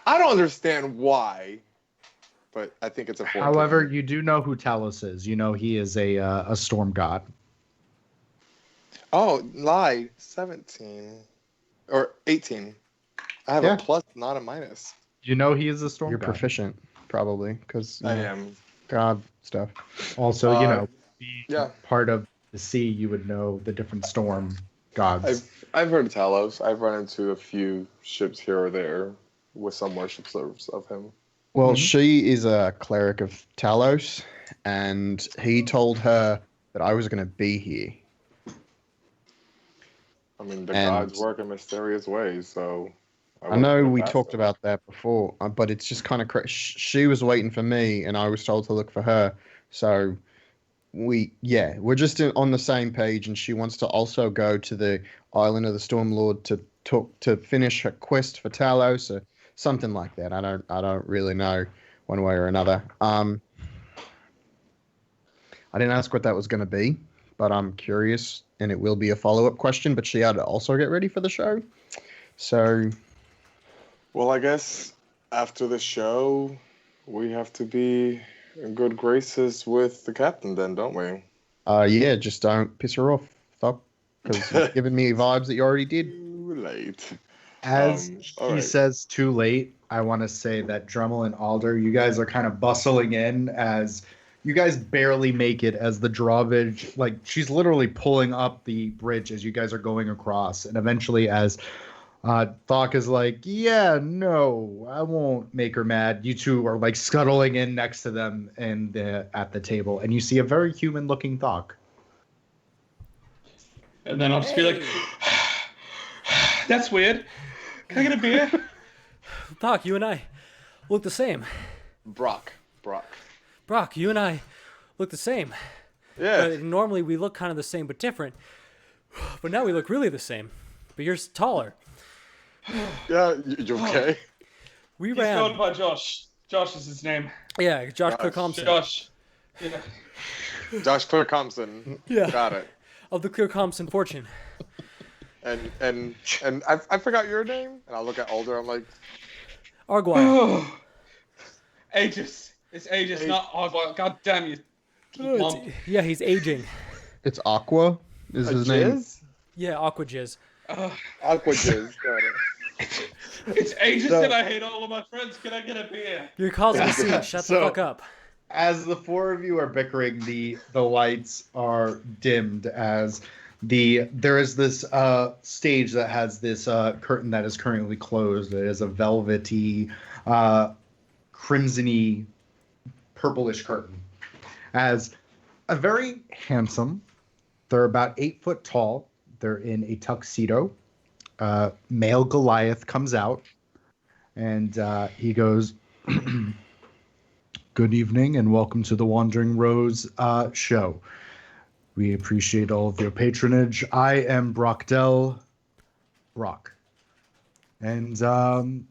I don't understand why, but I think it's a 14. However, you do know who Talos is. You know he is a storm god. Oh, lie. 17 or 18. I have Yeah. a plus, not a minus. You know he is a storm You're god. proficient, probably, because I am. God stuff. Also, Yeah. part of the sea, you would know the different storm gods. I've heard of Talos. I've run into a few ships here or there with some worship serves of him. Well, Mhm. she is a cleric of Talos, and he told her that I was going to be here. I mean, the And- gods work in mysterious ways, so. I know wouldn't put we it past talked them. about that before, but it's just kind of crazy. She was waiting for me, and I was told to look for her. So we're just on the same page, and she wants to also go to the island of the Stormlord to finish her quest for Talos or something like that. I don't really know one way or another. I didn't ask what that was going to be, but I'm curious, and it will be a follow-up question. But she had to also get ready for the show, so. Well, I guess after the show, we have to be in good graces with the captain, then, don't we? Yeah, just don't piss her off, Thok, because you're giving me vibes that you already did. Too late. As all he right. says too late, I want to say that Dremel and Alder, you guys are kind of bustling in as you guys barely make it as the drawbridge, like she's literally pulling up the bridge as you guys are going across. And eventually as Thok is like, yeah, no, I won't make her mad. You two are like scuttling in next to them and at the table. And you see a very human looking Thok. And then I'll just be like, that's weird. Can I get a beer? Doc, you and I look the same. Brock. Brock, you and I look the same. Yeah. Normally we look kind of the same but different. But now we look really the same. But you're taller. Yeah, you okay? We He's ran. going by Josh. Josh is his name. Yeah, Josh Josh. Clerk Thompson. Josh. Yeah. Josh Clerk Thompson. Yeah. Got it. Of the Clear Thompson fortune. And I forgot your name, and I look at Alder, I'm like, Arguile. Aegis. It's Aegis, not Argyle. God damn you. lump. Yeah, he's aging. It's Aqua. Is his name? Jizz? Yeah, Aqua Jizz. Aqua Jizz, got it. It's Aegis So- and I hate all of my friends. Can I get a beer? You're causing a scene. Shut the So- fuck up. As the four of you are bickering, the lights are dimmed as there is this stage that has this curtain that is currently closed. It is a velvety, crimsony, purplish curtain. As a very handsome, they're about 8 foot tall. They're in a tuxedo. Male Goliath comes out, and he goes, "Good evening, and welcome to the Wandering Rose show. We appreciate all of your patronage. I am Brock, and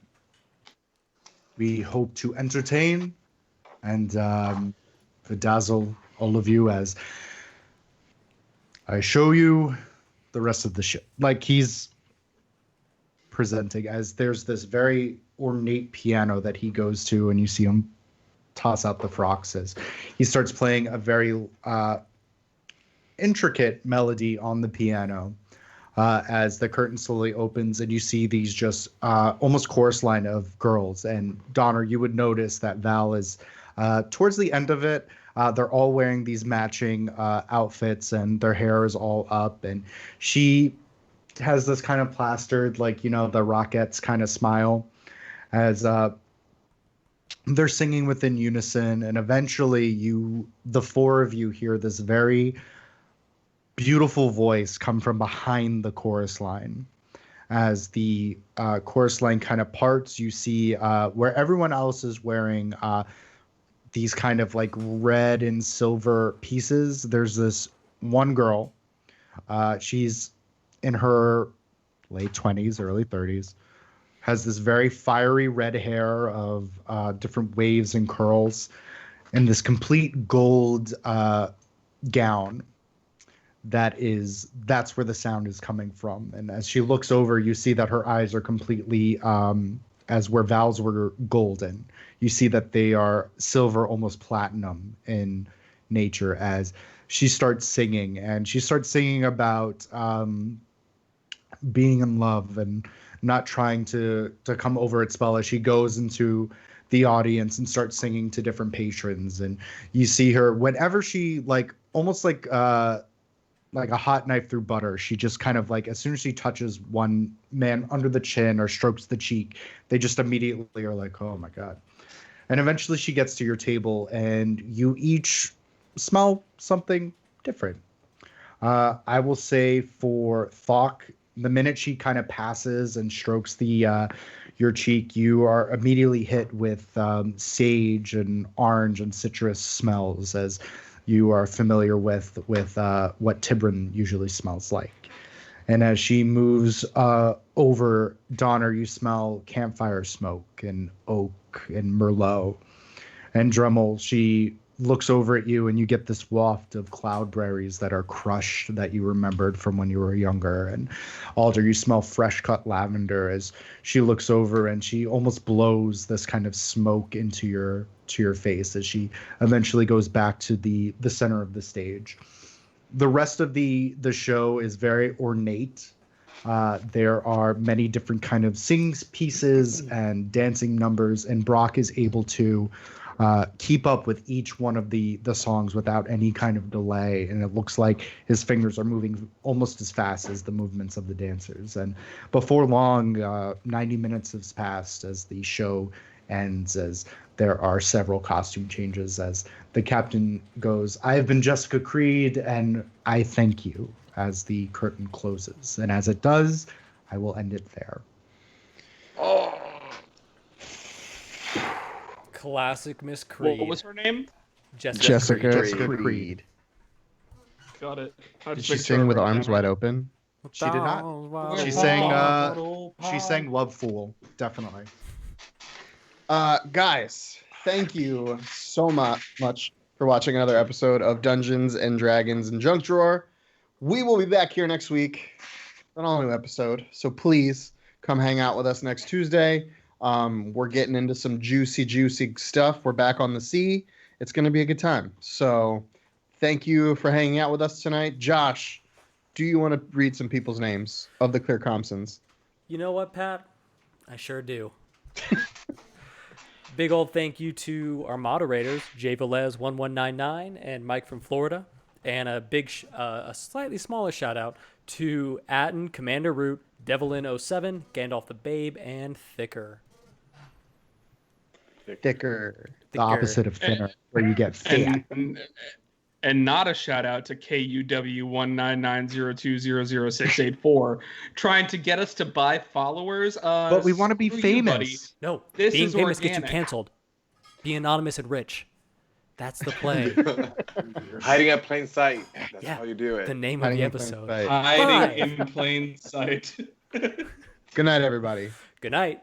we hope to entertain and bedazzle all of you as I show you the rest of the show." Like he's presenting as there's this very ornate piano that he goes to, and you see him toss out the frocks as he starts playing a very intricate melody on the piano as the curtain slowly opens and you see these just almost chorus line of girls. And Donner, you would notice that Val is towards the end of it. They're all wearing these matching outfits and their hair is all up, and she has this kind of plastered, like, you know, the Rockettes kind of smile as they're singing within unison. And eventually the four of you hear this very beautiful voice come from behind the chorus line. As the chorus line kind of parts, you see where everyone else is wearing these kind of like red and silver pieces. There's this one girl. She's in her late 20s, early 30s. Has this very fiery red hair of different waves and curls, and this complete gold gown that's where the sound is coming from. And as she looks over, you see that her eyes are completely as where Val's were golden. You see that they are silver, almost platinum in nature as she starts singing. And she starts singing about being in love and not trying to come over its spell as she goes into the audience and starts singing to different patrons. And you see her whenever she almost like a hot knife through butter. She just kind of as soon as she touches one man under the chin or strokes the cheek, they just immediately are like, oh my God. And eventually she gets to your table and you each smell something different. I will say for Thok, the minute she kind of passes and strokes your cheek, you are immediately hit with sage and orange and citrus smells, as you are familiar with what Tibrin usually smells like. And as she moves over, Donner, you smell campfire smoke and oak and Merlot. And Dremel, she looks over at you and you get this waft of cloudberries that are crushed that you remembered from when you were younger. And Alder, you smell fresh cut lavender as she looks over and she almost blows this kind of smoke into your face as she eventually goes back to the center of the stage. The rest of the show is very ornate. There are many different kind of singing pieces and dancing numbers, and Brock is able to keep up with each one of the songs without any kind of delay, and it looks like his fingers are moving almost as fast as the movements of the dancers. And before long, 90 minutes has passed as the show ends, as there are several costume changes, as the captain goes, "I have been Jessica Creed, and I thank you," as the curtain closes. And as it does, I will end it there. Oh, Classic Miss Creed. What was her name? Jessica Creed. Got it. Did she sing with arms wide open? She did not. She sang Love Fool, definitely. Guys, thank you so much for watching another episode of Dungeons and Dragons and Junk Drawer. We will be back here next week with an all-new episode, so please come hang out with us next Tuesday. We're getting into some juicy stuff. We're back on the sea. It's going to be a good time. So thank you for hanging out with us tonight. Josh, do you want to read some people's names of the Clear Compsons? You know what, Pat? I sure do. Big old thank you to our moderators, Jay Velez1199 and Mike from Florida. And a slightly smaller shout out to Atten, Commander Root, Devilin07, Gandalf the Babe, and Thicker. Thicker. The opposite of thinner, where you get thick. And not a shout out to KUW19902000684 trying to get us to buy followers. But we want to be famous. No, This being is famous gets you organic. canceled. Be anonymous and rich. That's the play. hiding at plain sight. That's Yeah. how you do it. The name Hiding of the in plain episode. sight. Hiding in plain sight. Good night, everybody. Good night.